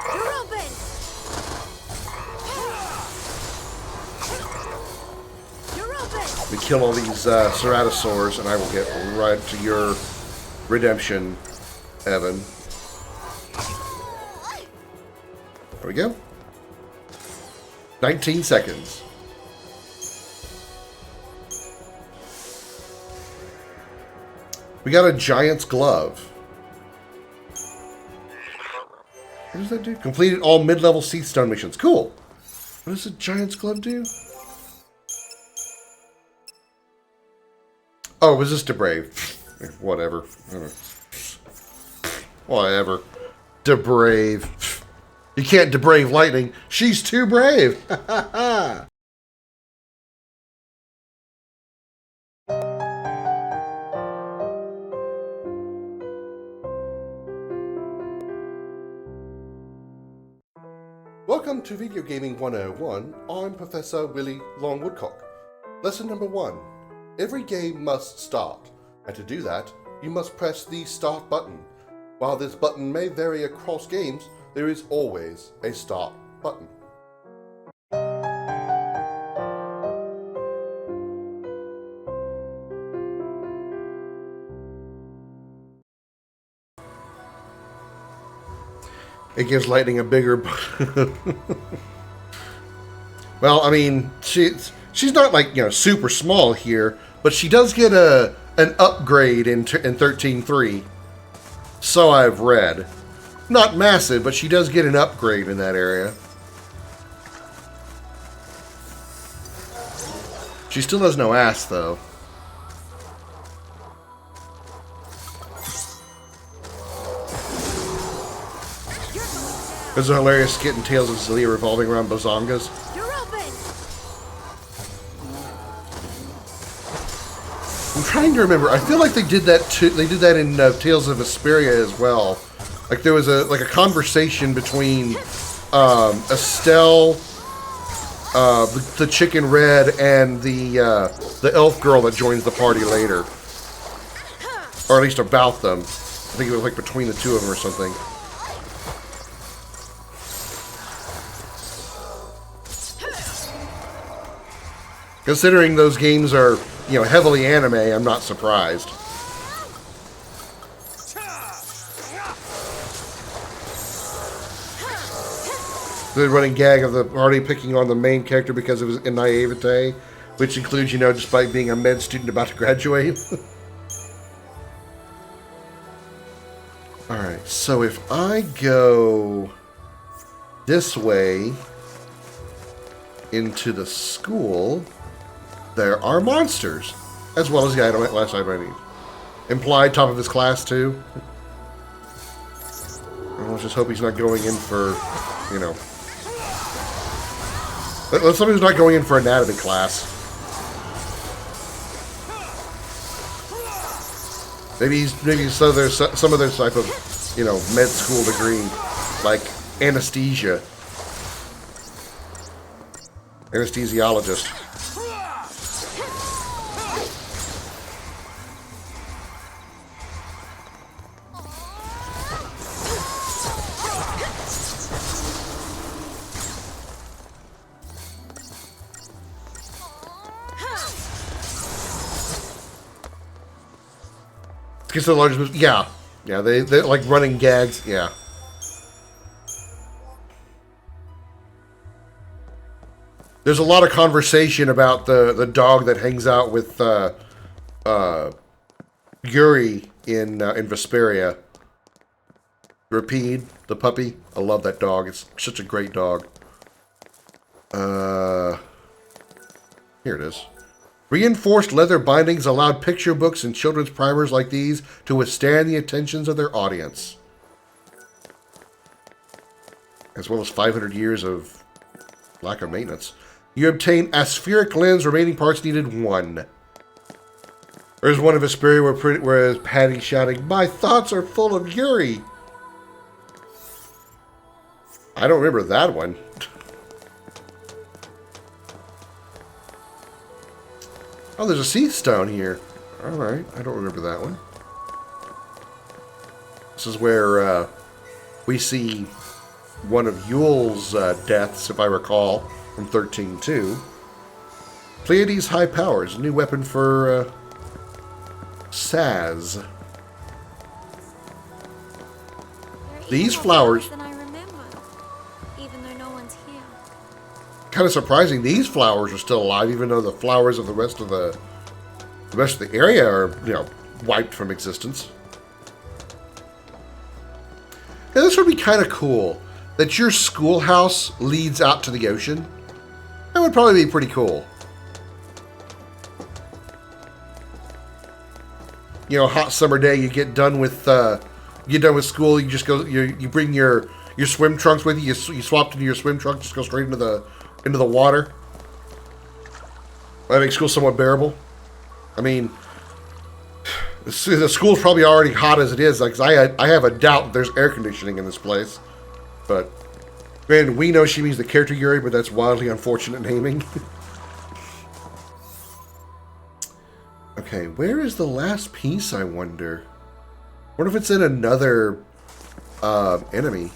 You're open. You're open. We kill all these ceratosaurs, and I will get right to your redemption, Evan. There we go. 19 seconds. We got a giant's glove. What does that do? Completed all mid-level Seath Stone missions. Cool. What does a giant's glove do? Oh, resist to brave. Whatever. Whatever. Debrave. You can't debrave Lightning. She's too brave. Welcome to Video Gaming 101. I'm Professor Willie Long Woodcock. Lesson number 1. Every game must start, and to do that, you must press the start button. While this button may vary across games, there is always a start button. It gives Lightning a bigger... Well, I mean, she's not like, you know, super small here, but she does get an upgrade in 13.3. So I've read. Not massive, but she does get an upgrade in that area. She still has no ass, though. There's a hilarious skit in Tales of Xillia revolving around bazongas. You're open. I'm trying to remember. I feel like they did that too. They did that in Tales of Vesperia as well. Like there was a conversation between Estelle, the Chicken Red, and the elf girl that joins the party later, or at least about them. I think it was like between the two of them or something. Considering those games are, you know, heavily anime, I'm not surprised. The running gag of the party picking on the main character because of his naivete, which includes, you know, despite being a med student about to graduate. Alright, so if I go this way into the school, there are monsters, as well as the last item I need. Implied top of his class, too. Let's just hope he's not going in for, you know... Let's hope he's not going in for anatomy class. Maybe so there's some other type of, you know, med school degree, like anesthesia. Anesthesiologist. It's the largest. Yeah, they're like running gags. Yeah. There's a lot of conversation about the dog that hangs out with Yuri in Vesperia. Rapide, the puppy. I love that dog. It's such a great dog. Here it is. Reinforced leather bindings allowed picture books and children's primers like these to withstand the attentions of their audience. As well as 500 years of lack of maintenance. You obtain aspheric lens, remaining parts needed 1. There's one of Vesperia where Patty shouting, "My thoughts are full of Yuri." I don't remember that one. Oh, there's a Seath Stone here. Alright, I don't remember that one. This is where we see one of Yule's deaths, if I recall, from 13.2. Pleiades High Powers, new weapon for Saz. These flowers... Than I remember, even though no one's here. Kind of surprising. These flowers are still alive, even though the flowers of the rest of the area are, you know, wiped from existence. Yeah, this would be kind of cool. That your schoolhouse leads out to the ocean. That would probably be pretty cool. You know, hot summer day, you get done with school. You just go. You bring your swim trunks with you. You swap into your swim trunk. Just go straight into the water. That makes school somewhat bearable. I mean, the school's probably already hot as it is. Like, I have a doubt there's air conditioning in this place, but Granted, we know she means the character Yuri, but that's wildly unfortunate naming. Okay, where is the last piece, I wonder? What if it's in another enemy?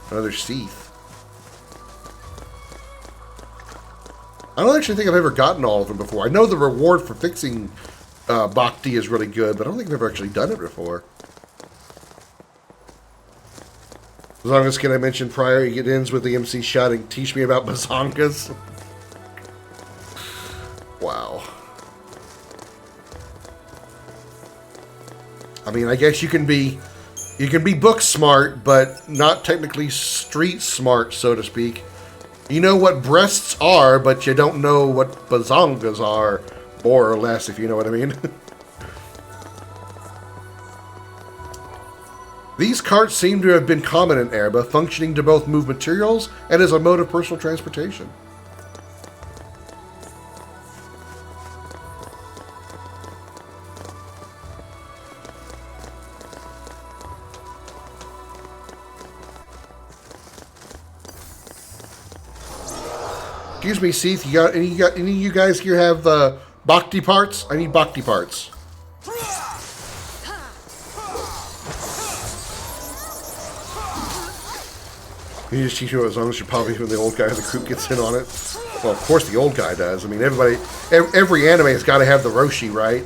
Another Seath. I don't actually think I've ever gotten all of them before. I know the reward for fixing Bhakti is really good, but I don't think I've ever actually done it before. As long as, can I mention prior, it ends with the MC shouting, "Teach me about bazongas." Wow. I mean, I guess you can be book smart, but not technically street smart, so to speak. You know what breasts are, but you don't know what bazongas are, more or less, if you know what I mean. These carts seem to have been common in Erba, functioning to both move materials and as a mode of personal transportation. Excuse me, Seath, any of you guys here have Bhakti parts? I need Bhakti parts. You just teach me as long as you're probably when the old guy in the group gets in on it. Well, of course the old guy does. I mean, every anime has got to have the Roshi, right?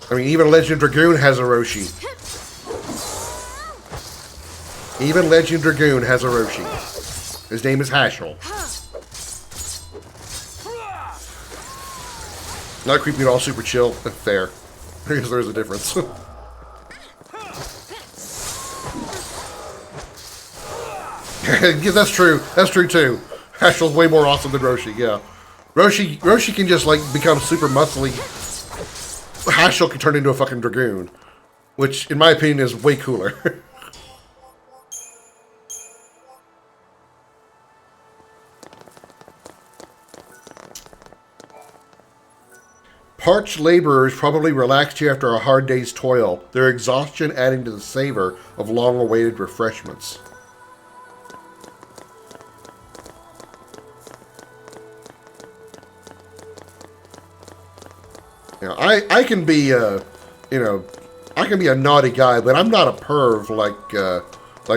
I mean, even Legend Dragoon has a Roshi. Even Legend Dragoon has a Roshi. His name is Hashel. Not creepy at all, super chill. Fair. Because there's a difference. Yeah, that's true. That's true too. Hashel's way more awesome than Roshi, yeah. Roshi can just like become super muscly. Hashel can turn into a fucking Dragoon. Which, in my opinion, is way cooler. Parched laborers probably relaxed here after a hard day's toil, their exhaustion adding to the savor of long-awaited refreshments. You know, I can be I can be a naughty guy, but I'm not a perv like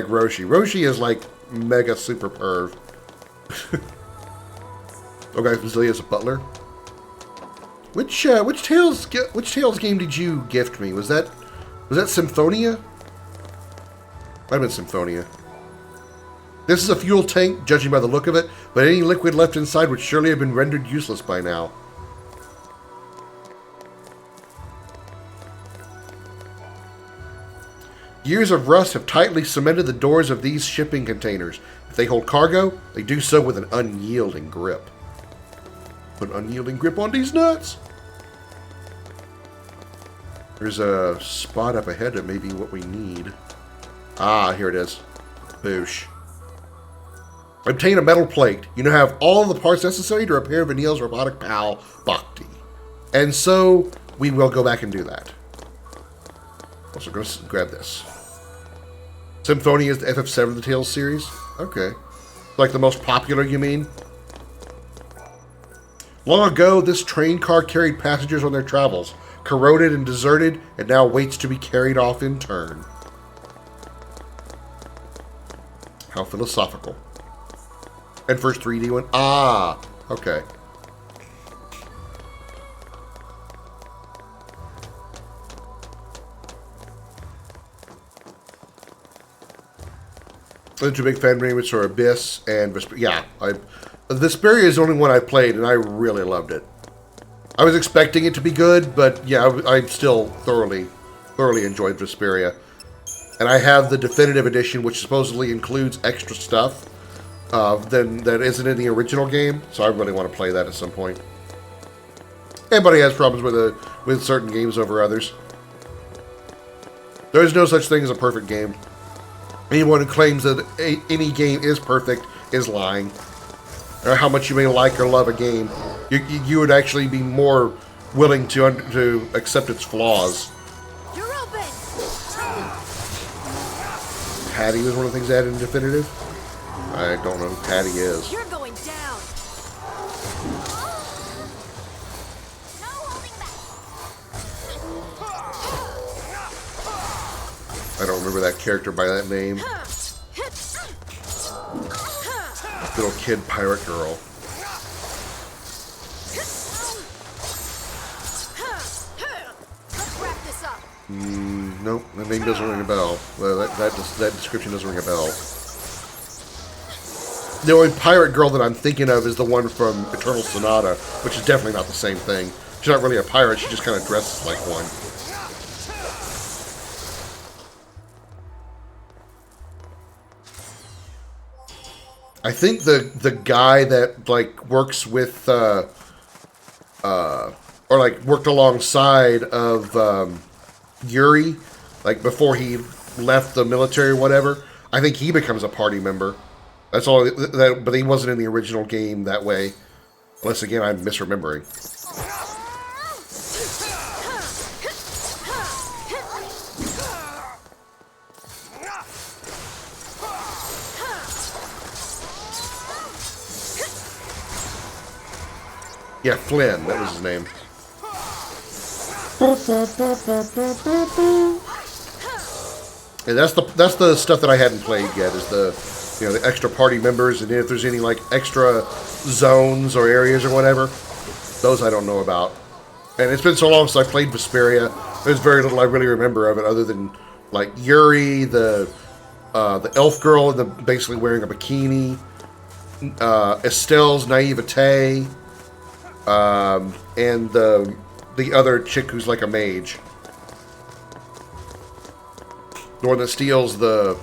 Roshi. Roshi is like mega super perv. Okay, Fazilia's a butler. Which Tales game did you gift me? Was that Symphonia? Might have been Symphonia. This is a fuel tank, judging by the look of it, but any liquid left inside would surely have been rendered useless by now. Years of rust have tightly cemented the doors of these shipping containers. If they hold cargo, they do so with an unyielding grip. Put an unyielding grip on these nuts. There's a spot up ahead that may be what we need. Ah, here it is. Boosh. Obtain a metal plate. You now have all the parts necessary to repair Vanille's robotic pal, Bhakti. And so, we will go back and do that. Also, go grab this. Symphonia is the FF7 of the Tales series? Okay. Like the most popular, you mean? Long ago, this train car carried passengers on their travels, corroded and deserted, and now waits to be carried off in turn. How philosophical. And first 3D one? Ah, okay. I'm a big fan of games for Abyss and Vesperia. Yeah, Vesperia is the only one I played, and I really loved it. I was expecting it to be good, but yeah, I still thoroughly enjoyed Vesperia. And I have the definitive edition, which supposedly includes extra stuff that isn't in the original game, so I really want to play that at some point. Everybody has problems with certain games over others. There is no such thing as a perfect game. Anyone who claims that any game is perfect is lying. Or how much you may like or love a game, you would actually be more willing to accept its flaws. You're open. Patty was one of the things added in Definitive. I don't know who Patty is. You're going down. I don't remember that character by that name. Little kid pirate girl. Let's wrap this up. Nope, that name doesn't ring a bell. Well, that description doesn't ring a bell. The only pirate girl that I'm thinking of is the one from Eternal Sonata, which is definitely not the same thing. She's not really a pirate, she just kind of dresses like one. I think the guy that like works with or like worked alongside of Yuri, like before he left the military or whatever, I think he becomes a party member. That's all. But he wasn't in the original game that way, unless again I'm misremembering. Yeah, Flynn, that was his name. And that's the stuff that I hadn't played yet, is the extra party members, and if there's any like extra zones or areas or whatever, those I don't know about. And it's been so long since I played Vesperia, there's very little I really remember of it, other than like Yuri, the elf girl, basically wearing a bikini, Estelle's naivete. And the other chick who's like a mage. The one that steals that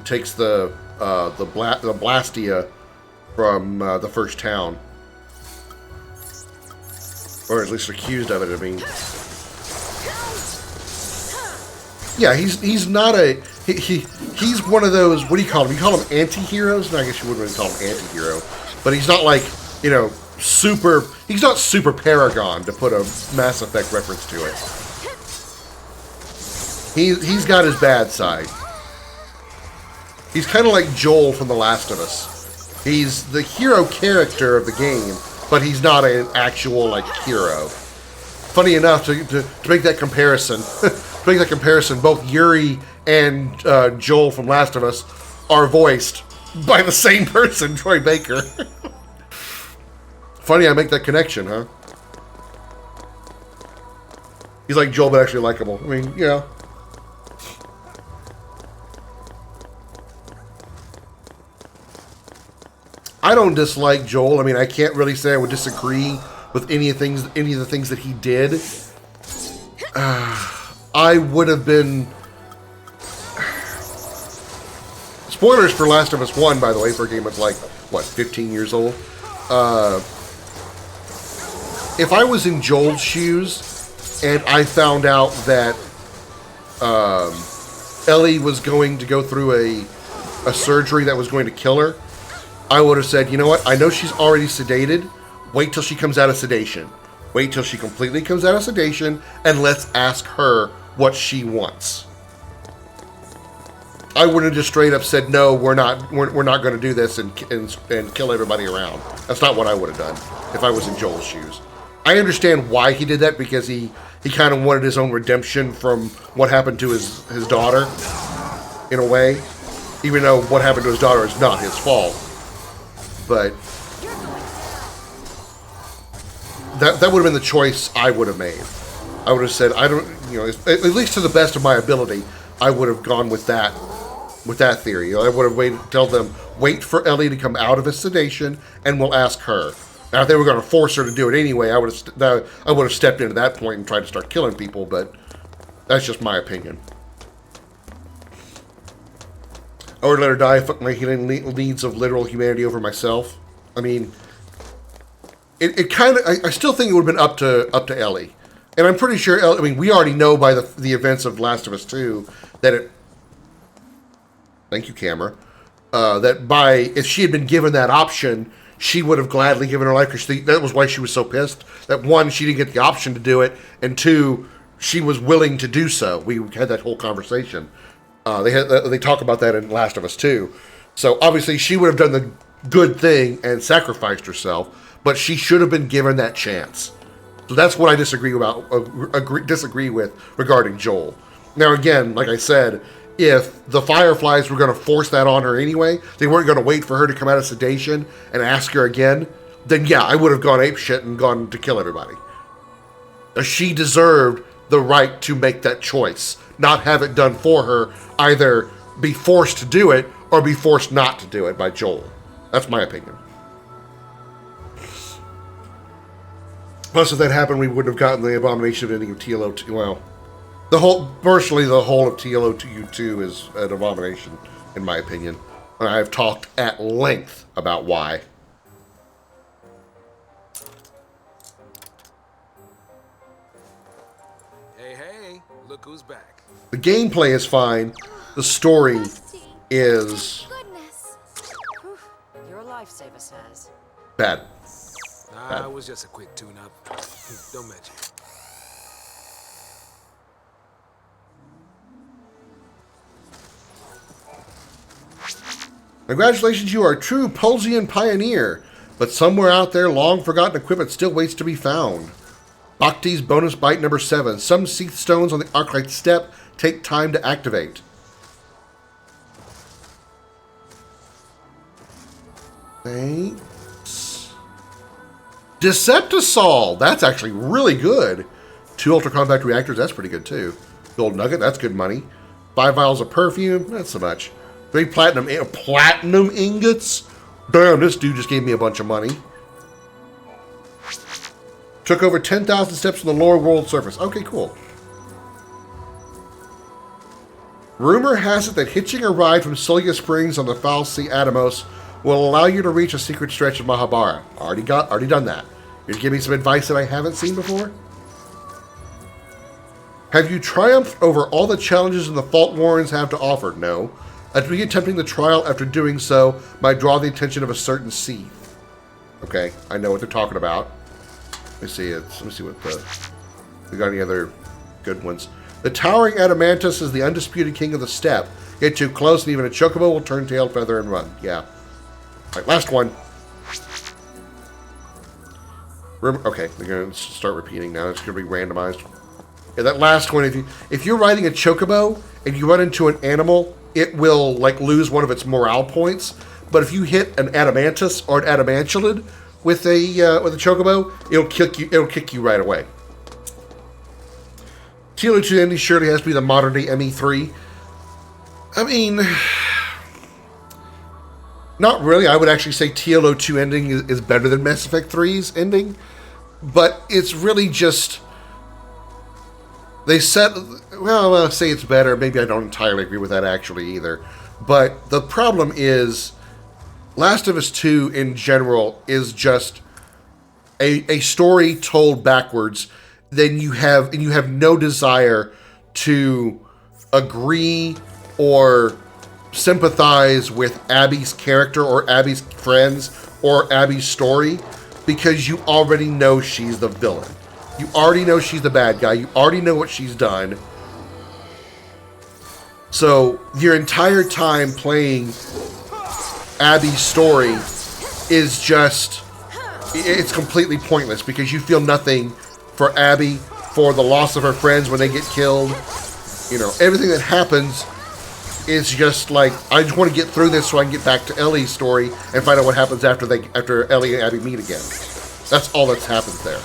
takes the Blastia from the first town. Or at least accused of it, I mean. Yeah, he's not a... He's one of those... What do you call him? You call him anti-heroes? No, I guess you wouldn't really call him anti-hero. But he's not like... super... He's not super Paragon, to put a Mass Effect reference to it. He's got his bad side. He's kind of like Joel from The Last of Us. He's the hero character of the game, but he's not an actual, like, hero. Funny enough, to make that comparison, both Yuri and Joel from Last of Us are voiced by the same person, Troy Baker. Funny I make that connection, huh? He's like Joel, but actually likable. I mean, you know. I don't dislike Joel. I mean, I can't really say I would disagree with any of the things that he did. I would have been... Spoilers for Last of Us 1, by the way, for a game that's like, what, 15 years old? If I was in Joel's shoes and I found out that Ellie was going to go through a surgery that was going to kill her, I would have said, you know what, I know she's already sedated, wait till she comes out of sedation. Wait till she completely comes out of sedation, and let's ask her what she wants. I wouldn't have just straight up said, no, we're not going to do this and kill everybody around. That's not what I would have done if I was in Joel's shoes. I understand why he did that, because he kind of wanted his own redemption from what happened to his daughter, in a way. Even though what happened to his daughter is not his fault. But that would have been the choice I would have made. I would have said, I don't, at least to the best of my ability, I would have gone with that theory. I would have tell them, wait for Ellie to come out of his sedation, and we'll ask her. Now, if they were going to force her to do it anyway, I would have stepped into that point and tried to start killing people, but that's just my opinion. I would let her die, fuck my healing needs of literal humanity over myself. I mean, it kind of, I still think it would have been up to Ellie. And I'm pretty sure, I mean, we already know by the events of Last of Us 2 that it, thank you, camera, if she had been given that option, she would have gladly given her life, because that was why she was so pissed. That one, she didn't get the option to do it, and two, she was willing to do so. We had that whole conversation. They talk about that in Last of Us 2. So obviously she would have done the good thing and sacrificed herself, but she should have been given that chance. So that's what I disagree with regarding Joel. Now again, like I said, if the Fireflies were going to force that on her anyway, they weren't going to wait for her to come out of sedation and ask her again, then yeah, I would have gone apeshit and gone to kill everybody. She deserved the right to make that choice, not have it done for her, either be forced to do it or be forced not to do it by Joel. That's my opinion. Plus, if that happened, we wouldn't have gotten the abomination ending of TLO2. Well, virtually the whole of TLO2 is an abomination, in my opinion. And I've talked at length about why. Hey, look who's back. The gameplay is fine. The story is You're a lifesaver, Saz. bad. Nah, it was just a quick tune-up. Don't mention. Congratulations, you are a true Pulsian pioneer, but somewhere out there, long-forgotten equipment still waits to be found. Bhakti's bonus bite number 7. Some Seath stones on the Arclight step take time to activate. Thanks. Deceptisol! That's actually really good. 2 ultra-compact reactors, that's pretty good too. Gold nugget, that's good money. 5 vials of perfume, not so much. 3 platinum ingots? Damn, this dude just gave me a bunch of money. Took over 10,000 steps from the lower world surface. Okay, cool. Rumor has it that hitching a ride from Celia Springs on the Foul Sea Atomos will allow you to reach a secret stretch of Mahabharata. Already done that. You're giving me some advice that I haven't seen before? Have you triumphed over all the challenges in the Fault Warrens have to offer? No. At me attempting the trial after doing so might draw the attention of a certain Seath. Okay, I know what they're talking about. Let me see what we got any other good ones. The towering Adamantus is the undisputed king of the steppe. Get too close and even a chocobo will turn tail, feather, and run. Yeah. All right, last one. Okay, they're going to start repeating now. It's going to be randomized. Yeah, that last one, if you're riding a chocobo and you run into an animal, it will like lose one of its morale points. But if you hit an Adamantus or an Adamantulid with a chocobo, it'll kick you right away. TLO2 ending surely has to be the modern day ME3. I mean, not really. I would actually say TLO2 ending is better than Mass Effect 3's ending. But it's really just... They said... Well, I'll say it's better. Maybe I don't entirely agree with that actually either. But the problem is... Last of Us 2 in general is just a story told backwards. Then you have no desire to agree or sympathize with Abby's character or Abby's friends or Abby's story because you already know she's the villain. You already know she's the bad guy. You already know what she's done. So your entire time playing Abby's story is just, it's completely pointless because you feel nothing for Abby, for the loss of her friends when they get killed. You know, everything that happens is just like, I just want to get through this so I can get back to Ellie's story and find out what happens after Ellie and Abby meet again. That's all that's happened there.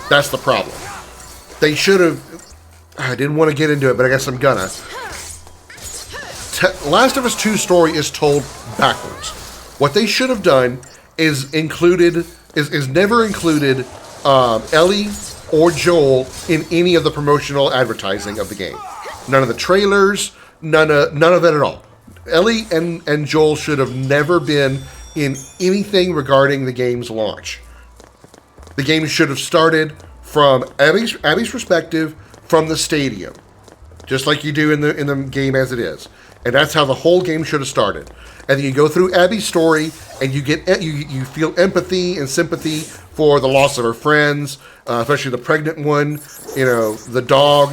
That's the problem. They should have... I didn't want to get into it, but I guess I'm gonna. Last of Us 2 story is told backwards. What they should have done is never included Ellie or Joel in any of the promotional advertising of the game. None of the trailers, none of it at all. Ellie and Joel should have never been in anything regarding the game's launch. The game should have started from Abby's perspective from the stadium, just like you do in the game as it is, and that's how the whole game should have started. And then you go through Abby's story, and you feel empathy and sympathy for the loss of her friends, especially the pregnant one, you know, the dog,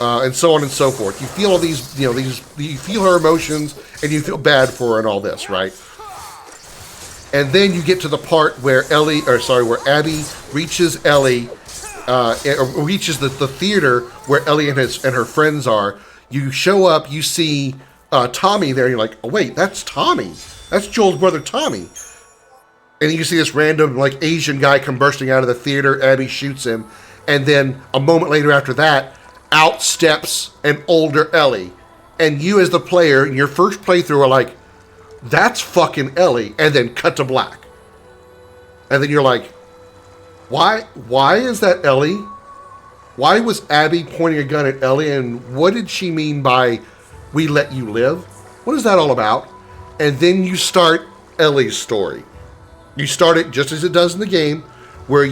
and so on and so forth. You feel all these, you feel her emotions, and you feel bad for her and all this, right? And then you get to the part where where Abby reaches Ellie, or reaches the theater where Ellie and her friends are. You show up, you see Tommy there, and you're like, oh wait, that's Tommy. That's Joel's brother Tommy. And you see this random, like, Asian guy come bursting out of the theater. Abby shoots him. And then a moment later after that, out steps an older Ellie. And you as the player, in your first playthrough, are like, that's fucking Ellie. And then cut to black. And then you're like, why is that Ellie? Why was Abby pointing a gun at Ellie? And what did she mean by, we let you live? What is that all about? And then you start Ellie's story. You start it just as it does in the game, where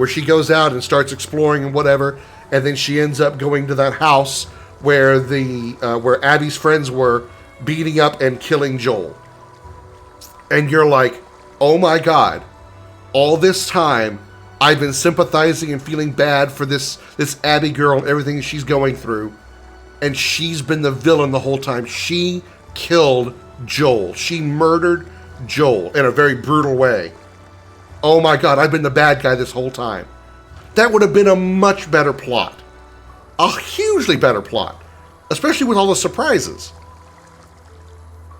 she goes out and starts exploring and whatever, and then she ends up going to that house where where Abby's friends were beating up and killing Joel. And you're like, oh my god, all this time I've been sympathizing and feeling bad for this Abby girl and everything she's going through, and she's been the villain the whole time. She killed Joel. She murdered Joel in a very brutal way. Oh my god, I've been the bad guy this whole time. That would have been a much better plot. A hugely better plot. Especially with all the surprises.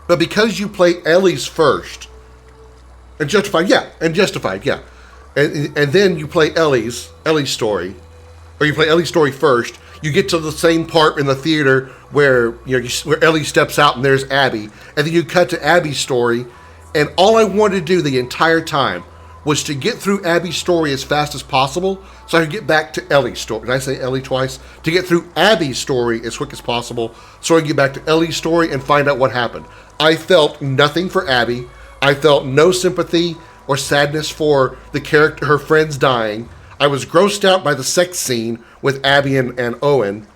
But because you play Ellie's first, and Justified, yeah. And then you play Ellie's story, or you play Ellie's story first, you get to the same part in the theater where where Ellie steps out and there's Abby, and then you cut to Abby's story. And all I wanted to do the entire time was to get through Abby's story as fast as possible so I could get back to Ellie's story. Did I say Ellie twice? To get through Abby's story as quick as possible so I could get back to Ellie's story and find out what happened. I felt nothing for Abby. I felt no sympathy or sadness for the character, her friends dying. I was grossed out by the sex scene with Abby and Owen.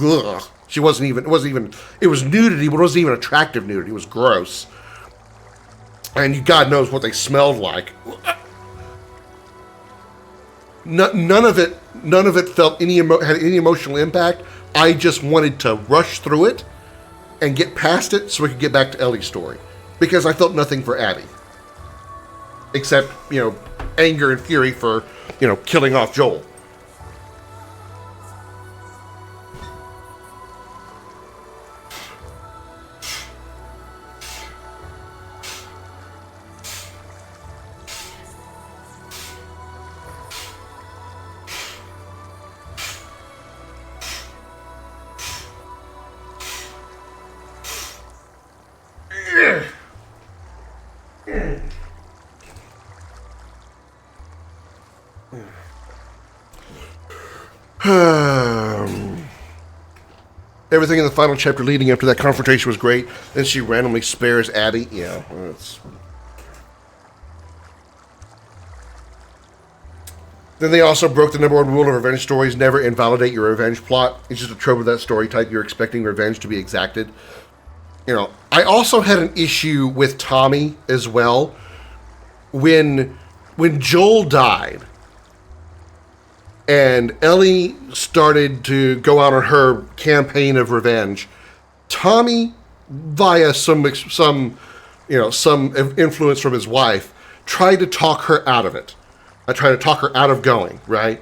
Ugh. It was nudity, but it wasn't even attractive nudity. It was gross. And God knows what they smelled like. None of it felt had any emotional impact. I just wanted to rush through it and get past it so we could get back to Ellie's story, because I felt nothing for Abby, except anger and fury for killing off Joel. Everything in the final chapter leading up to that confrontation was great. Then she randomly spares Abby. Yeah, Then they also broke the number one rule of revenge stories: never invalidate your revenge plot. It's just a trope of that story type. You're expecting revenge to be exacted. I also had an issue with Tommy as well. When Joel died and Ellie started to go out on her campaign of revenge, Tommy, via some influence from his wife, tried to talk her out of it. I tried to talk her out of going, right?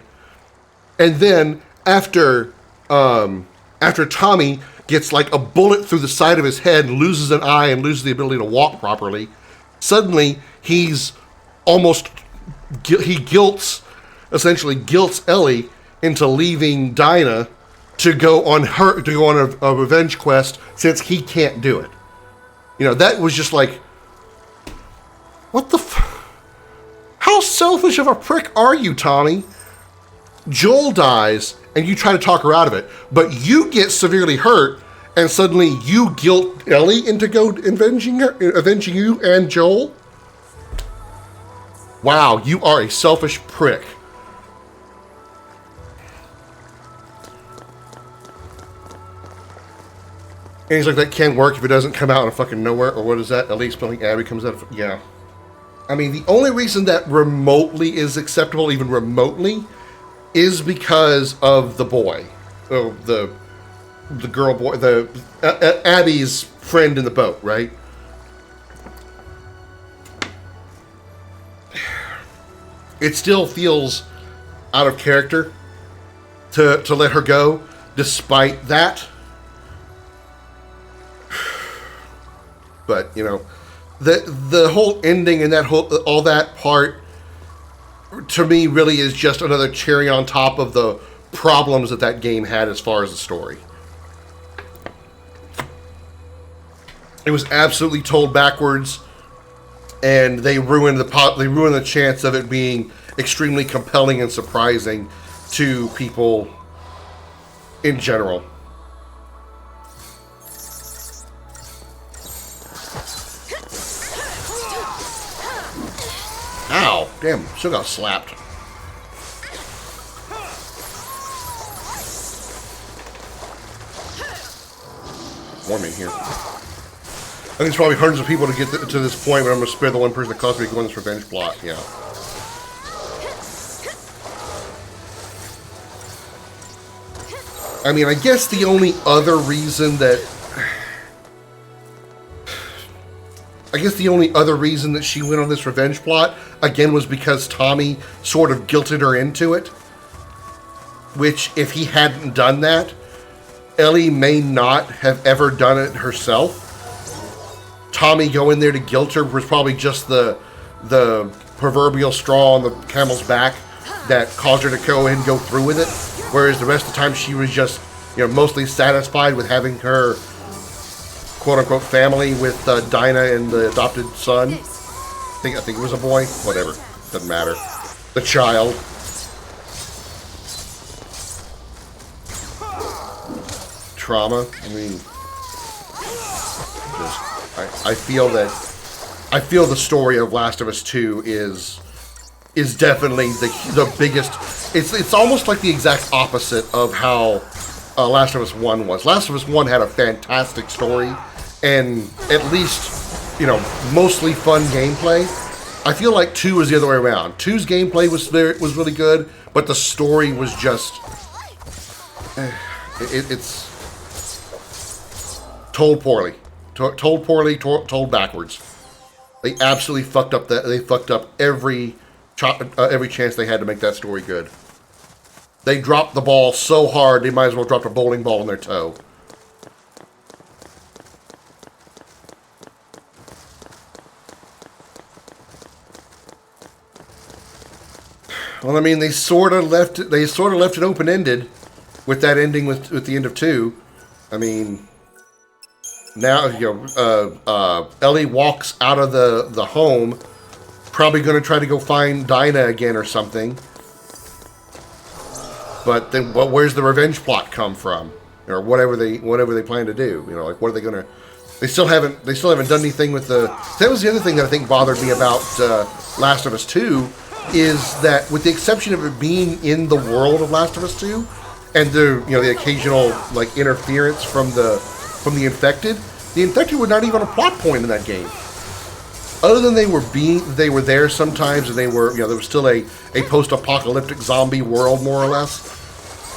And then after Tommy gets like a bullet through the side of his head, loses an eye, and loses the ability to walk properly, suddenly he essentially guilts Ellie into leaving Dinah to go on a revenge quest since he can't do it. That was just like, what the how selfish of a prick are you, Tommy? Joel dies and you try to talk her out of it, but you get severely hurt and suddenly you guilt Ellie into avenging you and Joel? Wow, you are a selfish prick. And he's like, that can't work if it doesn't come out of fucking nowhere, or what is that? At least spelling Abby comes out of, yeah. I mean, the only reason that remotely is acceptable, even remotely, is because of the boy. The girl boy, the Abby's friend in the boat, right? It still feels out of character to let her go, despite that. But you know, the whole ending and all that part, to me, really is just another cherry on top of the problems that game had as far as the story. It was absolutely told backwards, and they ruined the chance of it being extremely compelling and surprising to people in general. Ow! Damn, still got slapped. Warm in here. I think it's probably hundreds of people to get to this point, but I'm going to spare the one person that caused me to go on this revenge plot. Yeah. I mean, I guess the only other reason that... she went on this revenge plot, again, was because Tommy sort of guilted her into it. Which, if he hadn't done that, Ellie may not have ever done it herself. Tommy going there to guilt her was probably just the proverbial straw on the camel's back that caused her to go ahead and go through with it. Whereas the rest of the time she was just, you know, mostly satisfied with having her quote-unquote family with Dinah and the adopted son. I think it was a boy. Whatever. Doesn't matter. The child. Trauma. I mean, I feel the story of Last of Us 2 is definitely the biggest. It's almost like the exact opposite of how Last of Us 1 was. Last of Us 1 had a fantastic story and at least, you know, mostly fun gameplay. I feel like 2 is the other way around. 2's gameplay was really good, but the story was just it's told poorly. Told poorly, told backwards. They absolutely fucked up that. They fucked up every chance they had to make that story good. They dropped the ball so hard they might as well drop a bowling ball in their toe. Well, I mean, they sort of left it open-ended with that ending with the end of 2. I mean, now, you know, Ellie walks out of the home, probably going to try to go find Dinah again or something. But then, where's the revenge plot come from, or whatever they plan to do? You know, like, what are they going to? They still haven't done anything with the. That was the other thing that I think bothered me about Last of Us 2, is that with the exception of it being in the world of Last of Us 2, and the occasional like interference from the infected. The infected were not even a plot point in that game. Other than they were there sometimes, and they were, there was still a post-apocalyptic zombie world, more or less.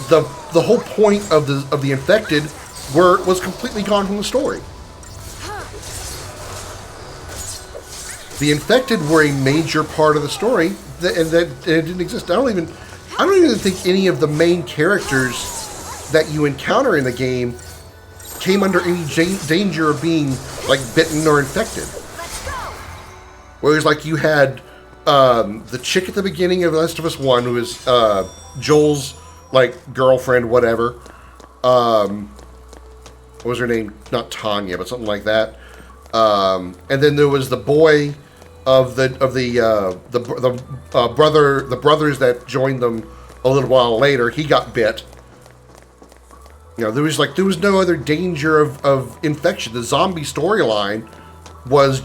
The whole point of the infected was completely gone from the story. The infected were a major part of the story, and that it didn't exist. I don't even think any of the main characters that you encounter in the game came under any danger of being like bitten or infected. Whereas like you had the chick at the beginning of Last of Us 1, who is Joel's like girlfriend, whatever. What was her name? Not Tanya, but something like that. And then there was the boy of the brothers that joined them a little while later. He got bit. There was no other danger of infection. The zombie storyline was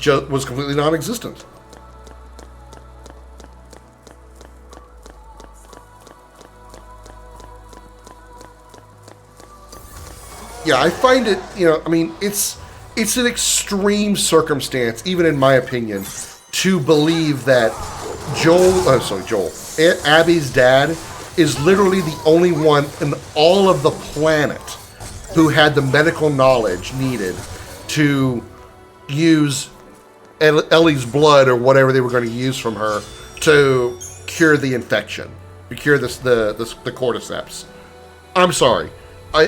completely non-existent. Yeah, I find it, it's an extreme circumstance, even in my opinion, to believe that Abby's dad is literally the only one in all of the planet who had the medical knowledge needed to use Ellie's blood or whatever they were going to use from her to cure the infection, to cure the cordyceps. I'm sorry.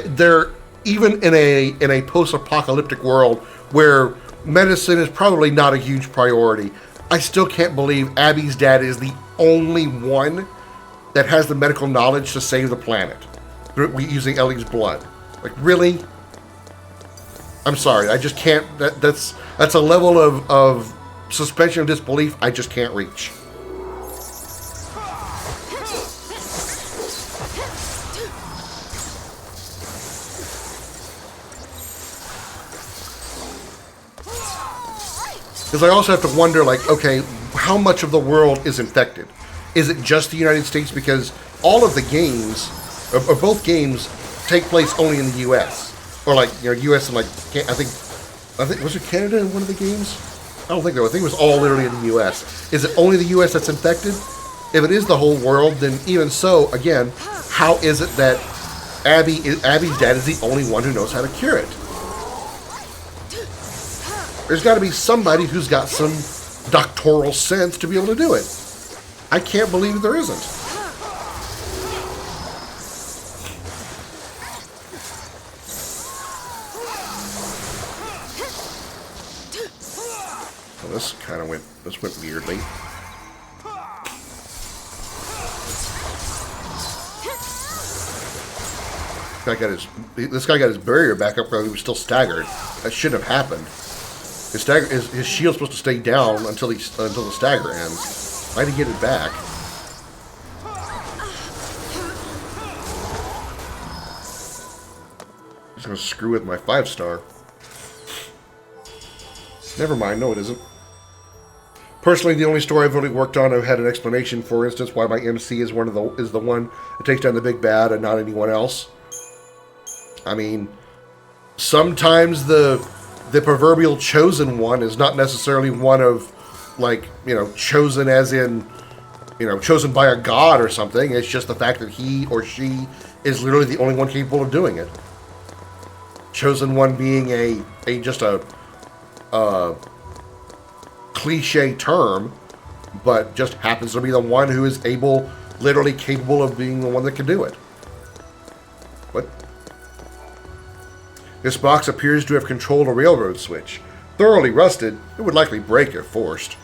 They're even in a post-apocalyptic world where medicine is probably not a huge priority. I still can't believe Abby's dad is the only one that has the medical knowledge to save the planet using Ellie's blood. Like, really? I'm sorry. I just can't. That's a level of suspension of disbelief I just can't reach. Because I also have to wonder, like, okay, how much of the world is infected? Is it just the United States? Because all of the games, or both games, take place only in the U.S. Or, like, you know, U.S. and, like, I think, was it Canada in one of the games? I don't think so. I think it was all literally in the U.S. Is it only the U.S. that's infected? If it is the whole world, then even so, again, how is it that Abby's dad is the only one who knows how to cure it? There's got to be somebody who's got some doctoral sense to be able to do it. I can't believe there isn't. Well, this went weirdly. This guy got his barrier back up while he was still staggered. That shouldn't have happened. His shield's supposed to stay down until the stagger ends. Why'd he get it back? He's gonna screw with my 5-star. Never mind, no it isn't. Personally, the only story I've really worked on, I've had an explanation. For instance, why my MC is the one that takes down the big bad and not anyone else. I mean, sometimes the proverbial chosen one is not necessarily one of, like, you know, chosen as in, you know, chosen by a god or something. It's just the fact that he or she is literally the only one capable of doing it. Chosen one being just a cliche term, but just happens to be the one who is literally capable of being the one that can do it. What? This box appears to have controlled a railroad switch. Thoroughly rusted, it would likely break if forced.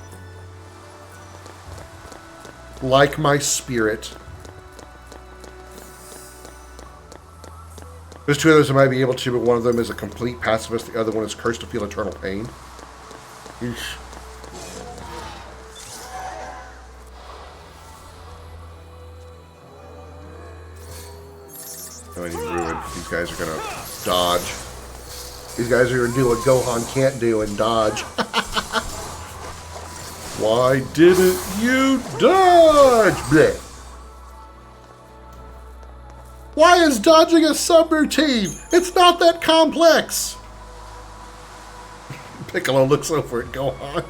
Like my spirit. There's two others I might be able to, but one of them is a complete pacifist. The other one is cursed to feel eternal pain. Eesh. Oh, I need ruin. These guys are gonna dodge. These guys are gonna do what Gohan can't do and dodge. Why didn't you dodge? Blech. Why is dodging a subroutine? It's not that complex. Piccolo looks over at Gohan.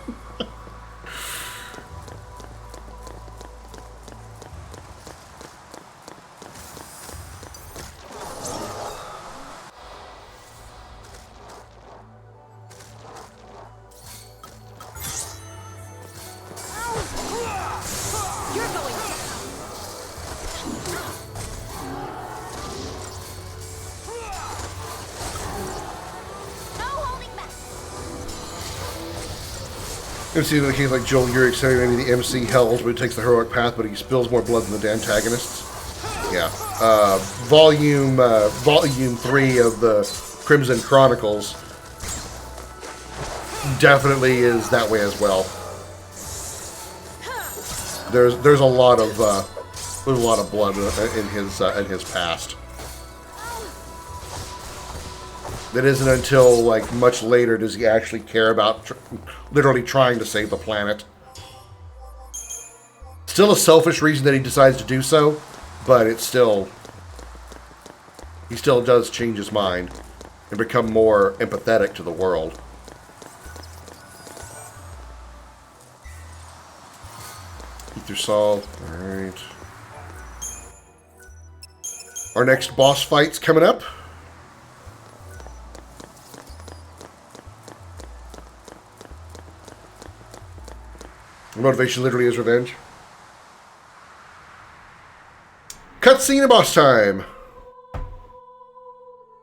You see in a case like Joel Urich saying maybe the MC hells, but he takes the heroic path, but he spills more blood than the antagonists. Yeah. Volume 3 of the Crimson Chronicles definitely is that way as well. There's a lot of blood in his past. It isn't until, like, much later does he actually care about literally trying to save the planet. Still a selfish reason that he decides to do so, but it's still... he still does change his mind and become more empathetic to the world. Ether Sol. Alright. Our next boss fight's coming up. Motivation literally is revenge. Cutscene of boss time.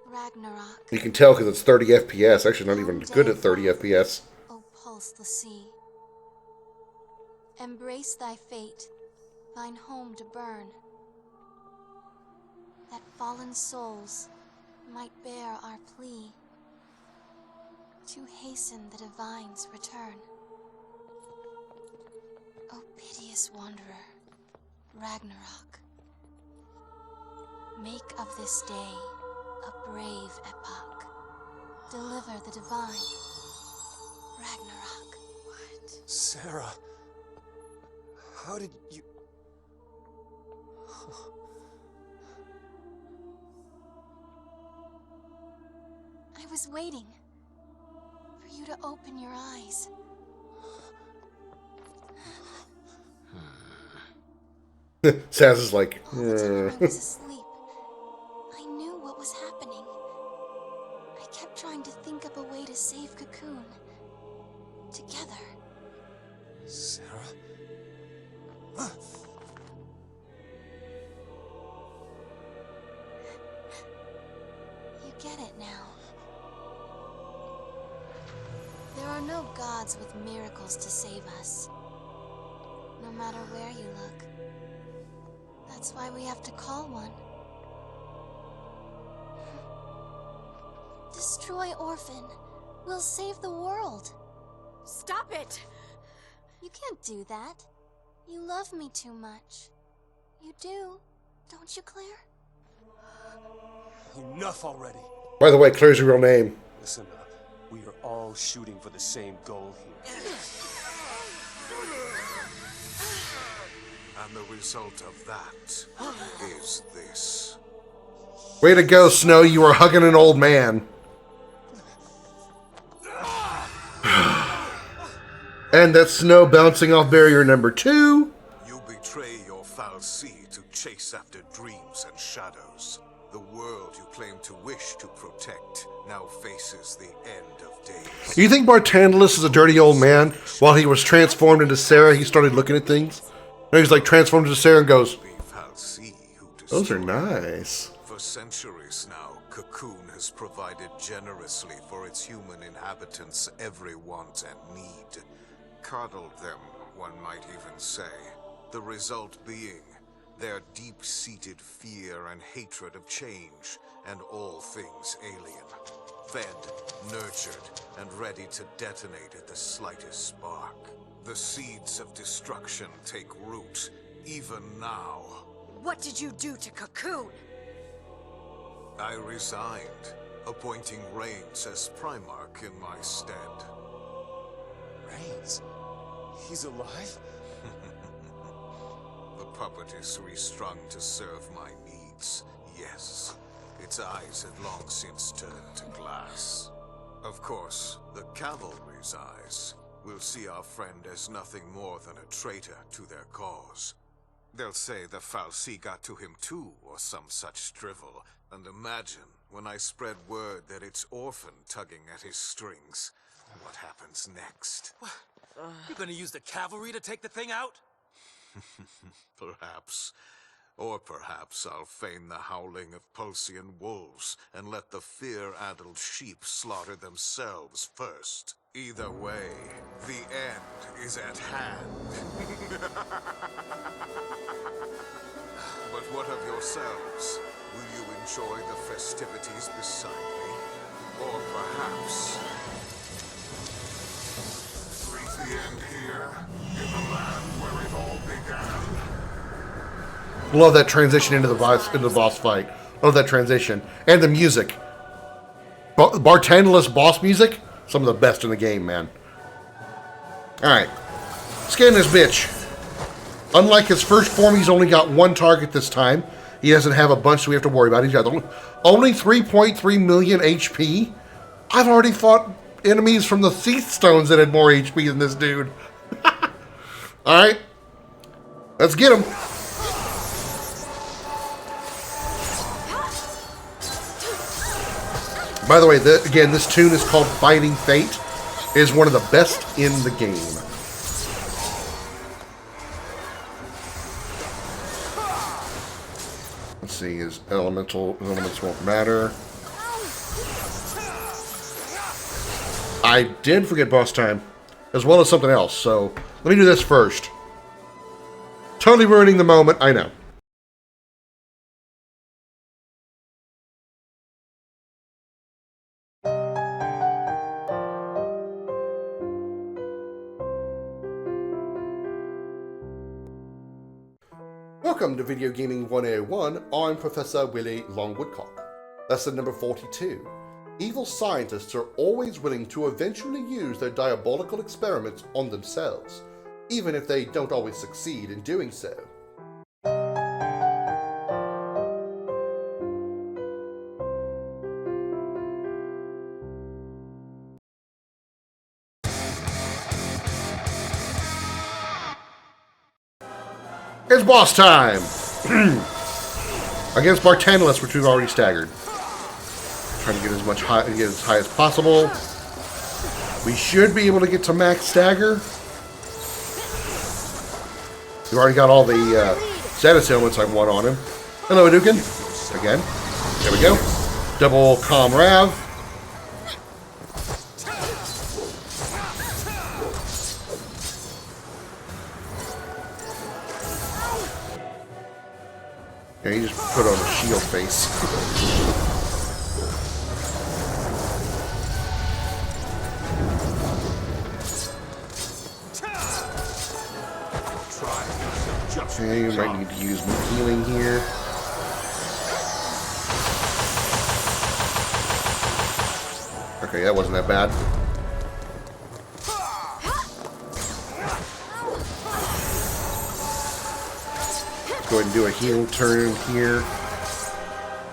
Ragnarok. You can tell because it's 30 FPS. Actually, not even good at 30 FPS. O pulse the sea. Embrace thy fate. Thine home to burn. That fallen souls might bear our plea to hasten the divine's return. O piteous wanderer, Ragnarok, make of this day a brave epoch. Deliver the divine, Ragnarok. What? Sarah, how did you... I was waiting for you to open your eyes. Saz is like, All the time I was asleep, I knew what was happening. I kept trying to think up a way to save Cocoon. Together. Sarah? You get it now. There are no gods with miracles to save us. No matter where you look. That's why we have to call one. Destroy Orphan. We'll save the world. Stop it! You can't do that. You love me too much. You do, don't you, Claire? Enough already. by the way, Claire's your real name. Listen up. We are all shooting for the same goal here. And the result of that is this. Way to go, Snow. You were hugging an old man. And that's Snow bouncing off barrier number 2. You betray your foul seed to chase after dreams and shadows. The world you claim to wish to protect now faces the end of days. You think Bartandalus is a dirty old man? While he was transformed into Sarah, he started looking at things. And he's like transformed into Sarah and goes, those are nice. For centuries now, Cocoon has provided generously for its human inhabitants every want and need. Coddled them, one might even say. The result being their deep-seated fear and hatred of change and all things alien. Fed, nurtured, and ready to detonate at the slightest spark. The seeds of destruction take root, even now. What did you do to Cocoon? I resigned, appointing Reigns as Primarch in my stead. Reigns? He's alive? The puppet is restrung to serve my needs, yes. Its eyes had long since turned to glass. Of course, the cavalry's eyes will see our friend as nothing more than a traitor to their cause. They'll say the Fal'Cie got to him too, or some such drivel. And imagine, when I spread word that it's Orphan tugging at his strings, what happens next? What? You're gonna use the cavalry to take the thing out? Perhaps. Or perhaps I'll feign the howling of Pulsian wolves and let the fear-addled sheep slaughter themselves first. Either way, the end is at hand. But what of yourselves? Will you enjoy the festivities beside me? Or perhaps... Reach the end here, in the land where it all began. Love that transition into the boss fight. Love that transition. And the music. Bartandalus boss music, some of the best in the game, man. Alright. Scan this bitch. Unlike his first form, he's only got one target this time. He doesn't have a bunch that we have to worry about. He's got only 3.3 million HP. I've already fought enemies from the Seath Stones that had more HP than this dude. Alright. Let's get him. By the way, again, this tune is called Fighting Fate. It is one of the best in the game. see, his elements won't matter. I did forget boss time, as well as something else, so let me do this first. Totally ruining the moment, I know. Welcome to Video Gaming 101. I'm Professor Willie Longwoodcock. Lesson number 42. Evil scientists are always willing to eventually use their diabolical experiments on themselves, even if they don't always succeed in doing so. It's boss time! Against Bartandalus, which we've already staggered. Trying to get as high as possible. We should be able to get to max stagger. We've already got all the status ailments I want on him. Hello, Hadouken. Again. There we go. Double Calm Rav. Yeah, you just put on a shield face. Okay, you might need to use healing here. Okay, that wasn't that bad. Let's go ahead and do a heal turn here.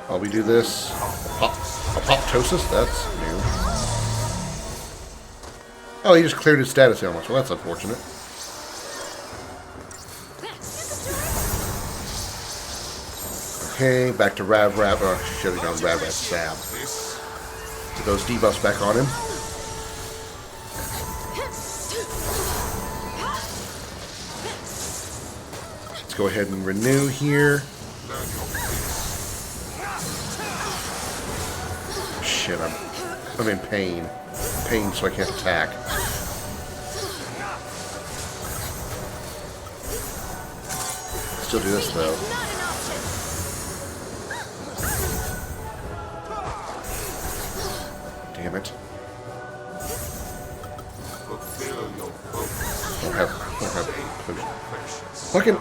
While we do this. Apoptosis? That's new. Oh, he just cleared his status ailments. Well, that's unfortunate. Okay, back to Rav. Oh, should have gone Rav Sab. Get those debuffs back on him. Let's go ahead and renew here. Shit, I'm in pain. Pain, so I can't attack. Still do this though. Damn it. Don't have potion.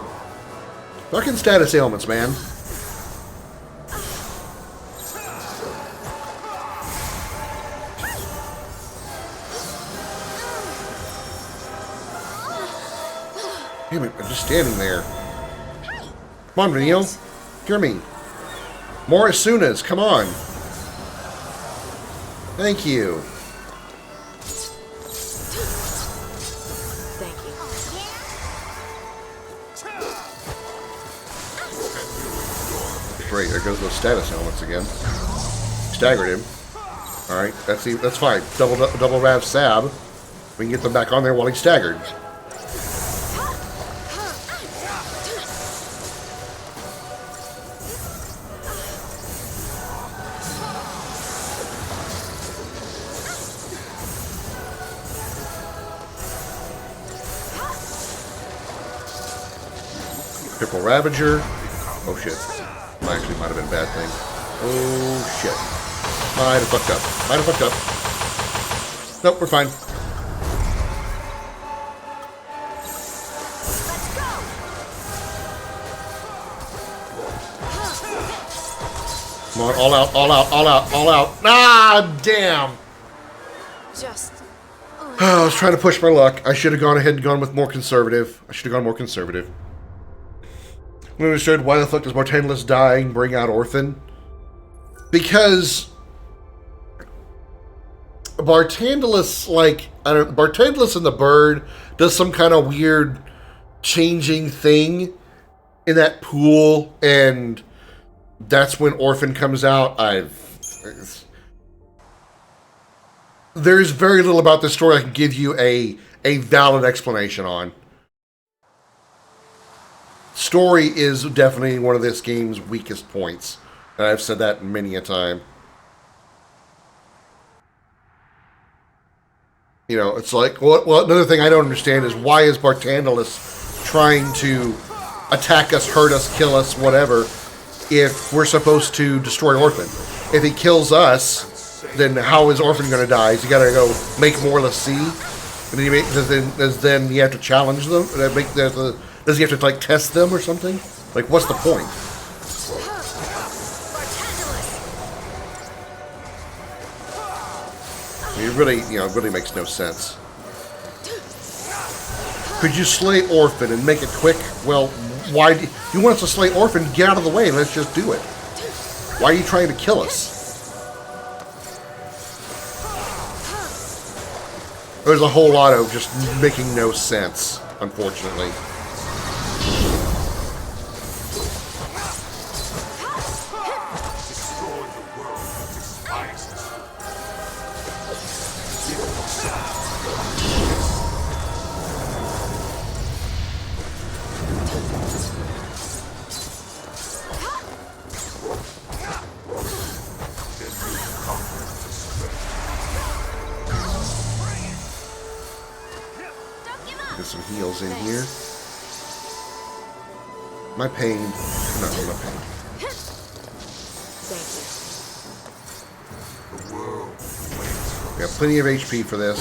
Fucking status ailments, man. Damn it, I'm just standing there. Come on, Neil. Hear me. More as soon as, come on. Thank you. Thank you. Great, there goes those status elements again. Staggered him. Alright, that's fine. Double Rav Sab. We can get them back on there while he's staggered. Triple Ravager. Oh shit. Actually might have been a bad thing. Oh shit. Might have fucked up. Might have fucked up. Nope, we're fine. Come on, all out, all out, all out, all out. Ah, damn! Just... I was trying to push my luck. I should have gone ahead and gone with more conservative. I should have gone more conservative. We understood why the fuck does Bartandalus die and bring out Orphan? Because Bartandalus, like, Bartandalus and the bird does some kind of weird changing thing in that pool, and that's when Orphan comes out. There's very little about this story I can give you a valid explanation on. story is definitely one of this game's weakest points. And I've said that many a time. You know, it's like, well, another thing I don't understand is why is Bartandalus trying to attack us, hurt us, kill us, whatever, if we're supposed to destroy Orphan? If he kills us, then how is Orphan going to die? Is he got to go make Morla see? And then you have to challenge them? Does he have to, like, test them or something? Like, what's the point? It really, really makes no sense. Could you slay Orphan and make it quick? Well, why do you want us to slay Orphan? Get out of the way and let's just do it. Why are you trying to kill us? There's a whole lot of just making no sense, unfortunately. Get some heals in here. My pain. No, my pain. We got plenty of HP for this.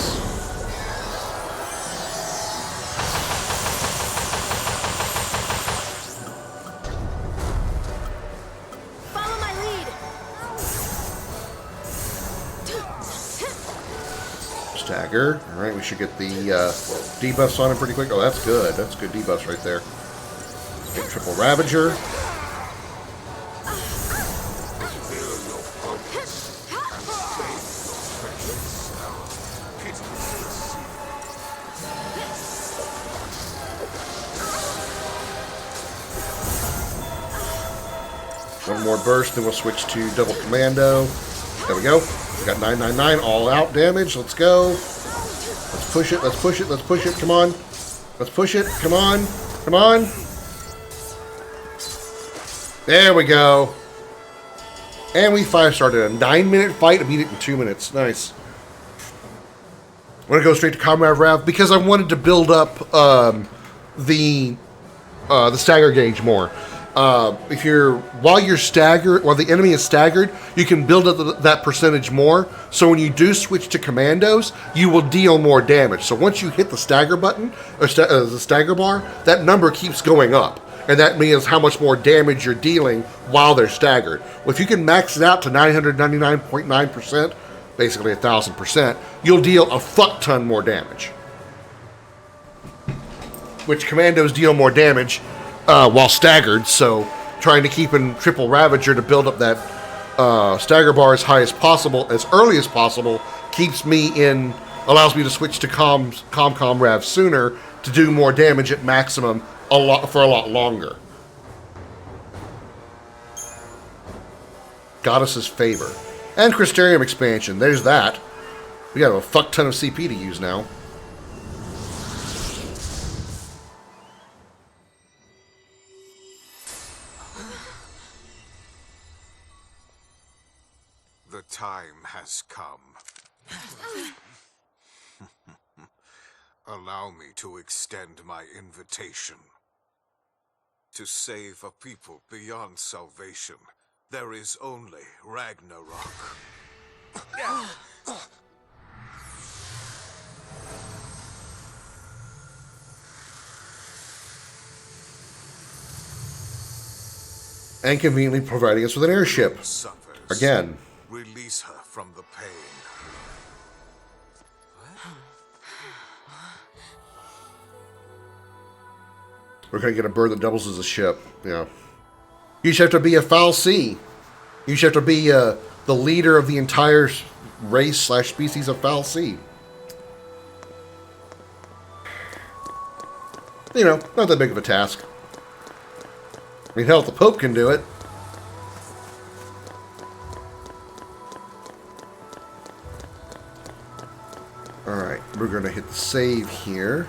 Follow my lead. Stagger. Alright, we should get the debuffs on him pretty quick. Oh, that's good. That's good debuffs right there. Get triple Ravager. One more burst, then we'll switch to double commando. There we go. We got 999 all out damage. Let's go. Let's push it. Let's push it. Let's push it. Come on. Let's push it. Come on. Come on. There we go. And we 5-started a 9-minute fight and beat it in 2 minutes. Nice. I'm going to go straight to Comrade Rav because I wanted to build up the stagger gauge more. While the enemy is staggered, you can build up that percentage more. So when you do switch to commandos, you will deal more damage. So once you hit the stagger button or the stagger bar, that number keeps going up, and that means how much more damage you're dealing while they're staggered. Well, if you can max it out to 999.9%, basically 1,000%, you'll deal a fuck ton more damage. Which commandos deal more damage while staggered, so trying to keep in triple Ravager to build up that stagger bar as high as possible, as early as possible, allows me to switch to Com Rav sooner to do more damage at maximum for a lot longer. Goddess's Favor. And Crystarium expansion, there's that. We got a fuck ton of CP to use now. The time has come. Allow me to extend my invitation. To save a people beyond salvation, there is only Ragnarok. And conveniently providing us with an airship. Again. Release her from the pain. We're going to get a bird that doubles as a ship. Yeah. You should have to be a Foul Sea. You should have to be the leader of the entire race/species of Foul Sea. You know, not that big of a task. I mean, hell, if the Pope can do it. Alright, we're going to hit the save here.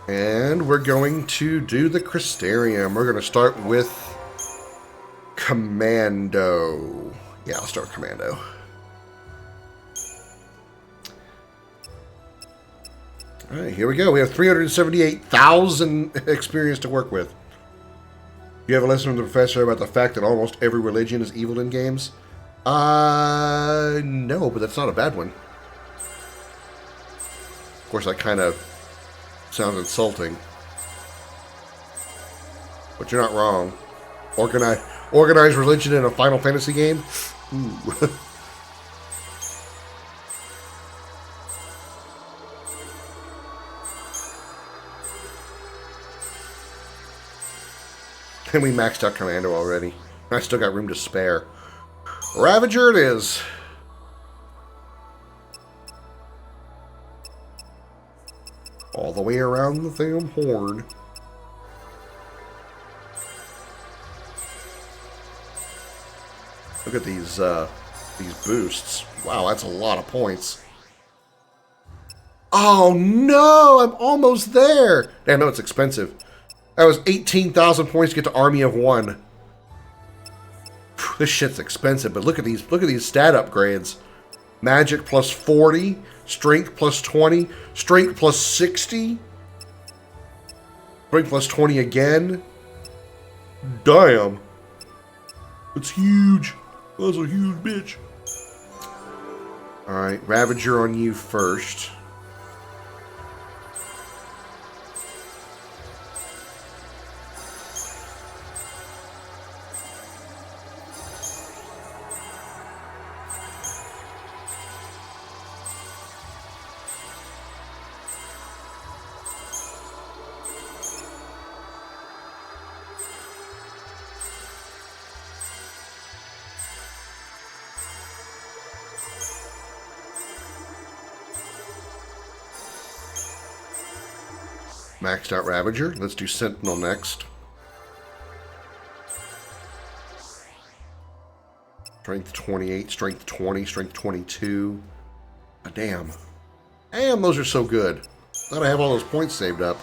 And we're going to do the Crystarium. We're going to start with Commando. Yeah, I'll start with Commando. Alright, here we go. We have 378,000 experience to work with. You have a lesson from the professor about the fact that almost every religion is evil in games? No, but that's not a bad one. Of course, that kind of sounds insulting. But you're not wrong. Organized religion in a Final Fantasy game? Ooh. And we maxed out Commando already. I still got room to spare. Ravager it is. All the way around the damn horn. Look at these boosts. Wow, that's a lot of points. Oh no, I'm almost there. I know it's expensive. That was 18,000 points to get to Army of One. This shit's expensive, but look at these stat upgrades. Magic plus 40, Strength plus 20, Strength plus 60, Strength plus 20 again. Damn. It's huge. That's a huge bitch. Alright, Ravager on you first. Maxed out Ravager. Let's do Sentinel next. Strength 28, Strength 20, Strength 22. Ah, damn. Damn, those are so good. Thought I have all those points saved up.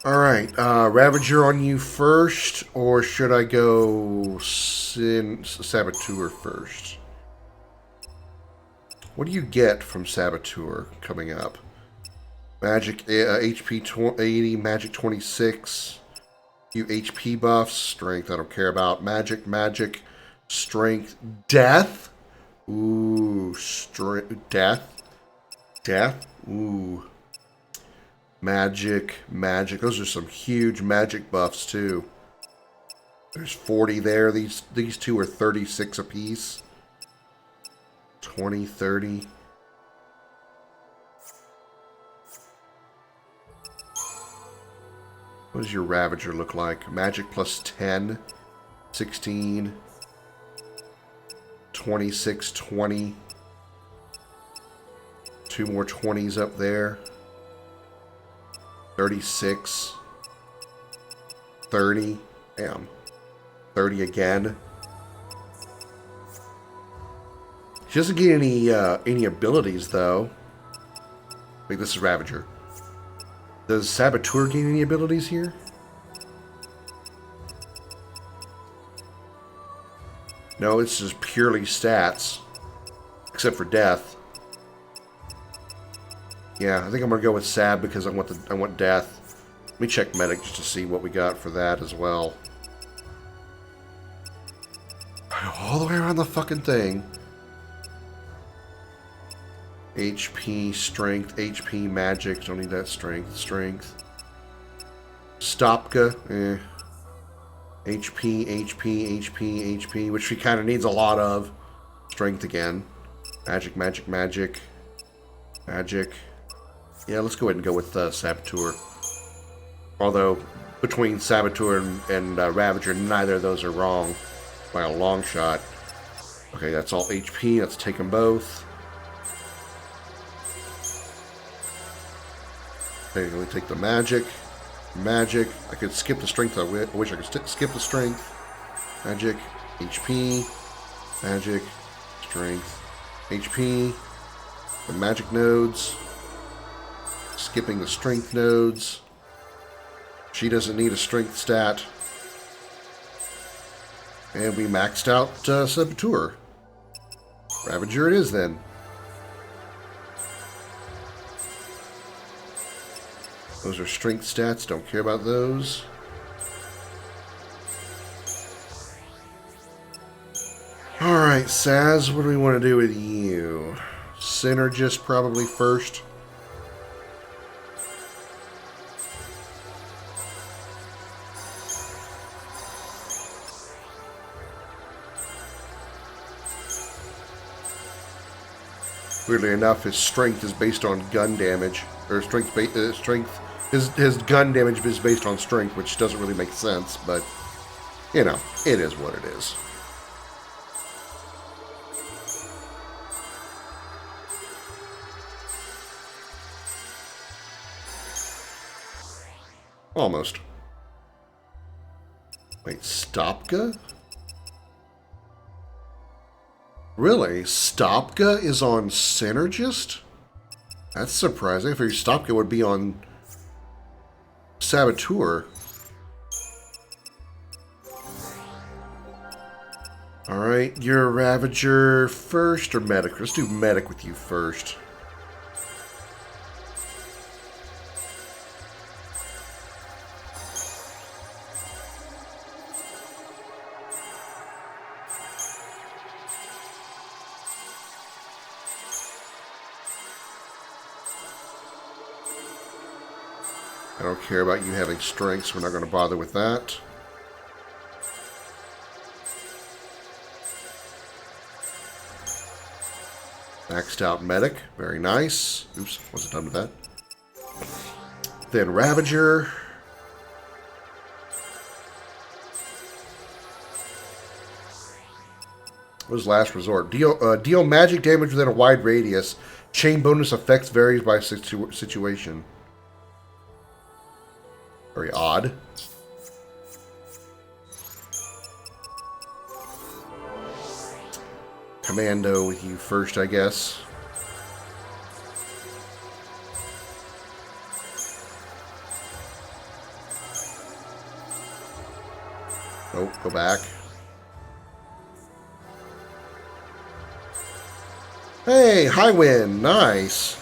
Alright, Ravager on you first, or should I go Saboteur first? What do you get from Saboteur coming up? Magic HP 80, Magic 26. You HP buffs, Strength I don't care about. Magic, Strength, Death. Ooh, Death. Ooh. Magic. Those are some huge magic buffs too. There's 40 there. These two are 36 apiece. 20, 30. What does your Ravager look like? Magic plus 10, 16, 26, 20. Two more 20s up there. 36, 30. Damn. 30 again. She doesn't get any abilities though. Wait, this is Ravager. Does Saboteur gain any abilities here? No, it's just purely stats. Except for death. Yeah, I think I'm gonna go with Sab because I want death. Let me check medic just to see what we got for that as well. All the way around the fucking thing. HP, Strength, HP, Magic. Don't need that Strength. Stopka, HP, which she kind of needs a lot of. Strength again. Magic. Yeah, let's go ahead and go with Saboteur. Although, between Saboteur and Ravager, neither of those are wrong by a long shot. Okay, that's all HP. Let's take them both. Okay, let me take the Magic. I could skip the Strength. I wish I could skip the Strength. Magic. HP. Magic. Strength. HP. The Magic nodes. skipping the strength nodes. She doesn't need a strength stat. And we maxed out Saboteur. Ravager it is then. Those are strength stats. Don't care about those. Alright, Saz, what do we want to do with you? Synergist probably first. Weirdly enough, his strength is based on gun damage, or strength. His gun damage is based on strength, which doesn't really make sense, but you know, it is what it is. Almost. Wait, Stopka? Really? Stopka is on Synergist? That's surprising. I figured Stopka would be on Saboteur. Alright, you're a Ravager first or Medic? Let's do Medic with you first. I don't care about you having strength, so we're not going to bother with that. Maxed out Medic. Very nice. Oops, wasn't done with that. Then Ravager. What was Last Resort? Deal magic damage within a wide radius. Chain bonus effects varies by situation. Very odd. Commando with you first, I guess. Oh, go back. Hey, high wind, nice.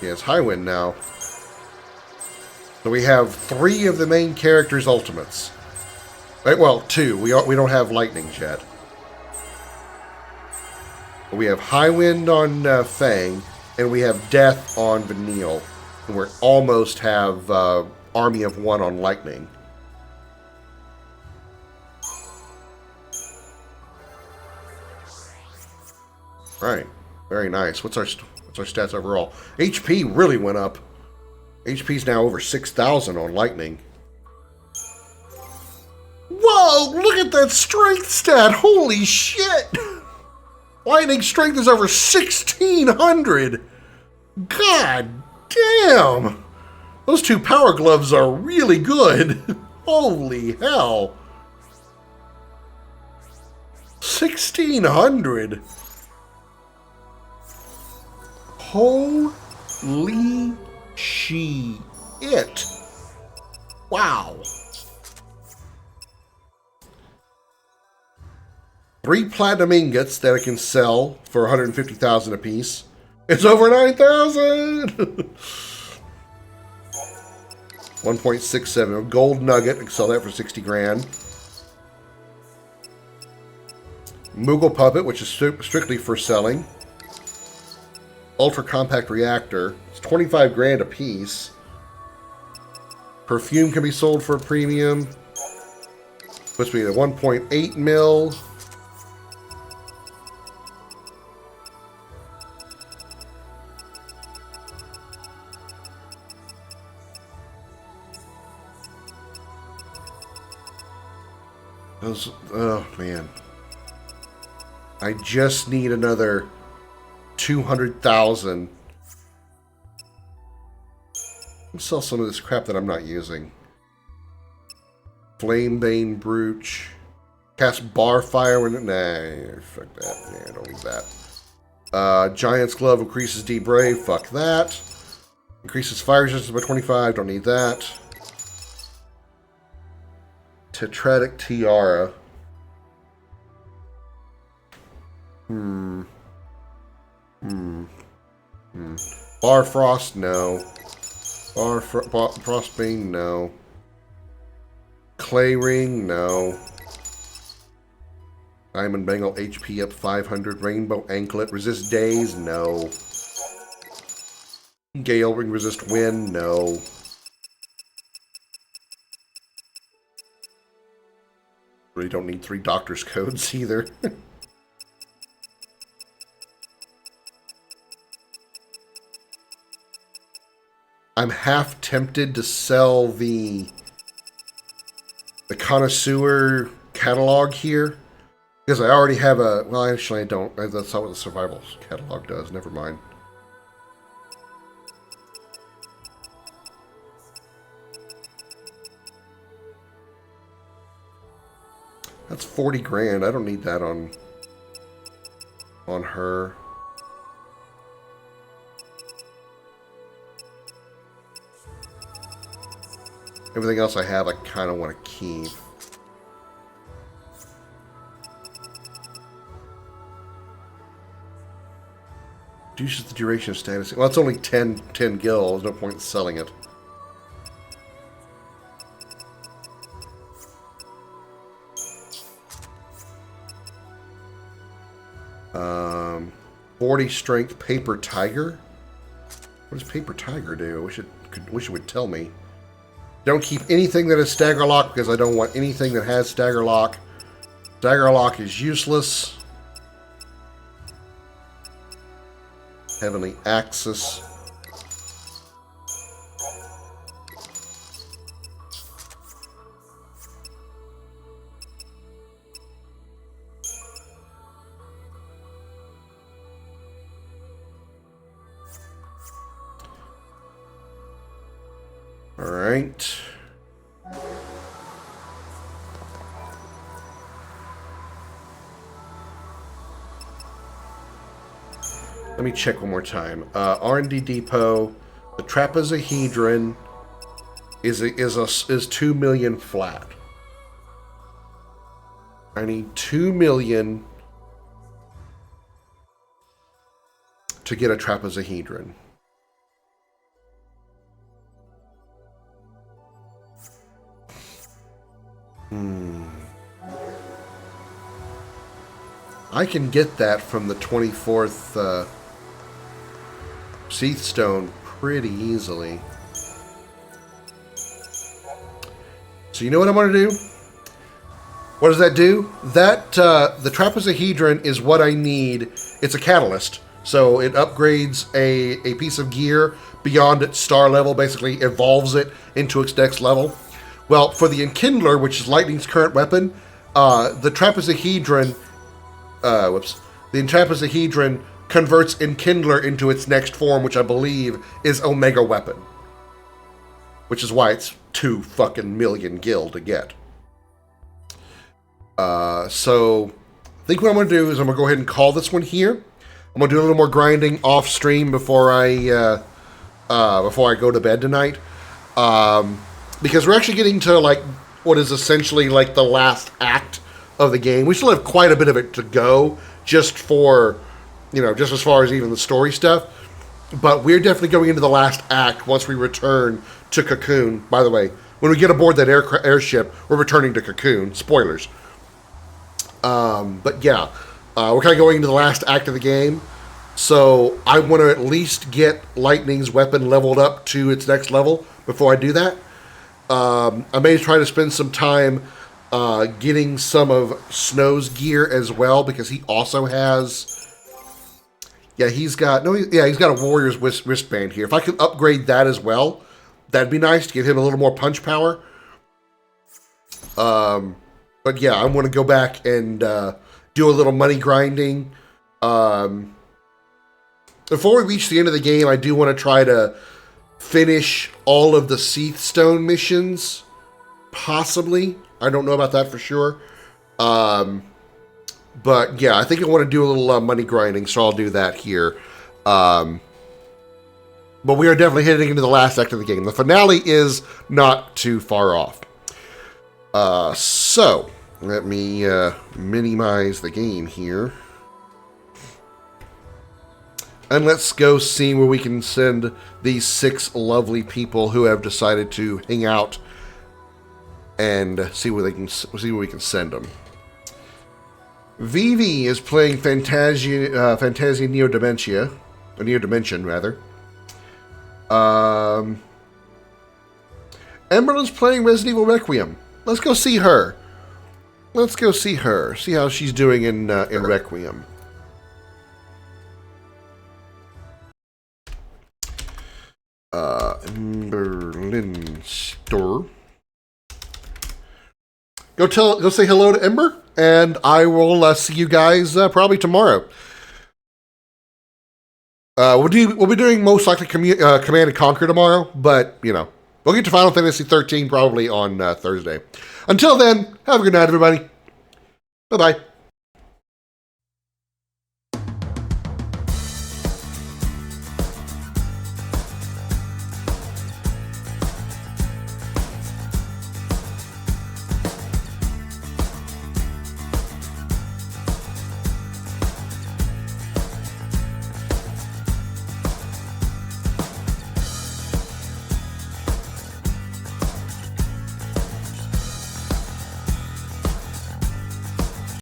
Yeah, it's high wind now. So we have 3 of the main characters' ultimates. Right, well, 2. We don't have lightnings yet. We have High Wind on Fang, and we have Death on Vanille. And we almost have Army of 1 on Lightning. Right, very nice. What's our stats overall? HP really went up. HP's now over 6,000 on Lightning. Whoa! Look at that strength stat! Holy shit! Lightning strength is over 1,600! God damn! Those 2 power gloves are really good! Holy hell! 1,600! Holy shit! Wow! 3 platinum ingots that I can sell for 150,000 apiece. It's over 9,000! 1.67. A gold nugget. I can sell that for 60 grand. Moogle puppet, which is strictly for selling. Ultra compact reactor. It's 25 grand a piece. Perfume can be sold for a premium. Supposed to be at 1.8 mil. Oh man. I just need another 200,000. Let's sell some of this crap that I'm not using. Flamebane Brooch. Cast Bar Fire when... Nah, fuck that. Yeah, don't need that. Giant's Glove increases Deep Brave. Fuck that. Increases fire resistance by 25. Don't need that. Tetratic Tiara. Bar Frost, no. Frostbane, no. Clay Ring, no. Diamond Bangle, HP up 500. Rainbow Anklet, resist daze, no. Gale Ring, resist wind, no. Really don't need 3 doctor's codes either. I'm half tempted to sell the connoisseur catalog here because I already have a. Well, actually, I don't. That's not what the survival catalog does. Never mind. That's 40 grand. I don't need that on her. Everything else I have, I kind of want to keep. Reduces the duration of status. Well, it's only 10 gil. There's no point in selling it. 40 strength paper tiger. What does paper tiger do? I wish it would tell me. Don't keep anything that is stagger lock because I don't want anything that has stagger lock. Stagger lock is useless. Heavenly Axis. All right. Let me check one more time. R&D Depot, the trapezohedron is 2 million flat. I need 2 million to get a trapezohedron. I can get that from the 24th Seath Stone pretty easily. So you know what I'm going to do? What does that do? That the trapezohedron is what I need. It's a catalyst, so it upgrades a piece of gear beyond its star level, basically evolves it into its next level. Well, for the Enkindler, which is Lightning's current weapon, the trapezohedron, the trapezohedron converts Enkindler into its next form, which I believe is Omega Weapon. Which is why it's 2 fucking million gil to get. So, I think what I'm going to do is I'm going to go ahead and call this one here. I'm going to do a little more grinding off stream before I go to bed tonight. Because we're actually getting to like what is essentially like the last act of the game. We still have quite a bit of it to go, just for, just as far as even the story stuff. But we're definitely going into the last act once we return to Cocoon. By the way, when we get aboard that airship, we're returning to Cocoon. Spoilers. But yeah, we're kind of going into the last act of the game. So I want to at least get Lightning's weapon leveled up to its next level before I do that. I may try to spend some time getting some of Snow's gear as well, because he also has... he's got a Warrior's wristband here. If I could upgrade that as well, that'd be nice to give him a little more punch power. But yeah, I want to go back and do a little money grinding. Before we reach the end of the game, I do want to try to finish all of the Seath Stone missions. Possibly. I don't know about that for sure. But yeah, I think I want to do a little money grinding, so I'll do that here. But we are definitely heading into the last act of the game. The finale is not too far off. So, let me minimize the game here. And let's go see where we can send these 6 lovely people who have decided to hang out and see where we can send them. Vivi is playing Fantasia Neo Dimension rather. Emerald's playing Resident Evil Requiem. Let's go see her. Let's go see her. See how she's doing in Requiem. Berlin store. Go say hello to Ember, and I will see you guys probably tomorrow. We'll be doing most likely Command and Conquer tomorrow, but you know, we'll get to Final Fantasy 13 probably on Thursday. Until then, have a good night, everybody. Bye bye.